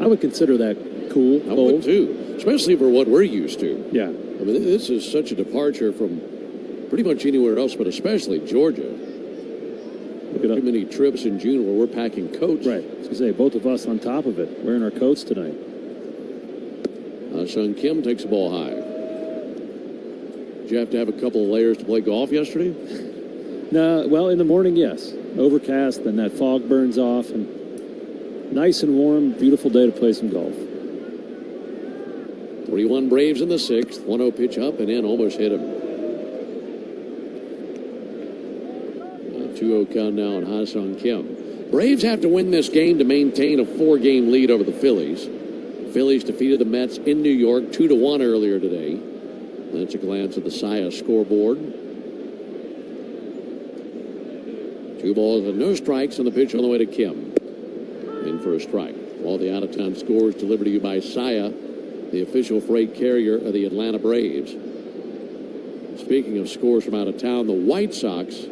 I would consider that cool. I would too, especially for what we're used to. Yeah. I mean, this is such a departure from pretty much anywhere else, but especially Georgia. Look at too many trips in June where we're packing coats. Right. I was going to say, both of us on top of it, wearing our coats tonight. Sung Kim takes the ball high. Did you have to have a couple of layers to play golf yesterday? No, well, in the morning, yes. Overcast, then that fog burns off, and nice and warm, beautiful day to play some golf. 3-1 Braves in the 6th. 1-0 pitch up and in, almost hit him. 2-0 count now on Ha-Sung Kim. Braves have to win this game to maintain a 4-game lead over the Phillies. The Phillies defeated the Mets in New York 2-1 earlier today. That's a glance at the Saya scoreboard. 2 balls and no strikes on the pitch on the way to Kim. In for a strike. All the out-of-town scores delivered to you by Saya, the official freight carrier of the Atlanta Braves. Speaking of scores from out of town, the White Sox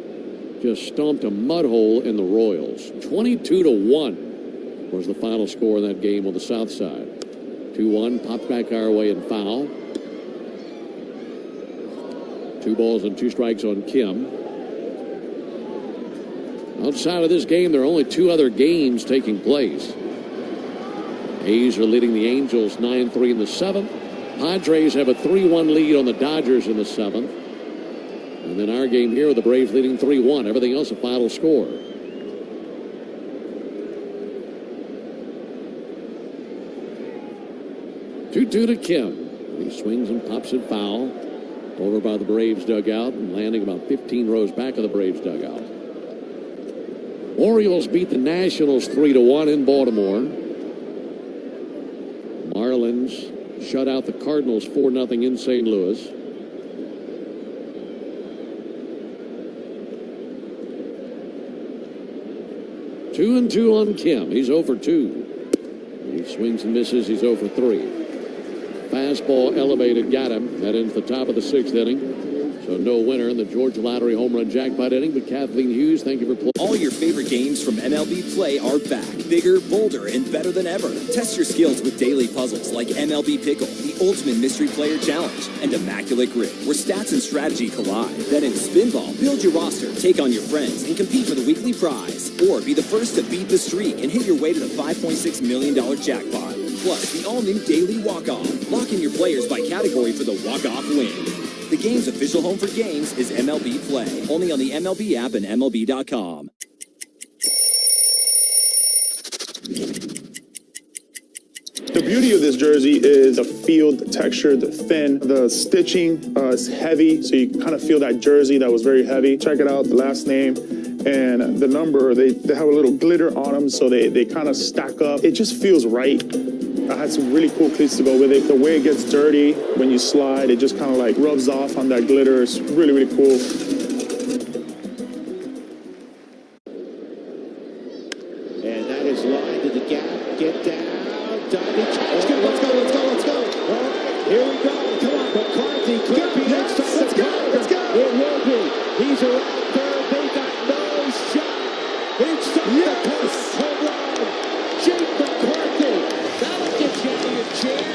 just stomped a mud hole in the Royals. 22-1 was the final score in that game on the south side. 2-1 popped back our way and foul. 2 balls and 2 strikes on Kim. Outside of this game, there are only 2 other games taking place. A's are leading the Angels 9-3 in the 7th. Padres have a 3-1 lead on the Dodgers in the 7th. And then our game here with the Braves leading 3-1. Everything else a final score. 2-2 to Kim. He swings and pops it foul. Over by the Braves dugout and landing about 15 rows back of the Braves dugout. Orioles beat the Nationals 3-1 in Baltimore. Marlins shut out the Cardinals 4-0 in St. Louis. Two and 2 on Kim. He's 0 for 2. He swings and misses. He's 0 for 3. Fastball elevated, got him. That ends the top of the 6th inning. So no winner in the Georgia Lottery home run jackpot inning. But Kathleen Hughes, thank you for playing. All your favorite games from MLB Play are back. Bigger, bolder, and better than ever. Test your skills with daily puzzles like MLB Pickle, the Ultimate Mystery Player Challenge, and Immaculate Grip, where stats and strategy collide. Then in Spinball, build your roster, take on your friends, and compete for the weekly prize. Or be the first to beat the streak and hit your way to the $5.6 million jackpot. Plus, the all-new Daily Walk-Off. Lock in your players by category for the walk-off win. The game's official home for games is MLB Play. Only on the MLB app and MLB.com. The beauty of this jersey is the feel, the texture, the thin, the stitching is heavy, so you kind of feel that jersey that was very heavy. Check it out, the last name and the number, they have a little glitter on them, so they kind of stack up. It just feels right. I had some really cool cleats to go with it. The way it gets dirty when you slide, it just kind of like rubs off on that glitter. It's really, really cool. And that is line to the gap. Get down. Diving. Let's go, let's go, let's go, let's go. All right, here we go. Come on, McCarthy could be inside. Let's go, let's go. It will be. He's around third. They got no shot. Inside the post. Home run. Jake McCarthy. That'll get you out of your chair.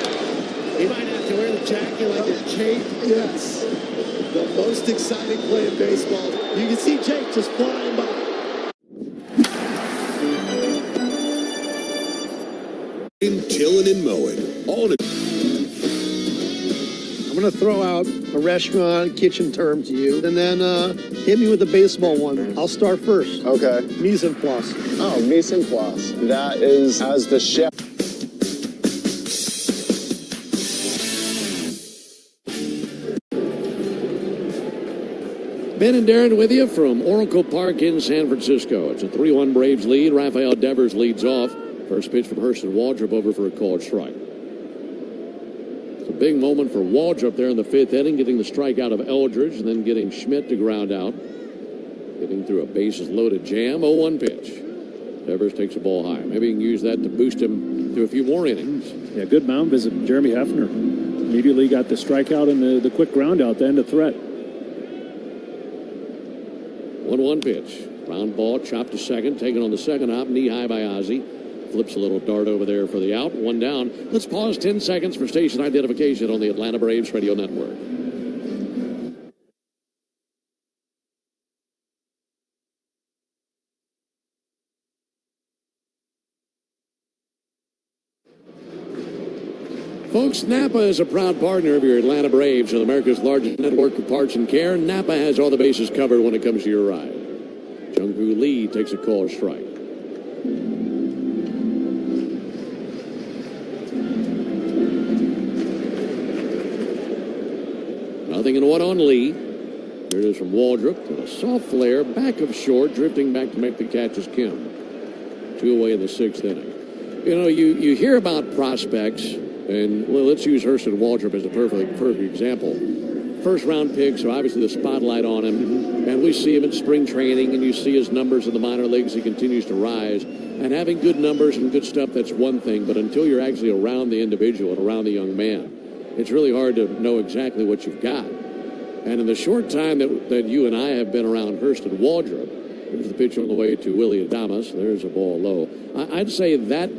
He might have to wear the jacket like a cape. Yes. The most exciting play in baseball. You can see Jake just flying by. Chilling and mowing. All in I'm going to throw out a restaurant kitchen term to you, and then hit me with a baseball one. I'll start first. Okay. Mise en place. Oh, mise en place. That is as the chef. Ben and Darren with you from Oracle Park in San Francisco. It's a 3-1 Braves lead. Rafael Devers leads off. First pitch from Hurston Waldrop over for a called strike. It's a big moment for Waldrop there in the 5th inning, getting the strikeout of Eldridge and then getting Schmidt to ground out. Getting through a bases-loaded jam. 0-1 pitch. Devers takes the ball high. Maybe he can use that to boost him to a few more innings. Yeah, good mound visit. Jeremy Hefner immediately got the strikeout and the quick ground out to end the threat. 1-1 pitch. Ground ball, chopped to second, taken on the second hop, knee high by Ozzie. Flips a little dart over there for the out. 1 down. Let's pause 10 seconds for station identification on the Atlanta Braves Radio Network. Folks, Napa is a proud partner of your Atlanta Braves with America's largest network of parts and care. Napa has all the bases covered when it comes to your ride. Jung-Hoo Lee takes a called strike. Nothing in 1 on Lee. Here it is from Waldrop with a soft flare, back of short, drifting back to make the catch is Kim. 2 away in the 6th inning. You know, you hear about prospects, and well, let's use Hurston Waldrop as a perfect example. First round pick, so obviously the spotlight on him, and we see him in spring training, and you see his numbers in the minor leagues. He continues to rise, and having good numbers and good stuff, that's one thing, but until you're actually around the individual and around the young man, it's really hard to know exactly what you've got. And in the short time that you and I have been around Hurston Waldrop, there's the pitch on the way to Willie Adames. There's a ball low. I'd say that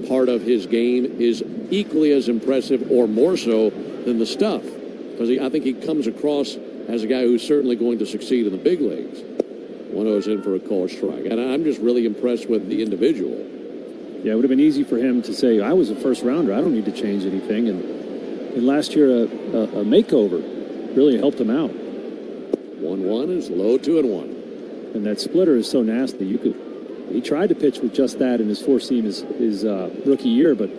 part of his game is equally as impressive or more so than the stuff. Because I think he comes across as a guy who's certainly going to succeed in the big leagues. 1-0's in for a called strike. And I'm just really impressed with the individual. Yeah, it would have been easy for him to say, I was a first rounder. I don't need to change anything. And last year, a makeover really helped him out. 1-1 is low, 2-1. And that splitter is so nasty. He tried to pitch with just that in his four seam his rookie year, but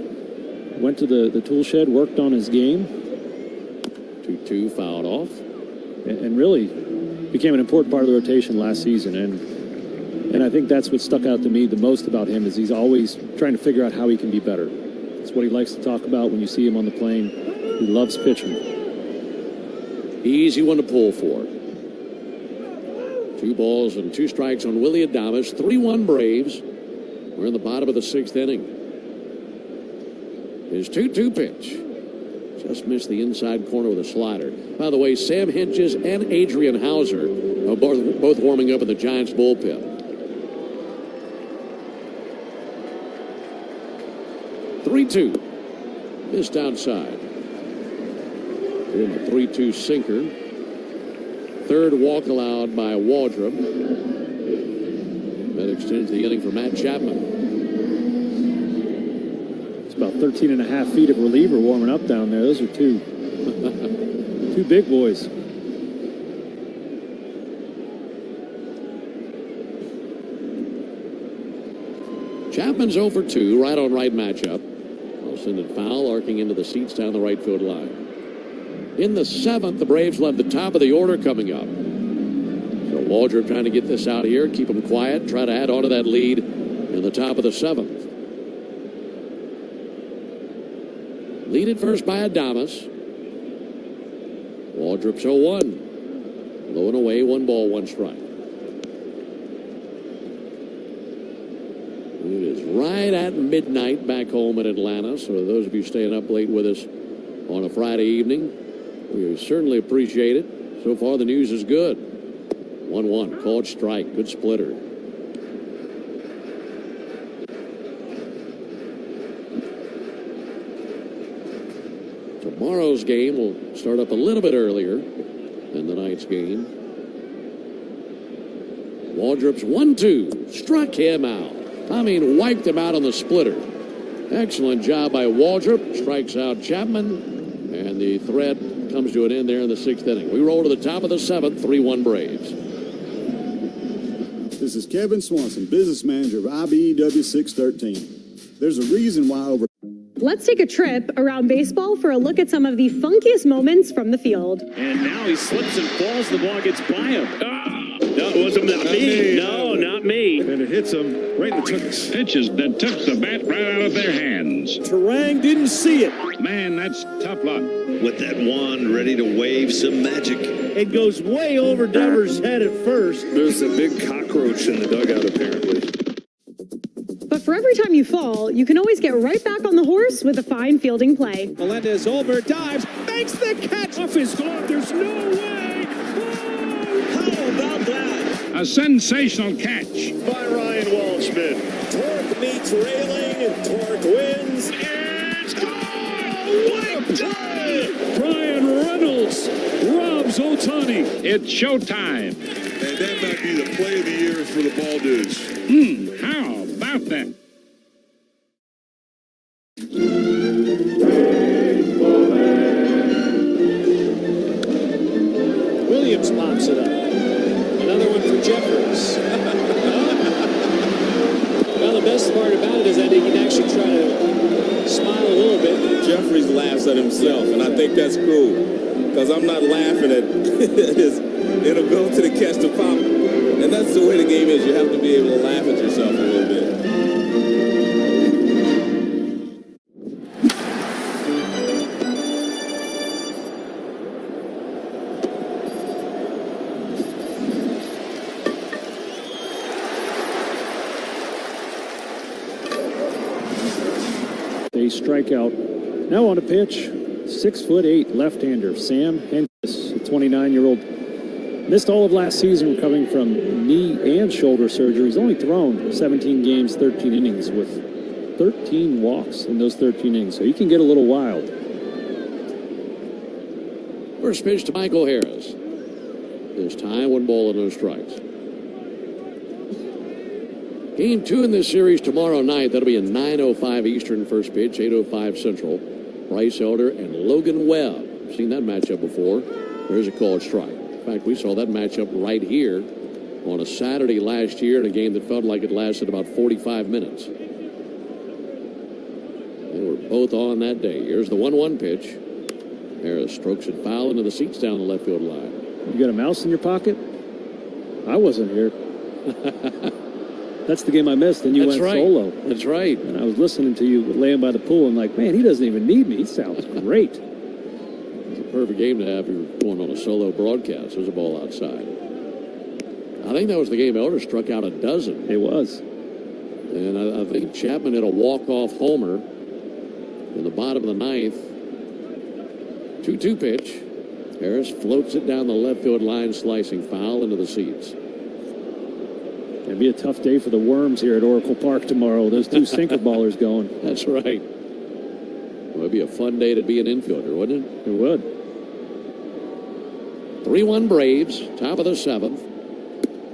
went to the tool shed, worked on his game. 2-2 fouled off. And really became an important part of the rotation last season. And I think that's what stuck out to me the most about him is he's always trying to figure out how he can be better. It's what he likes to talk about when you see him on the plane. He loves pitching. Easy one to pull for. 2 balls and 2 strikes on Willie Adames. 3-1 Braves. We're in the bottom of the 6th inning. His 2-2 pitch. Just missed the inside corner with a slider. By the way, Sam Hentges and Adrian Hauser are both warming up in the Giants bullpen. 3-2. Missed outside. In the 3-2 sinker. 3rd walk allowed by Waldrop. That extends the inning for Matt Chapman. It's about 13.5 feet of reliever warming up down there. Those are two big boys. Chapman's 0 for 2, right on right matchup. I'll send it foul, arcing into the seats down the right field line. In the 7th, the Braves will have the top of the order coming up. So Waldrop trying to get this out here, keep them quiet, try to add on to that lead in the top of the 7th. Lead at first by Adames. Waldrop's 0-1. Low and away, 1 ball, 1 strike. It is right at midnight back home in Atlanta. So those of you staying up late with us on a Friday evening, we certainly appreciate it. So far, the news is good. 1-1, called strike, good splitter. Tomorrow's game will start up a little bit earlier than the night's game. Waldrop's 1-2, struck him out. I mean, wiped him out on the splitter. Excellent job by Waldrop. Strikes out Chapman, and the threat comes to an end there in the 6th inning. We roll to the top of the 7th, 3-1 Braves. This is Kevin Swanson, business manager of IBEW 613. There's a reason why over... Let's take a trip around baseball for a look at some of the funkiest moments from the field. And now he slips and falls. The ball gets by him. No, it wasn't not me. No, not me. And it hits him right in the tuchus. Pitches that took the bat right out of their hands. Terang didn't see it. Man, that's tough luck. With that wand ready to wave some magic. It goes way over Devers' head at first. There's a big cockroach in the dugout, apparently. But for every time you fall, you can always get right back on the horse with a fine fielding play. Melendez-Olber dives, makes the catch off his glove. There's no way. Oh, how about that? A sensational catch by Ryan Waldschmidt. Torque meets railing, and Torque wins. It's gone! What a play! Brian Reynolds robs Ohtani. It's showtime. And that might be the play of the year for the Baldoos. How about that? Williams pops it up. Another one for Jeffers. Well, the best part about it is that he can actually try to smile a little bit. Jeffries laughs at himself, and I think that's cool, because I'm not laughing at his inability to catch the pop. And that's the way the game is. You have to be able to laugh at yourself a little bit. A strikeout. Now on a pitch, 6'8" left-hander Sam Hentges, a 29-year-old. Missed all of last season recovering from knee and shoulder surgery. He's only thrown 17 games, 13 innings with 13 walks in those 13 innings. So he can get a little wild. First pitch to Michael Harris. This time, 1 ball and no strikes. Game 2 in this series tomorrow night. That'll be a 9:05 Eastern first pitch, 8:05 Central. Bryce Elder and Logan Webb. Seen that matchup before. There's a called strike. In fact, we saw that matchup right here on a Saturday last year in a game that felt like it lasted about 45 minutes. They were both on that day. Here's the 1-1 pitch. Harris strokes it foul into the seats down the left field line. You got a mouse in your pocket? I wasn't here. That's the game I missed, and you went solo. That's right. And I was listening to you laying by the pool and like, man, he doesn't even need me. He sounds great. It's a perfect game to have. You're going on a solo broadcast. There's a ball outside. I think that was the game Elder struck out a dozen. It was. And I think Chapman hit a walk-off homer in the bottom of the ninth. 2-2 pitch. Harris floats it down the left field line, slicing foul into the seats. It'll be a tough day for the Worms here at Oracle Park tomorrow. Those two sinker ballers going. That's right. Well, it'd be a fun day to be an infielder, wouldn't it? It would. 3-1 Braves, top of the seventh.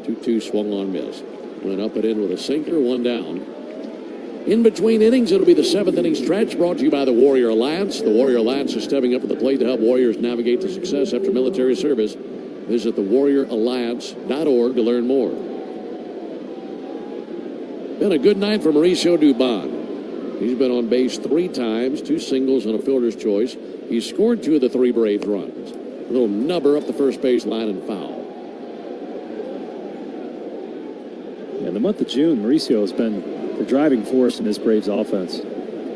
2-2 swung on, missed. Went up and in with a sinker, one down. In between innings, it'll be the seventh inning stretch, brought to you by the Warrior Alliance. The Warrior Alliance is stepping up at the plate to help warriors navigate to success after military service. Visit thewarrioralliance.org to learn more. Been a good night for Mauricio Dubon. He's been on base 3 times, 2 singles and a fielder's choice. He's scored 2 of the 3 Braves runs. A little nubber up the first base line and foul. Yeah, the month of June, Mauricio has been the driving force in this Braves offense.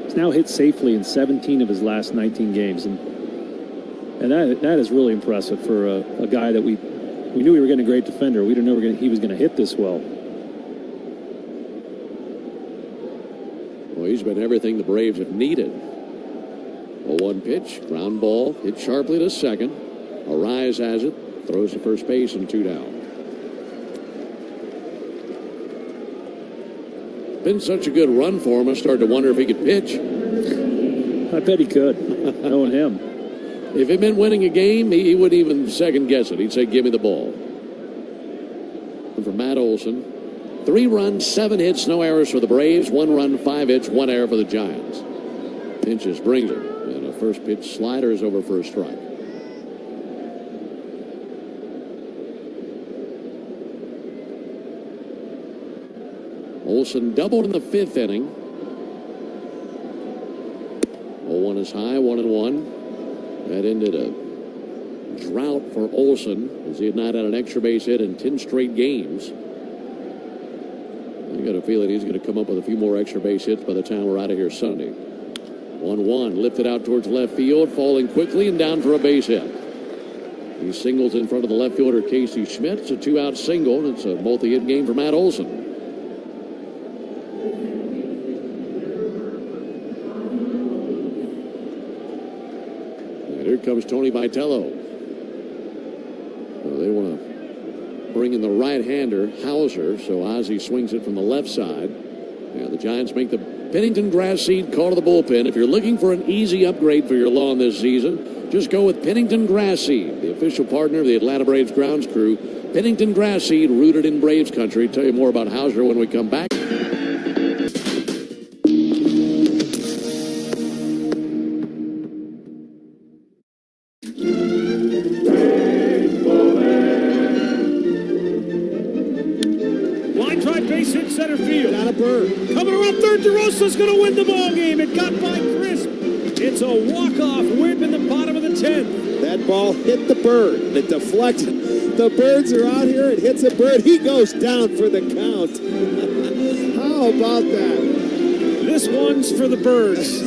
He's now hit safely in 17 of his last 19 games, and that is really impressive for a guy that we knew we were getting a great defender. We didn't know he was going to hit this well. Well, he's been everything the Braves have needed. A 1 pitch, ground ball, hit sharply to second. Arise has it, throws to first base and 2 down. Been such a good run for him, I started to wonder if he could pitch. I bet he could, knowing him. If he'd been winning a game, he wouldn't even second guess it. He'd say, give me the ball. And for Matt Olson, 3 runs, 7 hits, no errors for the Braves. 1 run, 5 hits, 1 error for the Giants. Pinches brings him. And a first pitch slider is over for a strike. Olson doubled in the 5th inning. 0-1 is high, 1-1. That ended a drought for Olson, as he had not had an extra base hit in 10 straight games. I got a feeling he's going to come up with a few more extra base hits by the time we're out of here Sunday. 1-1, lifted out towards left field, falling quickly and down for a base hit. He singles in front of the left fielder Casey Schmidt. It's a 2-out single, and it's a multi-hit game for Matt Olson. Here comes Tony Vitello. They want to bring in the right-hander, Hauser, so Ozzie swings it from the left side. Yeah, the Giants make the Pennington grass seed call to the bullpen. If you're looking for an easy upgrade for your lawn this season, just go with Pennington grass seed, the official partner of the Atlanta Braves grounds crew. Pennington grass seed, rooted in Braves country. Tell you more about Hauser when we come back. DeRosa's going to win the ball game. It got by Crisp. It's a walk-off whip in the bottom of the 10th. That ball hit the bird. It deflected. The birds are out here. It hits a bird. He goes down for the count. How about that? This one's for the birds.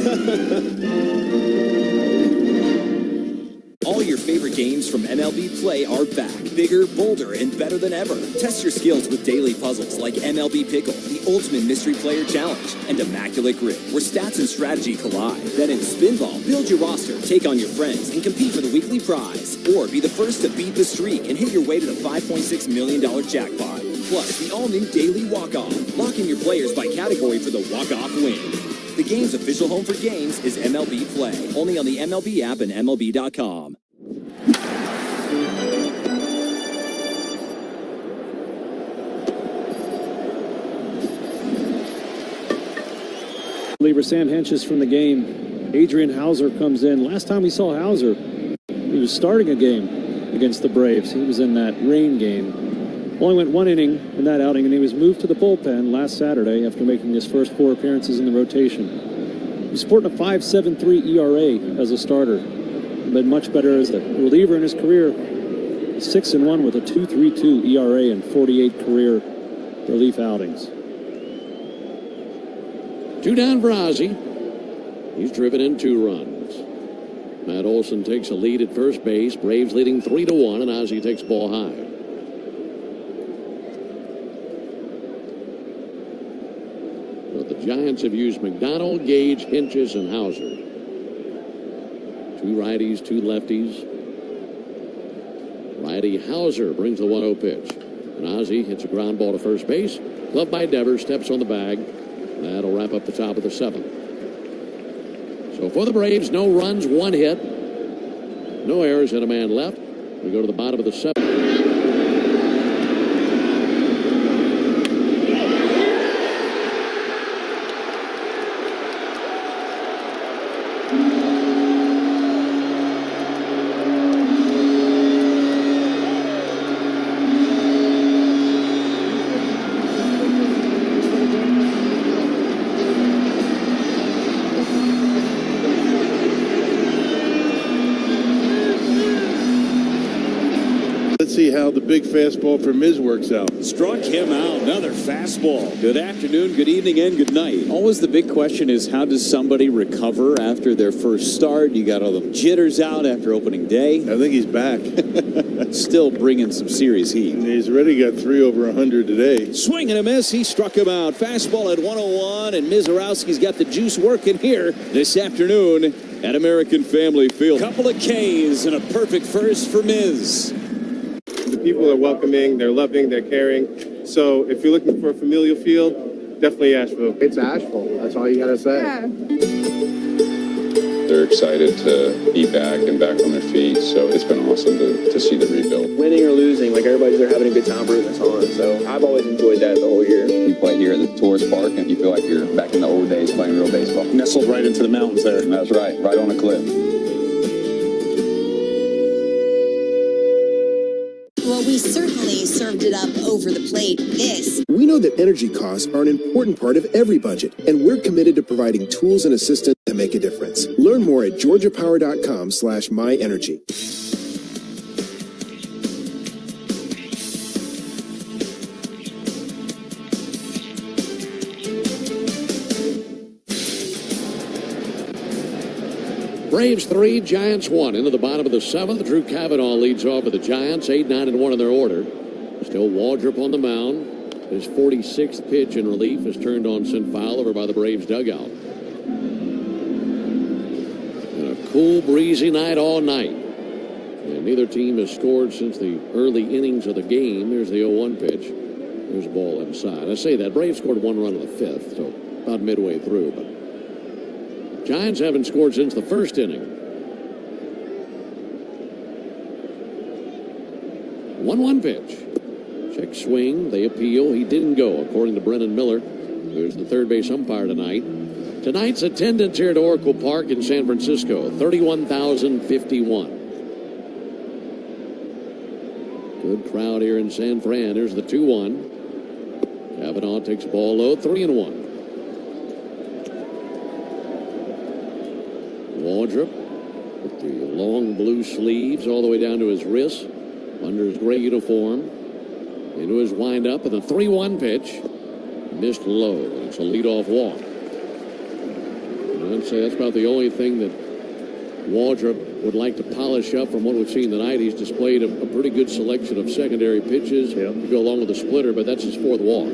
All your favorite games from MLB Play are back. Bigger, bolder, and better than ever. Test your skills with daily puzzles like MLB Pickle, the Ultimate Mystery Player Challenge, and Immaculate Grip, where stats and strategy collide. Then in Spinball, build your roster, take on your friends, and compete for the weekly prize. Or be the first to beat the streak and hit your way to the $5.6 million jackpot. Plus, the all-new Daily Walk-Off. Lock in your players by category for the walk-off win. The game's official home for games is MLB Play. Only on the MLB app and MLB.com. reliever Sam Henches from the game. Adrian Hauser comes in. Last time we saw Hauser, he was starting a game against the Braves. He was in that rain game. Only went 1 inning in that outing, and he was moved to the bullpen last Saturday after making his first 4 appearances in the rotation. He's sporting a 5.73 ERA as a starter. Been much better as a reliever in his career. 6-1 with a 2.32 ERA and 48 career relief outings. 2 down for Ozzie. He's driven in 2 runs. Matt Olson takes a lead at first base. Braves leading 3-1, and Ozzie takes ball high. But the Giants have used McDonald, Gage, Henches, and Hauser. 2 righties, 2 lefties. Righty Hauser brings the 1-0 pitch. And Ozzie hits a ground ball to first base. Gloved by Devers, steps on the bag. That'll wrap up the top of the 7th. So for the Braves, no runs, 1 hit. No errors and a man left. We go to the bottom of the 7th. See how the big fastball for Miz works out. Struck him out. Another fastball. Good afternoon, good evening, and good night. Always the big question is, how does somebody recover after their first start? You got all the jitters out after opening day. I think he's back. Still bringing some serious heat. He's already got 3 over 100 today. Swing and a miss. He struck him out. Fastball at 101, and Mizorowski's got the juice working here this afternoon at American Family Field. Couple of Ks and a perfect first for Miz. The people are welcoming, they're loving, they're caring. So if you're looking for a familial feel, definitely Asheville. It's Asheville. That's all you got to say. Yeah. They're excited to be back and back on their feet. So it's been awesome to see the rebuild. Winning or losing, like everybody's there having a good time rooting us on. So I've always enjoyed that the whole year. You play here at the tourist park and you feel like you're back in the old days playing real baseball. Nestled right into the mountains there. That's right on a cliff. Well, we certainly served it up over the plate. We know that energy costs are an important part of every budget, and we're committed to providing tools and assistance that make a difference. Learn more at georgiapower.com/myenergy. Braves 3, Giants 1. Into the bottom of the 7th, Drew Cavanaugh leads off with the Giants, 8-9-1 in their order. Still Waldrop on the mound. His 46th pitch in relief is turned on sent foul over by the Braves dugout. And a cool, breezy night all night. And neither team has scored since the early innings of the game. There's the 0-1 pitch. There's a ball inside. I say that. Braves scored 1 run in the 5th, so about midway through, but Giants haven't scored since the 1st inning. 1-1 pitch. Check swing. They appeal. He didn't go, according to Brennan Miller, who's the third base umpire tonight. Tonight's attendance here at Oracle Park in San Francisco, 31,051. Good crowd here in San Fran. Here's the 2-1. Cavanaugh takes ball low, 3-1. Waldrop with the long blue sleeves all the way down to his wrists, under his gray uniform, into his windup, and the 3-1 pitch missed low. It's a leadoff walk. And I'd say that's about the only thing that Waldrop would like to polish up from what we've seen tonight. He's displayed a pretty good selection of secondary pitches to go along with the splitter, but that's his 4th walk.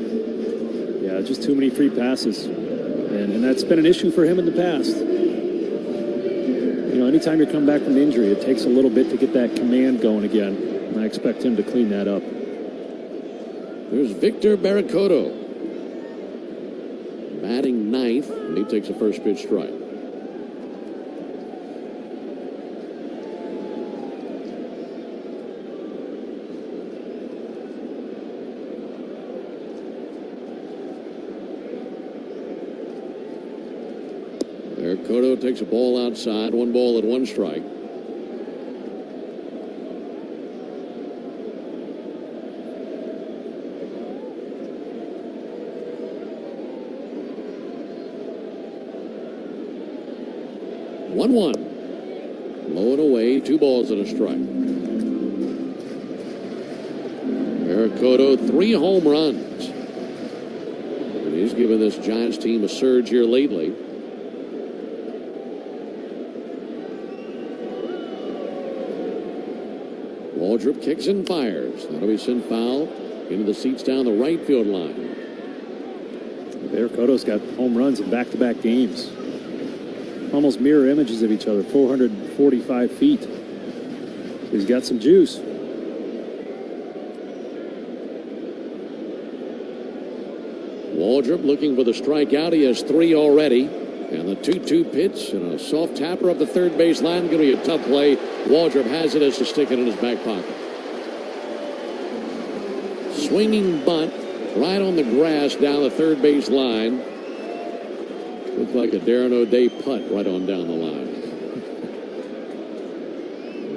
Yeah, just too many free passes, and that's been an issue for him in the past. You know, anytime you come back from injury, it takes a little bit to get that command going again. And I expect him to clean that up. There's Victor Barracoto, batting 9th, and he takes a first pitch strike. Cotto takes a ball outside, 1 ball and 1 strike. One. Low and away, 2 balls and a strike. Cotto, 3 home runs. And he's given this Giants team a surge here lately. Waldrop kicks and fires. That'll be sent foul into the seats down the right field line. Cotto's got home runs in back-to-back games. Almost mirror images of each other, 445 feet. He's got some juice. Waldrop looking for the strikeout. He has 3 already. And the 2-2 pitch and a soft tapper up the third base line. Going to be a tough play. Waldrop has it as to stick it in his back pocket. Swinging bunt right on the grass down the third base line. Looks like a Darren O'Day putt right on down the line.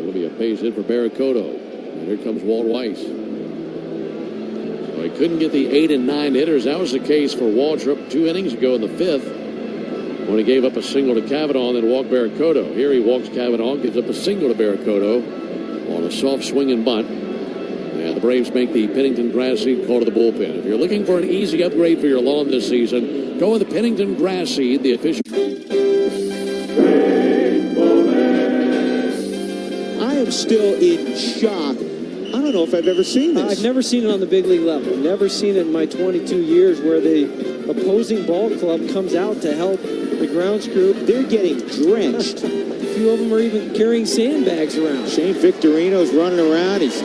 It'll be a base hit for Cotto. And here comes Walt Weiss. So he couldn't get the 8 and 9 hitters. That was the case for Waldrop 2 innings ago in the 5th when he gave up a single to Cavanaugh and then walked Cotto. Here he walks Cavanaugh, gives up a single to Cotto on a soft swinging bunt. And the Braves make the Pennington grass seed call to the bullpen. If you're looking for an easy upgrade for your lawn this season, go with the Pennington grass seed, the official. I am still in shock. I don't know if I've ever seen this. I've never seen it on the big league level. Never seen it in my 22 years where the opposing ball club comes out to help the grounds crew. They're getting drenched. A few of them are even carrying sandbags around. Shane Victorino's running around. He's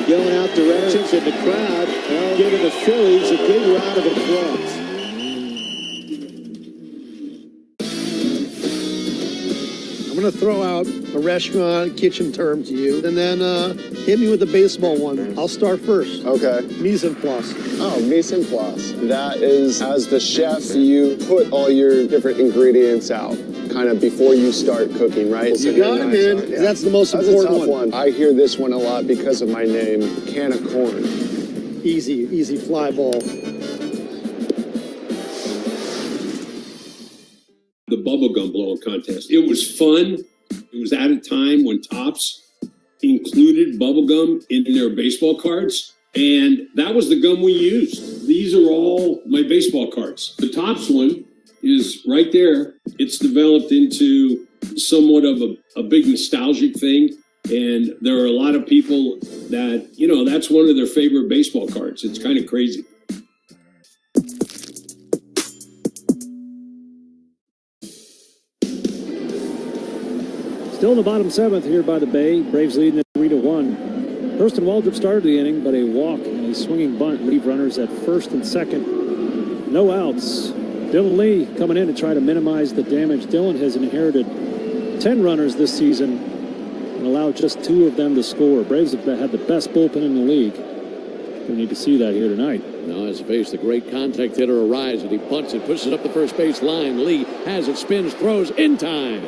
yelling out directions, and the crowd giving the Phillies a big round of applause. I'm going to throw out a restaurant kitchen term to you, and then hit me with a baseball one. I'll start first. Okay. Mise en place. Oh, mise en place. That is, as the chef, you put all your different ingredients out kind of before you start cooking, right? You got it, man. Yeah. That's the most important one. I hear this one a lot because of my name, can of corn. Easy fly ball. The bubblegum blowing contest. It was fun. It was at a time when Topps included bubblegum in their baseball cards, and that was the gum we used. These are all my baseball cards. The Topps one is right there. It's developed into somewhat of a big nostalgic thing, and there are a lot of people that, you know, that's one of their favorite baseball cards. It's kind of crazy. Still in the bottom 7th here by the Bay. Braves leading at 3-1. Hurston Waldrop started the inning, but a walk and a swinging bunt leave runners at first and second. No outs. Dylan Lee coming in to try to minimize the damage. Dylan has inherited 10 runners this season and allowed just 2 of them to score. Braves have had the best bullpen in the league. We need to see that here tonight. Now has faced the great contact hitter Arise, and he punts it, pushes up the first base line. Lee has it, spins, throws in time.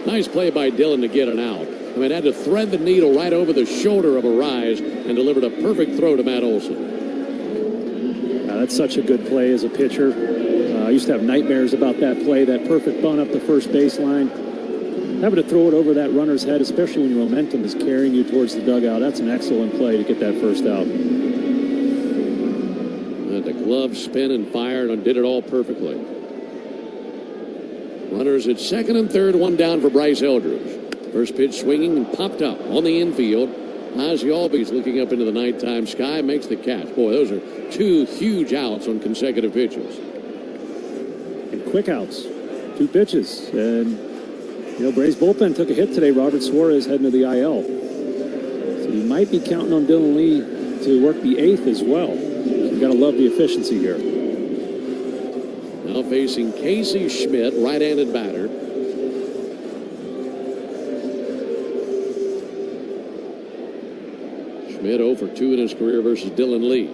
Nice play by Dylan to get an out. I mean, had to thread the needle right over the shoulder of Arise and delivered a perfect throw to Matt Olson. That's such a good play as a pitcher. I used to have nightmares about that play, that perfect bunt up the first baseline. Having to throw it over that runner's head, especially when your momentum is carrying you towards the dugout, that's an excellent play to get that first out. And the glove spin and fired and did it all perfectly. Runners at second and third, 1 down for Bryce Eldridge. First pitch swinging and popped up on the infield. Ozzie Albies looking up into the nighttime sky, makes the catch. Boy, those are 2 huge outs on consecutive pitches. And quick outs. 2 pitches. And, you know, Braves bullpen took a hit today. Robert Suarez heading to the IL. So you might be counting on Dylan Lee to work the 8th as well. You got to love the efficiency here. Now facing Casey Schmidt, right-handed batter. Schmidt 0 for 2 in his career versus Dylan Lee.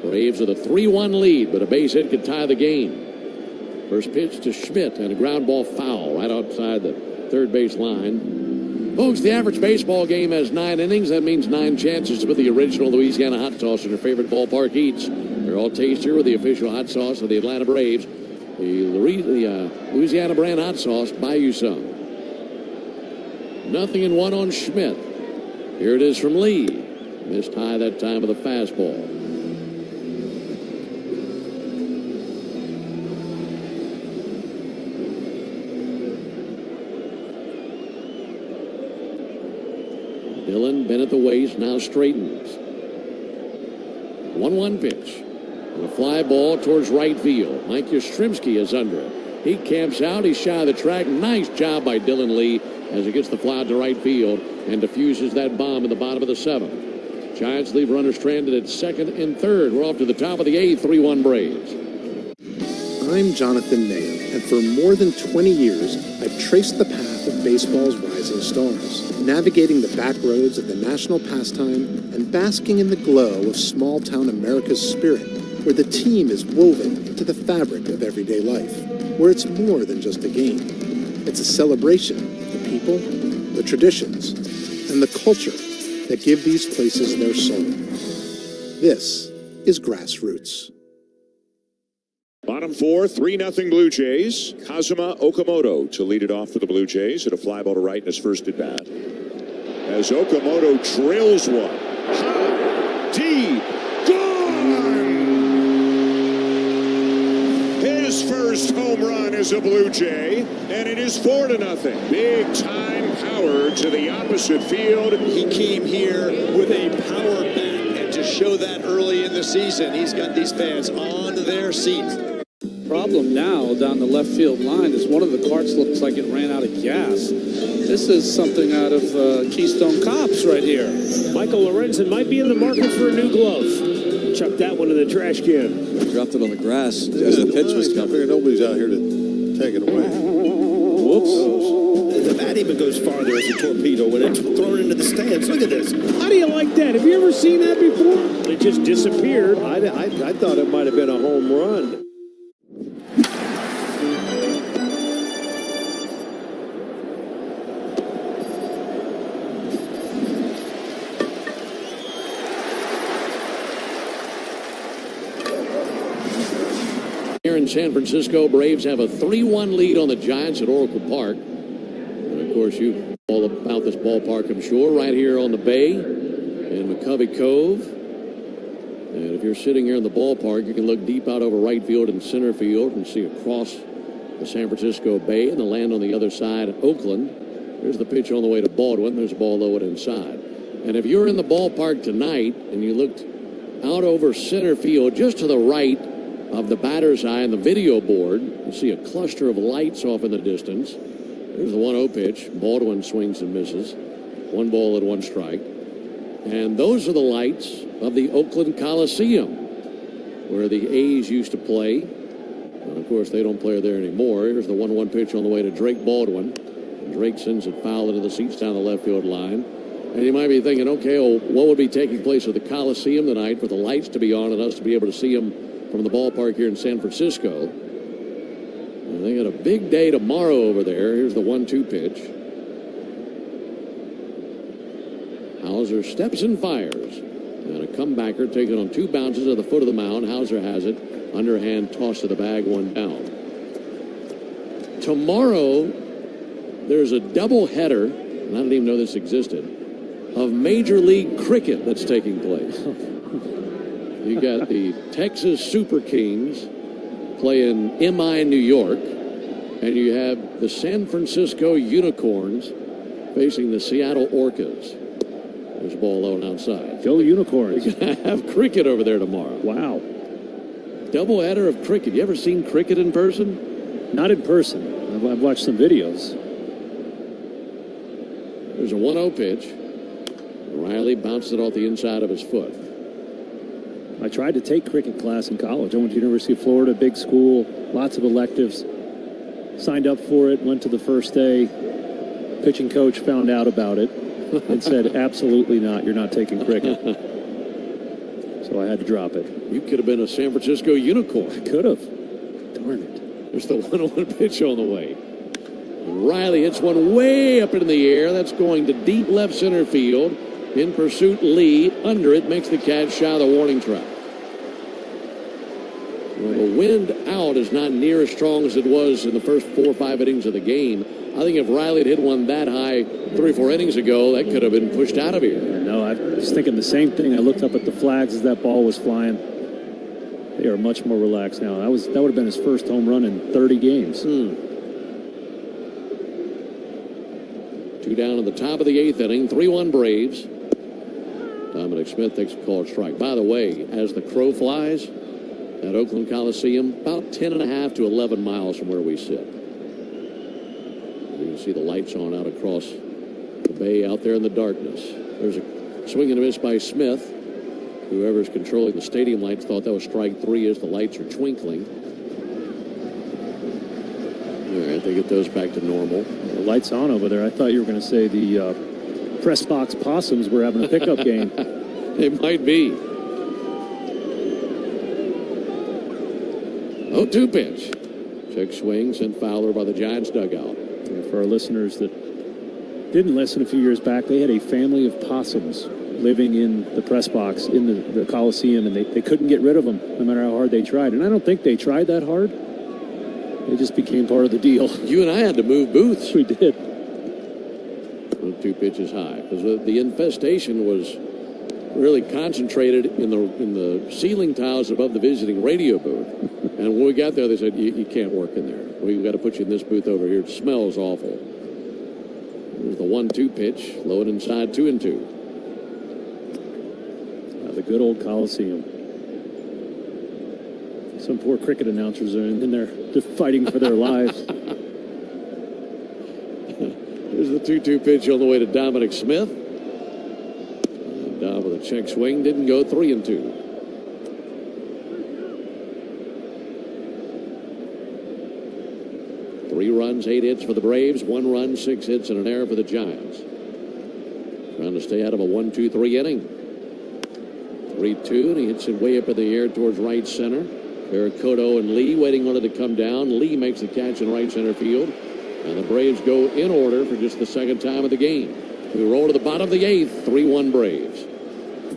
Braves with a 3-1 lead, but a base hit could tie the game. First pitch to Schmidt, and a ground ball foul right outside the third base line. Folks, the average baseball game has 9 innings. That means 9 chances to put the original Louisiana hot sauce in your favorite ballpark eats. They're all tastier with the official hot sauce of the Atlanta Braves. The Louisiana brand hot sauce, buy you some. 0-1 on Schmidt. Here it is from Lee. Missed high that time with a fastball. Dillon bent at the waist, now straightens. 1-1 pitch. And a fly ball towards right field. Mike Yastrzemski is under it. He camps out. He's shy of the track. Nice job by Dylan Lee as he gets the fly to right field and diffuses that bomb in the bottom of the 7th. Giants leave runners stranded at 2nd and 3rd. We're off to the top of the 8th, 3-1 Braves. I'm Jonathan Mayo, and for more than 20 years, I've traced the path of baseball's rising stars, navigating the back roads of the national pastime and basking in the glow of small-town America's spirit, where the team is woven into the fabric of everyday life, where it's more than just a game. It's a celebration of the people, the traditions, and the culture that give these places their soul. This is Grassroots. Bottom 4, 3-0 Blue Jays. Kazuma Okamoto to lead it off for the Blue Jays. Hit a fly ball to right in his first at bat. As Okamoto drills one. High, deep, gone! His first home run as a Blue Jay, and it is 4-0. Big time power to the opposite field. He came here with a power bat, and to show that early in the season, he's got these fans on their seats. Problem now down the left field line is one of the carts looks like it ran out of gas. This is something out of Keystone Cops right here. Michael Lorenzen might be in the market for a new glove. Chuck that one in the trash can. Dropped it on the grass as the pitch was coming. I figure nobody's out here to take it away. Whoops. The bat even goes farther as a torpedo when it's thrown into the stands. Look at this. How do you like that? Have you ever seen that before? It just disappeared. I thought it might have been a home run. Here in San Francisco, Braves have a 3-1 lead on the Giants at Oracle Park. And of course, you know all about this ballpark, I'm sure, right here on the bay in McCovey Cove. And if you're sitting here in the ballpark, you can look deep out over right field and center field and see across the San Francisco Bay and the land on the other side of Oakland. There's the pitch on the way to Baldwin. There's a ball low and inside. And if you're in the ballpark tonight and you looked out over center field just to the right of the batter's eye and the video board, you see a cluster of lights off in the distance. There's the 1-0 pitch. Baldwin swings and misses. 1 ball and 1 strike. And those are the lights of the Oakland Coliseum, where the A's used to play. And of course, they don't play there anymore. Here's the 1-1 pitch on the way to Drake Baldwin. And Drake sends it foul into the seats down the left field line. And you might be thinking, okay, well, what would be taking place at the Coliseum tonight for the lights to be on and us to be able to see them from the ballpark here in San Francisco? And they got a big day tomorrow over there. Here's the 1-2 pitch. Hauser steps and fires. And a comebacker taken on 2 bounces at the foot of the mound. Hauser has it. Underhand toss to the bag, 1 down. Tomorrow, there's a doubleheader, and I didn't even know this existed, of Major League Cricket that's taking place. You got the Texas Super Kings playing MI New York, and you have the San Francisco Unicorns facing the Seattle Orcas. There's a ball low and outside. Go Unicorns. You're going to have cricket over there tomorrow. Wow. Doubleheader of cricket. You ever seen cricket in person? Not in person. I've watched some videos. There's a 1-0 pitch. Riley bounced it off the inside of his foot. I tried to take cricket class in college. I went to University of Florida, big school, lots of electives. Signed up for it, went to the first day. Pitching coach found out about it and said, absolutely not, you're not taking cricket. So I had to drop it. You could have been a San Francisco Unicorn. I could have. Darn it. There's the 1-1 pitch on the way. Riley hits one way up in the air. That's going to deep left center field. In pursuit, Lee under it makes the catch shy of the warning track. Well, the wind out is not near as strong as it was in the first 4 or 5 innings of the game. I think if Riley had hit one that high 3 or 4 innings ago, that could have been pushed out of here. No, I was thinking the same thing. I looked up at the flags as that ball was flying. They are much more relaxed now. That would have been his first home run in 30 games. 2 down in the top of the 8th inning. 3-1 Braves. Dominic Smith takes a called strike. By the way, as the crow flies at Oakland Coliseum, about 10.5 to 11 miles from where we sit. You can see the lights on out across the bay out there in the darkness. There's a swing and a miss by Smith. Whoever's controlling the stadium lights thought that was strike 3 as the lights are twinkling. All right, they get those back to normal. The lights on over there. I thought you were going to say the press box Possums were having a pickup game. It might be. 0-2 pitch. Check swing sent Fowler by the Giants dugout. For our listeners that didn't listen a few years back, they had a family of possums living in the press box in the Coliseum, and they couldn't get rid of them no matter how hard they tried. And I don't think they tried that hard. They just became part of the deal. You and I had to move booths. We did. 2 pitches high because the infestation was really concentrated in the ceiling tiles above the visiting radio booth. And when we got there, they said, you can't work in there. We've got to put you in this booth over here. It smells awful. There's the 1-2 pitch, low and inside, 2-2. The good old Coliseum. Some poor cricket announcers are in there just fighting for their lives. Here's the 2-2 pitch on the way to Dominic Smith. Down with a check swing, didn't go. 3-2. Three runs, 8 hits for the Braves. 1 run, 6 hits, and an error for the Giants. Trying to stay out of a 1-2-3 inning. 3-2, and he hits it way up in the air towards right center. Barracoto and Lee waiting on it to come down. Lee makes the catch in right center field. And the Braves go in order for just the 2nd time of the game. We roll to the bottom of the 8th. 3-1 Braves.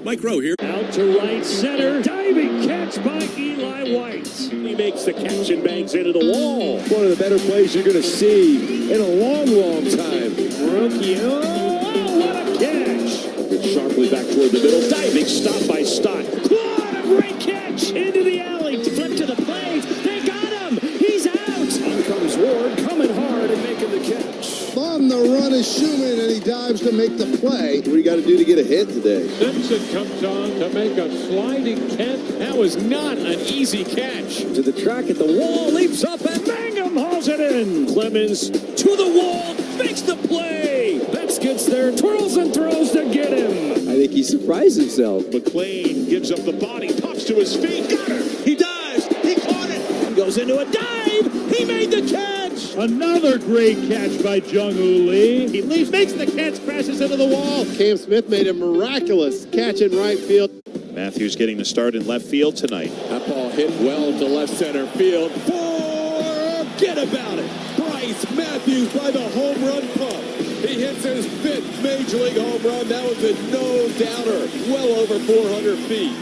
Mike Rowe here. Out to right center. Diving catch by Eli White. He makes the catch and bangs into the wall. One of the better plays you're going to see in a long, long time. Rookie. Oh, what a catch. Gets sharply back toward the middle. Diving stop by Stott. What a great catch into the alley. Flip to the plate. They got him. He's out. On comes Ward, coming hard and making the catch. On the run is Schumann, and he dives to make the play. What do you got to do to get a hit today? Simpson comes on to make a sliding catch. That was not an easy catch. To the track at the wall, leaps up and Mangum hauls it in. Clemens to the wall, makes the play. Betts gets there, twirls and throws to get him. I think he surprised himself. McLean gives up the body, pops to his feet. Got her. He dives. He caught it. He goes into a dive. He made the catch. Another great catch by Jung-Woo Lee. He leaps, makes the catch, crashes into the wall. Cam Smith made a miraculous catch in right field. Matthews getting the start in left field tonight. That ball hit well to left center field. Forget about it. Bryce Matthews by the home run pump. He hits his 5th Major League home run. That was a no-doubter. Well over 400 feet.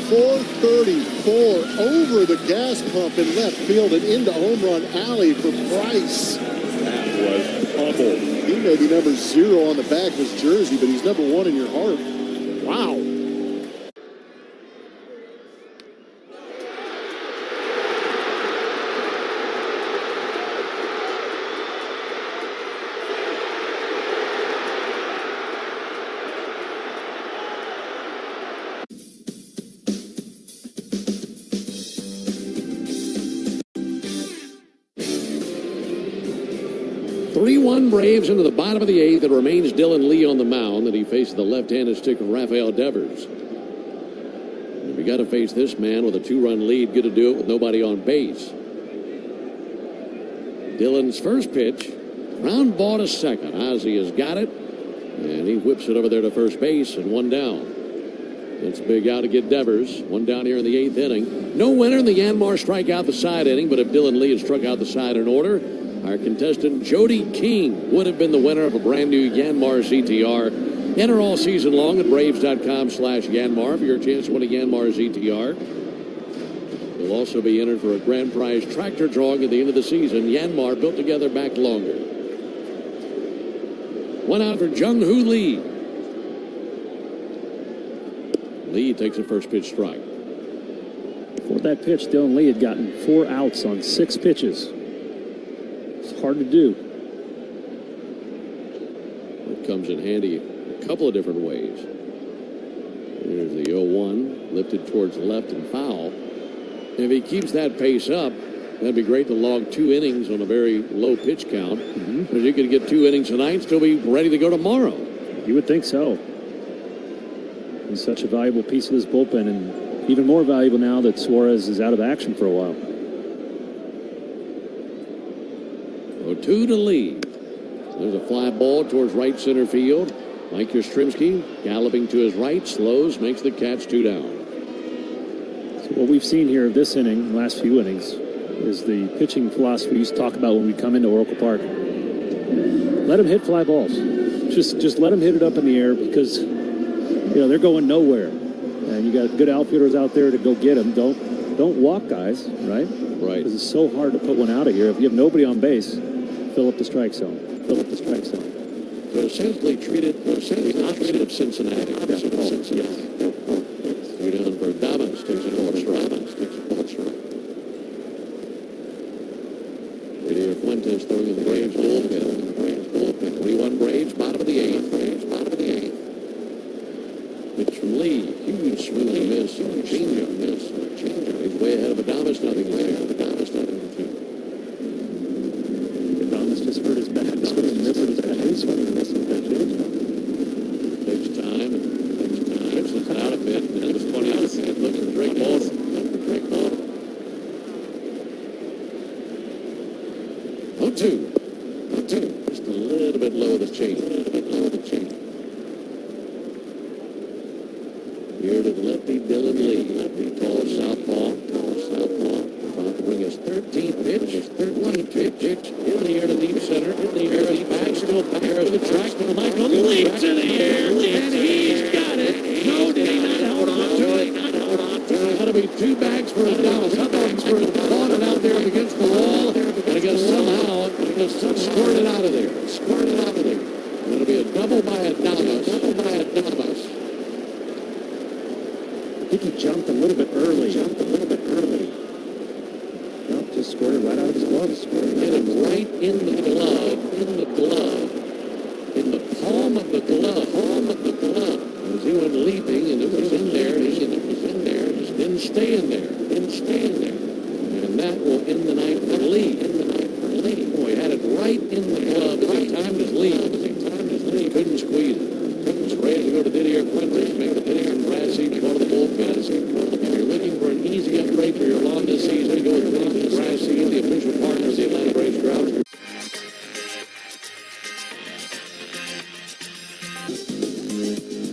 434 over the gas pump in left field and into home run alley for Bryce. That was pummeled. He may be number 0 on the back of his jersey, but he's number 1 in your heart. Wow. Braves into the bottom of the 8th. It remains Dylan Lee on the mound, and he faces the left-handed stick of Rafael Devers. And we got to face this man with a 2-run lead. Good to do it with nobody on base. Dylan's first pitch, ground ball to second. Ozzie has got it, and he whips it over there to first base, and 1 down. It's a big out to get Devers. One down here in the 8th inning. No winner in the Yanmar strikeout the side inning, but if Dylan Lee had struck out the side in order, our contestant Jody King would have been the winner of a brand new Yanmar ZTR. Enter all season long at braves.com/Yanmar for your chance to win a Yanmar ZTR. You'll also be entered for a grand prize tractor drawing at the end of the season. Yanmar, built together, back longer. One out for Jung-Hoo Lee. Lee takes a first pitch strike. For that pitch, Dylan Lee had gotten 4 outs on 6 pitches. It's hard to do. It comes in handy a couple of different ways. There's the 0-1, lifted towards left and foul. If he keeps that pace up, that'd be great to log 2 innings on a very low pitch count. Because you could get 2 innings tonight and still be ready to go tomorrow. You would think so. He's such a valuable piece of this bullpen, and even more valuable now that Suarez is out of action for a while. 0-2 to Lee. There's a fly ball towards right center field. Mike Yastrzemski galloping to his right, slows, makes the catch, 2 down. So what we've seen here this inning, last few innings, is the pitching philosophy we used to talk about when we come into Oracle Park. Let them hit fly balls. Just let them hit it up in the air, because they're going nowhere, and you got good outfielders out there to go get them. Don't walk guys, right? Right. Because it's so hard to put one out of here. If you have nobody on base, fill up the strike zone. Fill up the strike zone. So essentially treated the opposite of Cincinnati. Yes. 3 down for Dobbins, takes a ball strike. Here Fuentes throwing in the Braves bullpen. 3-1 Braves, bottom of the 8th. Pitch from Lee, huge swing and miss. Changeup miss. He's way ahead of Adames, nothing to do. Adames just hurt his back. He's swinging and missing his back. He's swinging and missing his back. Takes time. Pitches it out a bit, and then it was 20 out of it. Looks for Drake Ball. 0-2. Just a little bit low of the change. Here to the lefty, Dylan Lee. Tall southpaw. About to bring his 13th pitch. In the air to deep center. In the air, he's back. Still back to the track. Michael leaps in the air. And he's got it. No, did he not hold on to it? That'll be 2 bags for Adames. Adames fought it out there against the wall. And I guess somehow squirted it out of there. It'll be a double by Adames. I think he jumped a little bit early. Nope, just squirted right out of his glove. Hit him right in the glove. In the palm of the glove. As he went leaping, and it was in there, just didn't stay in there. And that will end the night for Lee. Boy, had it right in the glove as he timed his leap. He couldn't squeeze it. It's ready to go to Didier Fuentes, make the pitching from grass seat, go to the bullpen. If you're looking for an easy upgrade for your lawn this season, go with pitching from grass seat, the official partner of the Atlanta Braves Drought.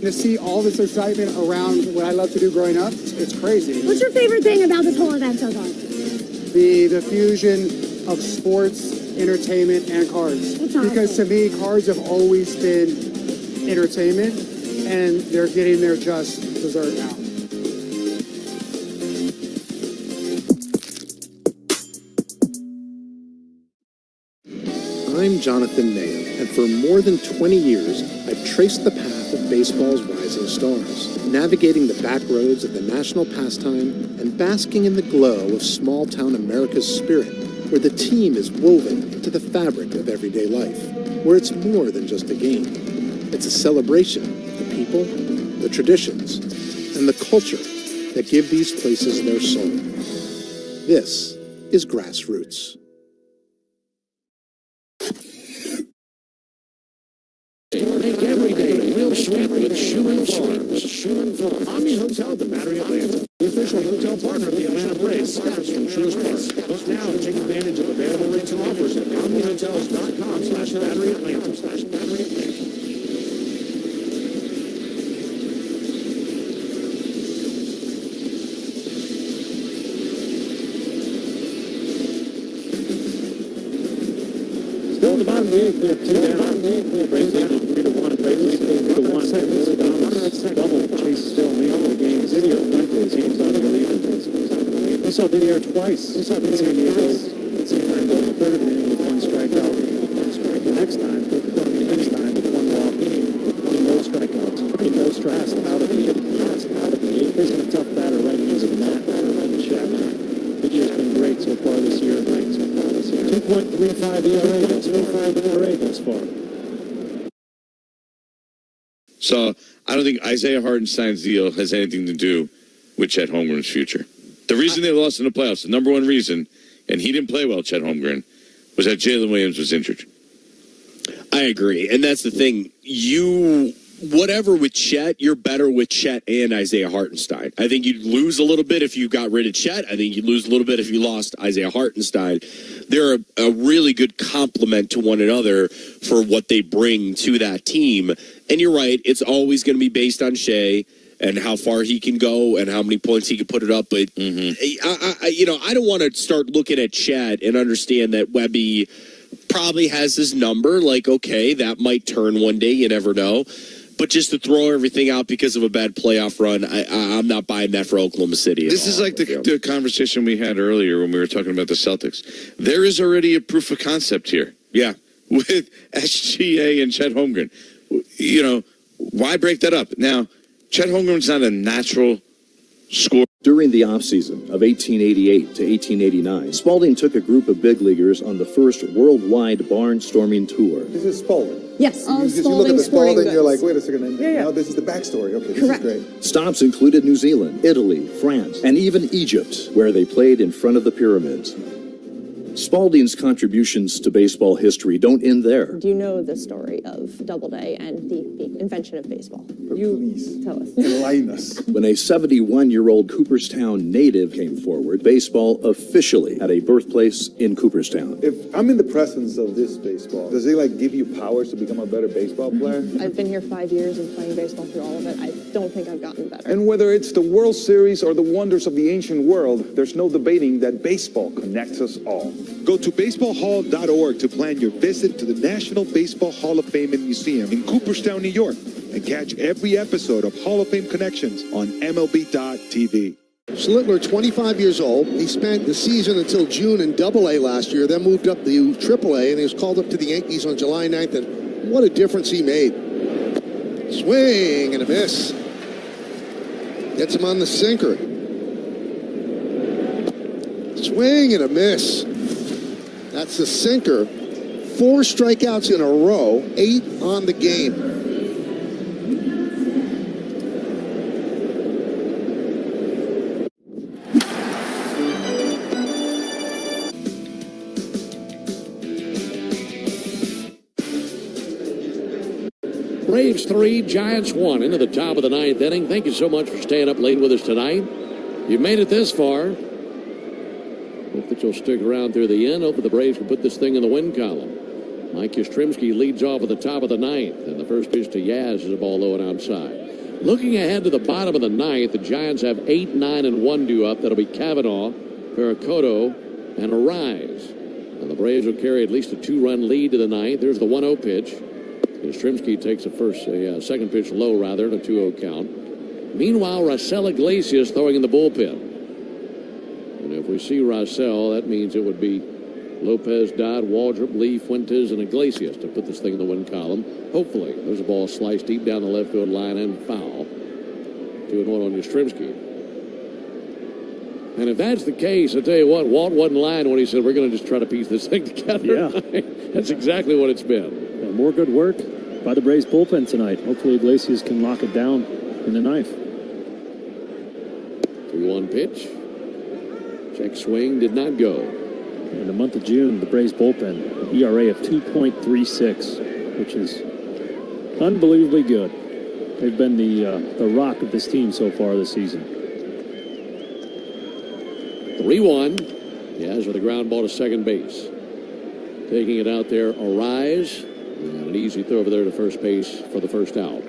To see all this excitement around what I love to do growing up, it's crazy. What's your favorite thing about this whole event so far? The fusion of sports, entertainment, and cards. Because to me, cards have always been entertainment, and they're getting their just dessert now. I'm Jonathan Mayo, and for more than 20 years, I've traced the path of baseball's rising stars, navigating the back roads of the national pastime and basking in the glow of small-town America's spirit, where the team is woven into the fabric of everyday life, where it's more than just a game. It's a celebration of the people, the traditions, and the culture that give these places their soul. This is Grassroots. Make every day real sweet with Schumann Farms. Omni Hotel at the Battery Atlanta, the official hotel partner of the Atlanta Braves, steps from Truist Park. Book now and take advantage of available rates and offers at OmniHotels.com/BatteryAtlanta. They're 2 down. Braves leading 3-1. Braves leading 3-1. Double. Chase still leading the game. Didier Fuentes, he's unbelievable. We saw Didier twice. We saw San Diego. Same time go to the third inning with 1 strikeout. The next time with 1 walk. No strikeouts. No strikes out of the 8th. Facing a tough batter right into the mat. Didier's been great so far this year. 2.35 ERA. That's 2.5 ERA thus far. So I don't think Isaiah Hartenstein's deal has anything to do with Chet Holmgren's future. The reason they lost in the playoffs, the number one reason, and he didn't play well, Chet Holmgren, was that Jalen Williams was injured. I agree. And that's the thing. Whatever with Chet, you're better with Chet and Isaiah Hartenstein. I think you'd lose a little bit if you got rid of Chet. I think you'd lose a little bit if you lost Isaiah Hartenstein. They're a really good complement to one another for what they bring to that team. And you're right, it's always going to be based on Shea and how far he can go and how many points he can put it up. But, I don't want to start looking at Chet and understand that Webby probably has his number. Like, okay, that might turn one day. You never know. But just to throw everything out because of a bad playoff run, I'm not buying that for Oklahoma City. This is like the conversation we had earlier when we were talking about the Celtics. There is already a proof of concept here. Yeah. With SGA and Chet Holmgren. Why break that up? Now, Chet Holmgren's not a natural scorer. During the offseason of 1888 to 1889, Spalding took a group of big leaguers on the first worldwide barnstorming tour. This is Spalding. Yes, you look at the Spalding, you're like, wait a second, now this is the backstory. Okay, this is great. Stops included New Zealand, Italy, France, and even Egypt, where they played in front of the pyramids. Spalding's contributions to baseball history don't end there. Do you know the story of Doubleday and the invention of baseball? Please tell us. Enlighten us. When a 71-year-old Cooperstown native came forward, baseball officially had a birthplace in Cooperstown. If I'm in the presence of this baseball, does it give you powers to become a better baseball player? I've been here 5 years and playing baseball through all of it. I don't think I've gotten better. And whether it's the World Series or the wonders of the ancient world, there's no debating that baseball connects us all. Go to baseballhall.org to plan your visit to the National Baseball Hall of Fame and Museum in Cooperstown, New York, and catch every episode of Hall of Fame Connections on MLB.tv. Schlittler, 25 years old. He spent the season until June in Double-A last year, then moved up to Triple-A, and he was called up to the Yankees on July 9th, and what a difference he made. Swing and a miss. Gets him on the sinker. Swing and a miss. That's the sinker. 4 strikeouts in a row, 8 on the game. Braves 3, Giants 1 into the top of the 9th inning. Thank you so much for staying up late with us tonight. You've made it this far. Hope that you'll stick around through the end. Hope that the Braves can put this thing in the win column. Mike Yastrzemski leads off at the top of the 9th, and the first pitch to Yaz is a ball low and outside. Looking ahead to the bottom of the 9th, the Giants have 8, 9, and 1 due up. That'll be Cavanaugh, Pericoto, and Arise. And the Braves will carry at least a 2-run lead to the 9th. There's the 1-0 pitch. Yastrzemski takes a second pitch low, rather, and a 2-0 count. Meanwhile, Raisel Iglesias throwing in the bullpen. And if we see Raisel, that means it would be Lopez, Dodd, Waldrop, Lee, Fuentes, and Iglesias to put this thing in the win column. Hopefully. There's a ball sliced deep down the left field line and foul. 2-1 on Yastrzemski. And if that's the case, I tell you what, Walt wasn't lying when he said we're going to just try to piece this thing together. Yeah. That's exactly what it's been. Yeah, more good work by the Braves bullpen tonight. Hopefully Iglesias can lock it down in the 9th. 3-1 pitch. Check swing did not go. In the month of June, the Braves bullpen, ERA of 2.36, which is unbelievably good. They've been the rock of this team so far this season. 3-1. Yaz with a ground ball to second base. Taking it out there, Arise. And an easy throw over there to first base for the first out.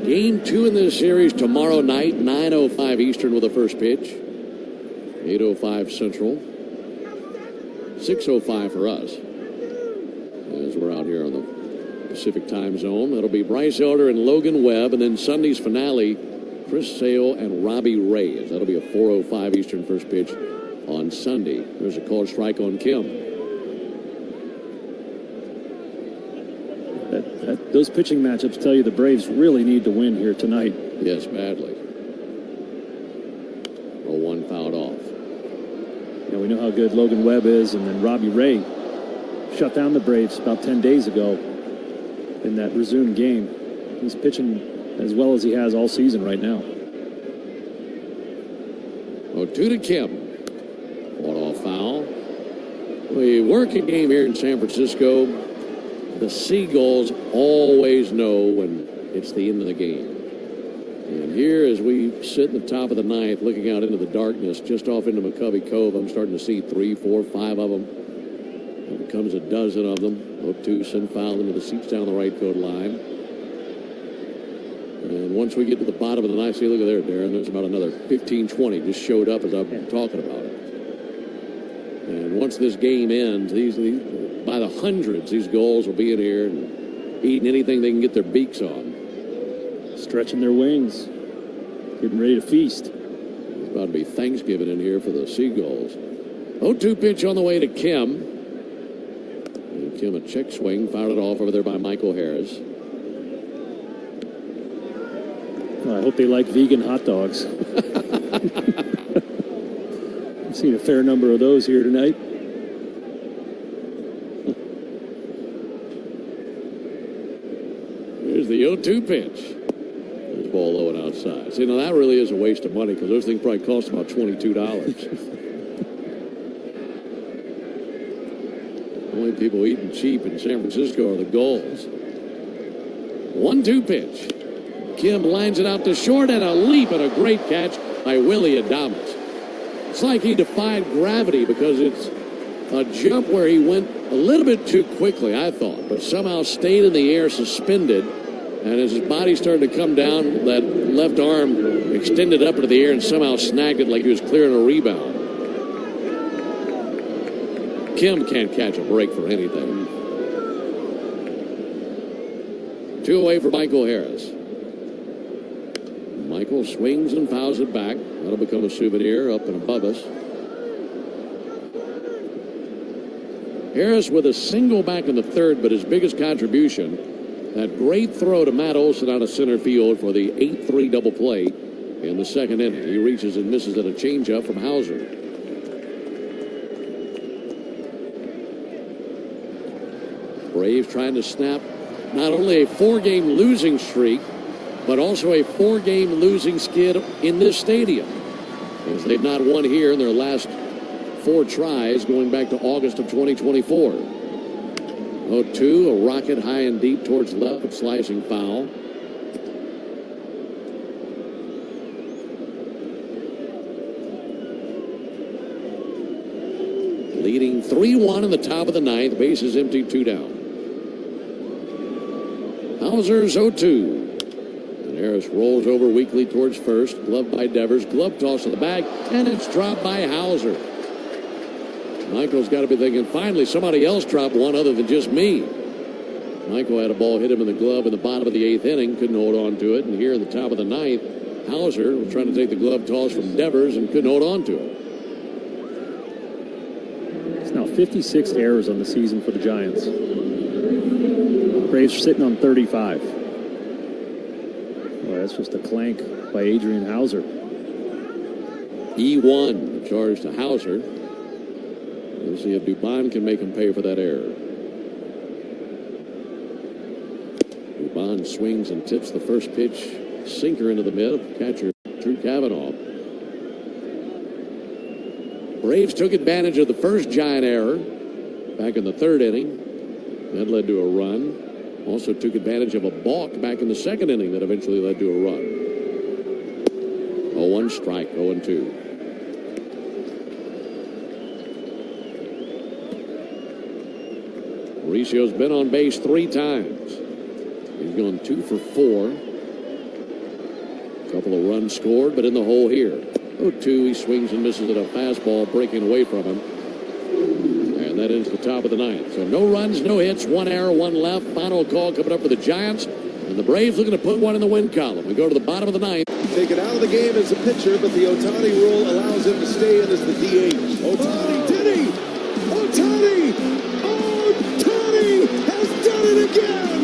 Game 2 in this series tomorrow night, 9:05 Eastern with the first pitch. 8:05 Central. 6:05 for us. As we're out here on the Pacific time zone. That'll be Bryce Elder and Logan Webb, and then Sunday's finale, Chris Sale and Robbie Reyes. That'll be a 4:05 Eastern first pitch on Sunday. There's a called strike on Kim. Those pitching matchups tell you the Braves really need to win here tonight. Yes, badly. 0-1 fouled off. Yeah, we know how good Logan Webb is, and then Robbie Ray shut down the Braves about 10 days ago in that resumed game. He's pitching as well as he has all season right now. 0-2 to Kim. One-off foul. We work a game here in San Francisco. The Seagulls always know when it's the end of the game. And here, as we sit in the top of the ninth, looking out into the darkness, just off into McCovey Cove, I'm starting to see 3, 4, 5 of them. It becomes a dozen of them. 0-2, send foul into the seats down the right field line. And once we get to the bottom of the ninth, see, look at there, Darren. There's about another 15, 20 just showed up as I've been talking about it. And once this game ends, these by the hundreds, these Gulls will be in here and eating anything they can get their beaks on. Stretching their wings, getting ready to feast. It's about to be Thanksgiving in here for the Seagulls. 0-2 pitch on the way to Kim. And Kim, a check swing, fouled it off over there by Michael Harris. Well, I hope they like vegan hot dogs. I've seen a fair number of those here tonight. Here's the 0-2 pitch. There's ball low and outside. See, now that really is a waste of money because those things probably cost about $22. Only people eating cheap in San Francisco are the Gulls. 1-2 pitch. Kim lines it out to short, and a leap and a great catch by Willie Adames. It's like he defied gravity because it's a jump where he went a little bit too quickly, I thought, but somehow stayed in the air suspended. And as his body started to come down, that left arm extended up into the air and somehow snagged it like he was clearing a rebound. Kim can't catch a break for anything. 2 away for Michael Harris. Michael swings and fouls it back. That'll become a souvenir up and above us. Harris with a single back in the third, but his biggest contribution, that great throw to Matt Olson out of center field for the 8-3 double play in the second inning. He reaches and misses at a changeup from Hauser. Braves trying to snap not only a 4-game losing streak, but also a 4-game losing skid in this stadium, as they've not won here in their last 4 tries going back to August of 2024. 0-2, a rocket high and deep towards left, but slicing foul. Leading 3-1 in the top of the ninth, bases empty, 2 down. Hauser's 0-2. Harris rolls over weakly towards first. Glove by Devers. Glove toss to the bag. And it's dropped by Hauser. Michael's got to be thinking, finally, somebody else dropped one other than just me. Michael had a ball hit him in the glove in the bottom of the 8th inning. Couldn't hold on to it. And here in the top of the 9th, Hauser was trying to take the glove toss from Devers and couldn't hold on to it. It's now 56 errors on the season for the Giants. Braves are sitting on 35. Boy, that's just a clank by Adrian Hauser. E1 charge to Hauser. We'll see if Dubon can make him pay for that error. Dubon swings and tips the first pitch. Sinker into the mid. Catcher Drew Cavanaugh. Braves took advantage of the first Giant error back in the 3rd inning. That led to a run. Also took advantage of a balk back in the 2nd inning that eventually led to a run. 0-1 strike, 0-2. Mauricio's been on base 3 times. He's gone 2 for 4. A couple of runs scored, but in the hole here. 0-2, he swings and misses at a fastball breaking away from him. And that ends the top of the ninth. So no runs, no hits, one error, one left. Final call coming up for the Giants. And the Braves looking to put one in the win column. We go to the bottom of the ninth. Taken out of the game as a pitcher, but the Ohtani rule allows him to stay in as the DH. Ohtani did he? Ohtani! Ohtani has done it again!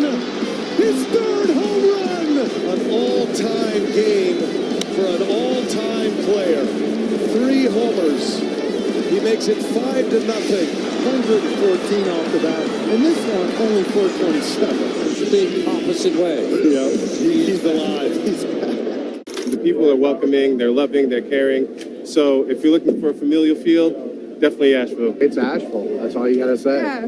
His third home run! An all-time game for an all-time player. 3 homers. He makes it 5-0. 114 off the bat. And this one, only 427. It's the opposite way. Yeah, he's alive. He's back. The people are welcoming, they're loving, they're caring. So if you're looking for a familial feel, definitely Asheville. It's Asheville. That's all you got to say. Yeah.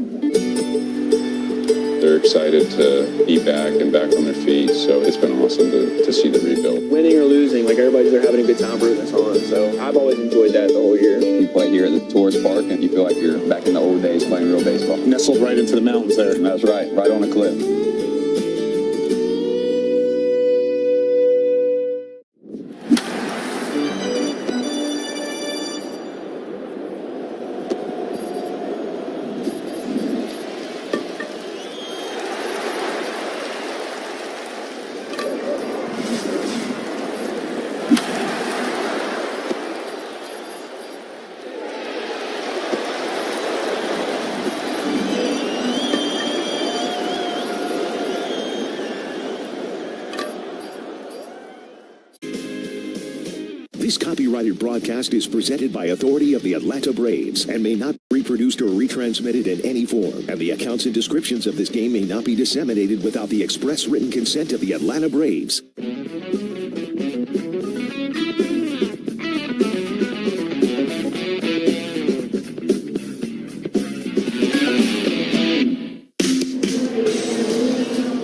They're excited to be back and back on their feet, so it's been awesome to see the rebuild. Winning or losing, like everybody's there having a good time rooting us on, so I've always enjoyed that the whole year. You play here at the tourist park and you feel like you're back in the old days playing real baseball. Nestled right into the mountains there. That's right on a cliff. This copyrighted broadcast is presented by authority of the Atlanta Braves and may not be reproduced or retransmitted in any form. And the accounts and descriptions of this game may not be disseminated without the express written consent of the Atlanta Braves.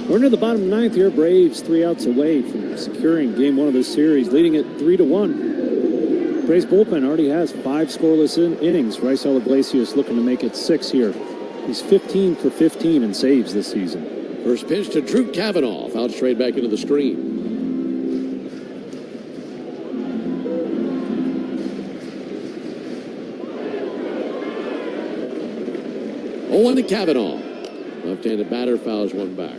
We're near the bottom of the ninth here. Braves 3 outs away from securing game 1 of this series, leading it 3-1. Braves bullpen already has 5 scoreless innings. Raisel Iglesias looking to make it 6 here. He's 15 for 15 in saves this season. First pitch to Drew Kavanaugh, out straight back into the screen. 0-1 to Kavanaugh. Left-handed batter fouls one back.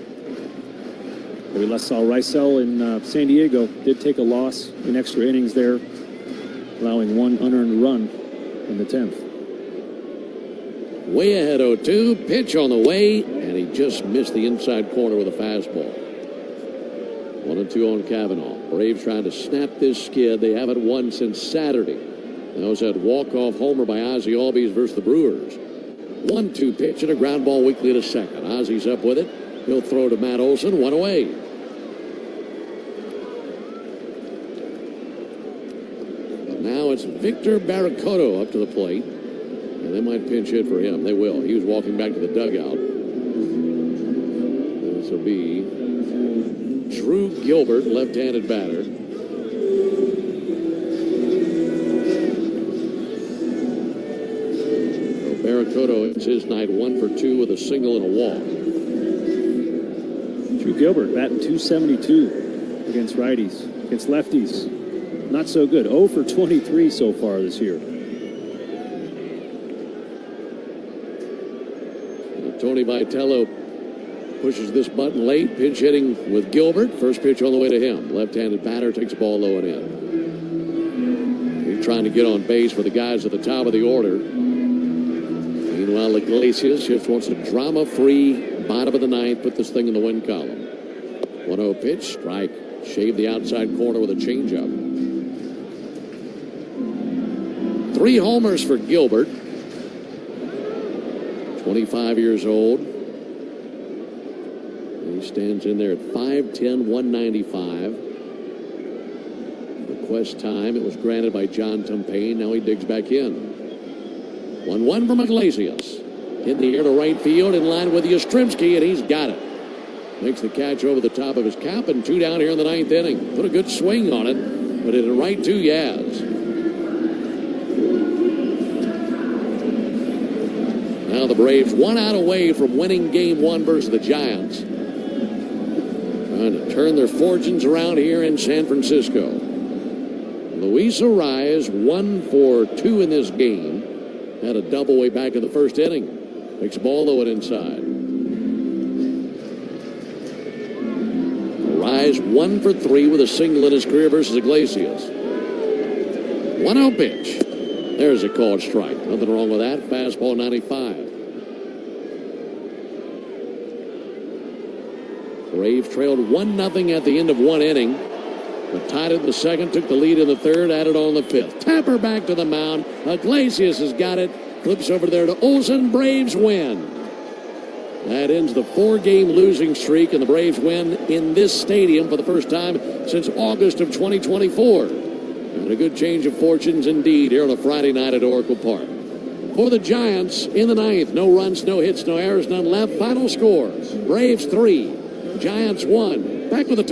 We last saw Raisel in San Diego. Did take a loss in extra innings there, allowing 1 unearned run in the 10th. Way ahead 0-2. Pitch on the way, and he just missed the inside corner with a fastball. 1-2 on Kavanaugh. Braves trying to snap this skid. They haven't won since Saturday. That was that walk-off homer by Ozzie Albies versus the Brewers. 1-2 pitch and a ground ball weakly to second. Ozzie's up with it. He'll throw to Matt Olson. 1 away. Now it's Victor Barracoto up to the plate. And they might pinch hit for him. They will. He was walking back to the dugout. This will be Drew Gilbert, left-handed batter. So Barracoto, it's his night, 1 for 2 with a single and a walk. Drew Gilbert batting .272 against righties, against lefties. Not so good. 0 for 23 so far this year. Tony Vitello pushes this button late. Pinch hitting with Gilbert. First pitch on the way to him. Left-handed batter takes the ball low and in. He's trying to get on base for the guys at the top of the order. Meanwhile, Iglesias just wants a drama-free bottom of the ninth. Put this thing in the win column. 1-0 pitch. Strike. Shave the outside corner with a changeup. 3 homers for Gilbert. 25 years old. He stands in there at 5'10", 195. Request time. It was granted by John Tumpane. Now he digs back in. 1-1 from Iglesias. In the air to right field in line with Yastrzemski, and he's got it. Makes the catch over the top of his cap, and 2 down here in the 9th inning. Put a good swing on it, but it right to Yaz. Now the Braves 1 out away from winning game 1 versus the Giants. Trying to turn their fortunes around here in San Francisco. Luis Arias 1 for 2 in this game. Had a double way back in the first inning. Makes ball low and inside. Rise 1 for 3 with a single in his career versus Iglesias. 1-0 pitch. There's a called strike. Nothing wrong with that. Fastball 95. Braves trailed 1-0 at the end of 1 inning. But tied it in the second, took the lead in the third, added on the fifth. Tapper back to the mound. Iglesias has got it. Flips over there to Olsen. Braves win. That ends the 4-game losing streak, and the Braves win in this stadium for the first time since August of 2024. And a good change of fortunes indeed here on a Friday night at Oracle Park. For the Giants in the ninth, no runs, no hits, no errors, none left. Final score, Braves 3, Giants 1. Back with the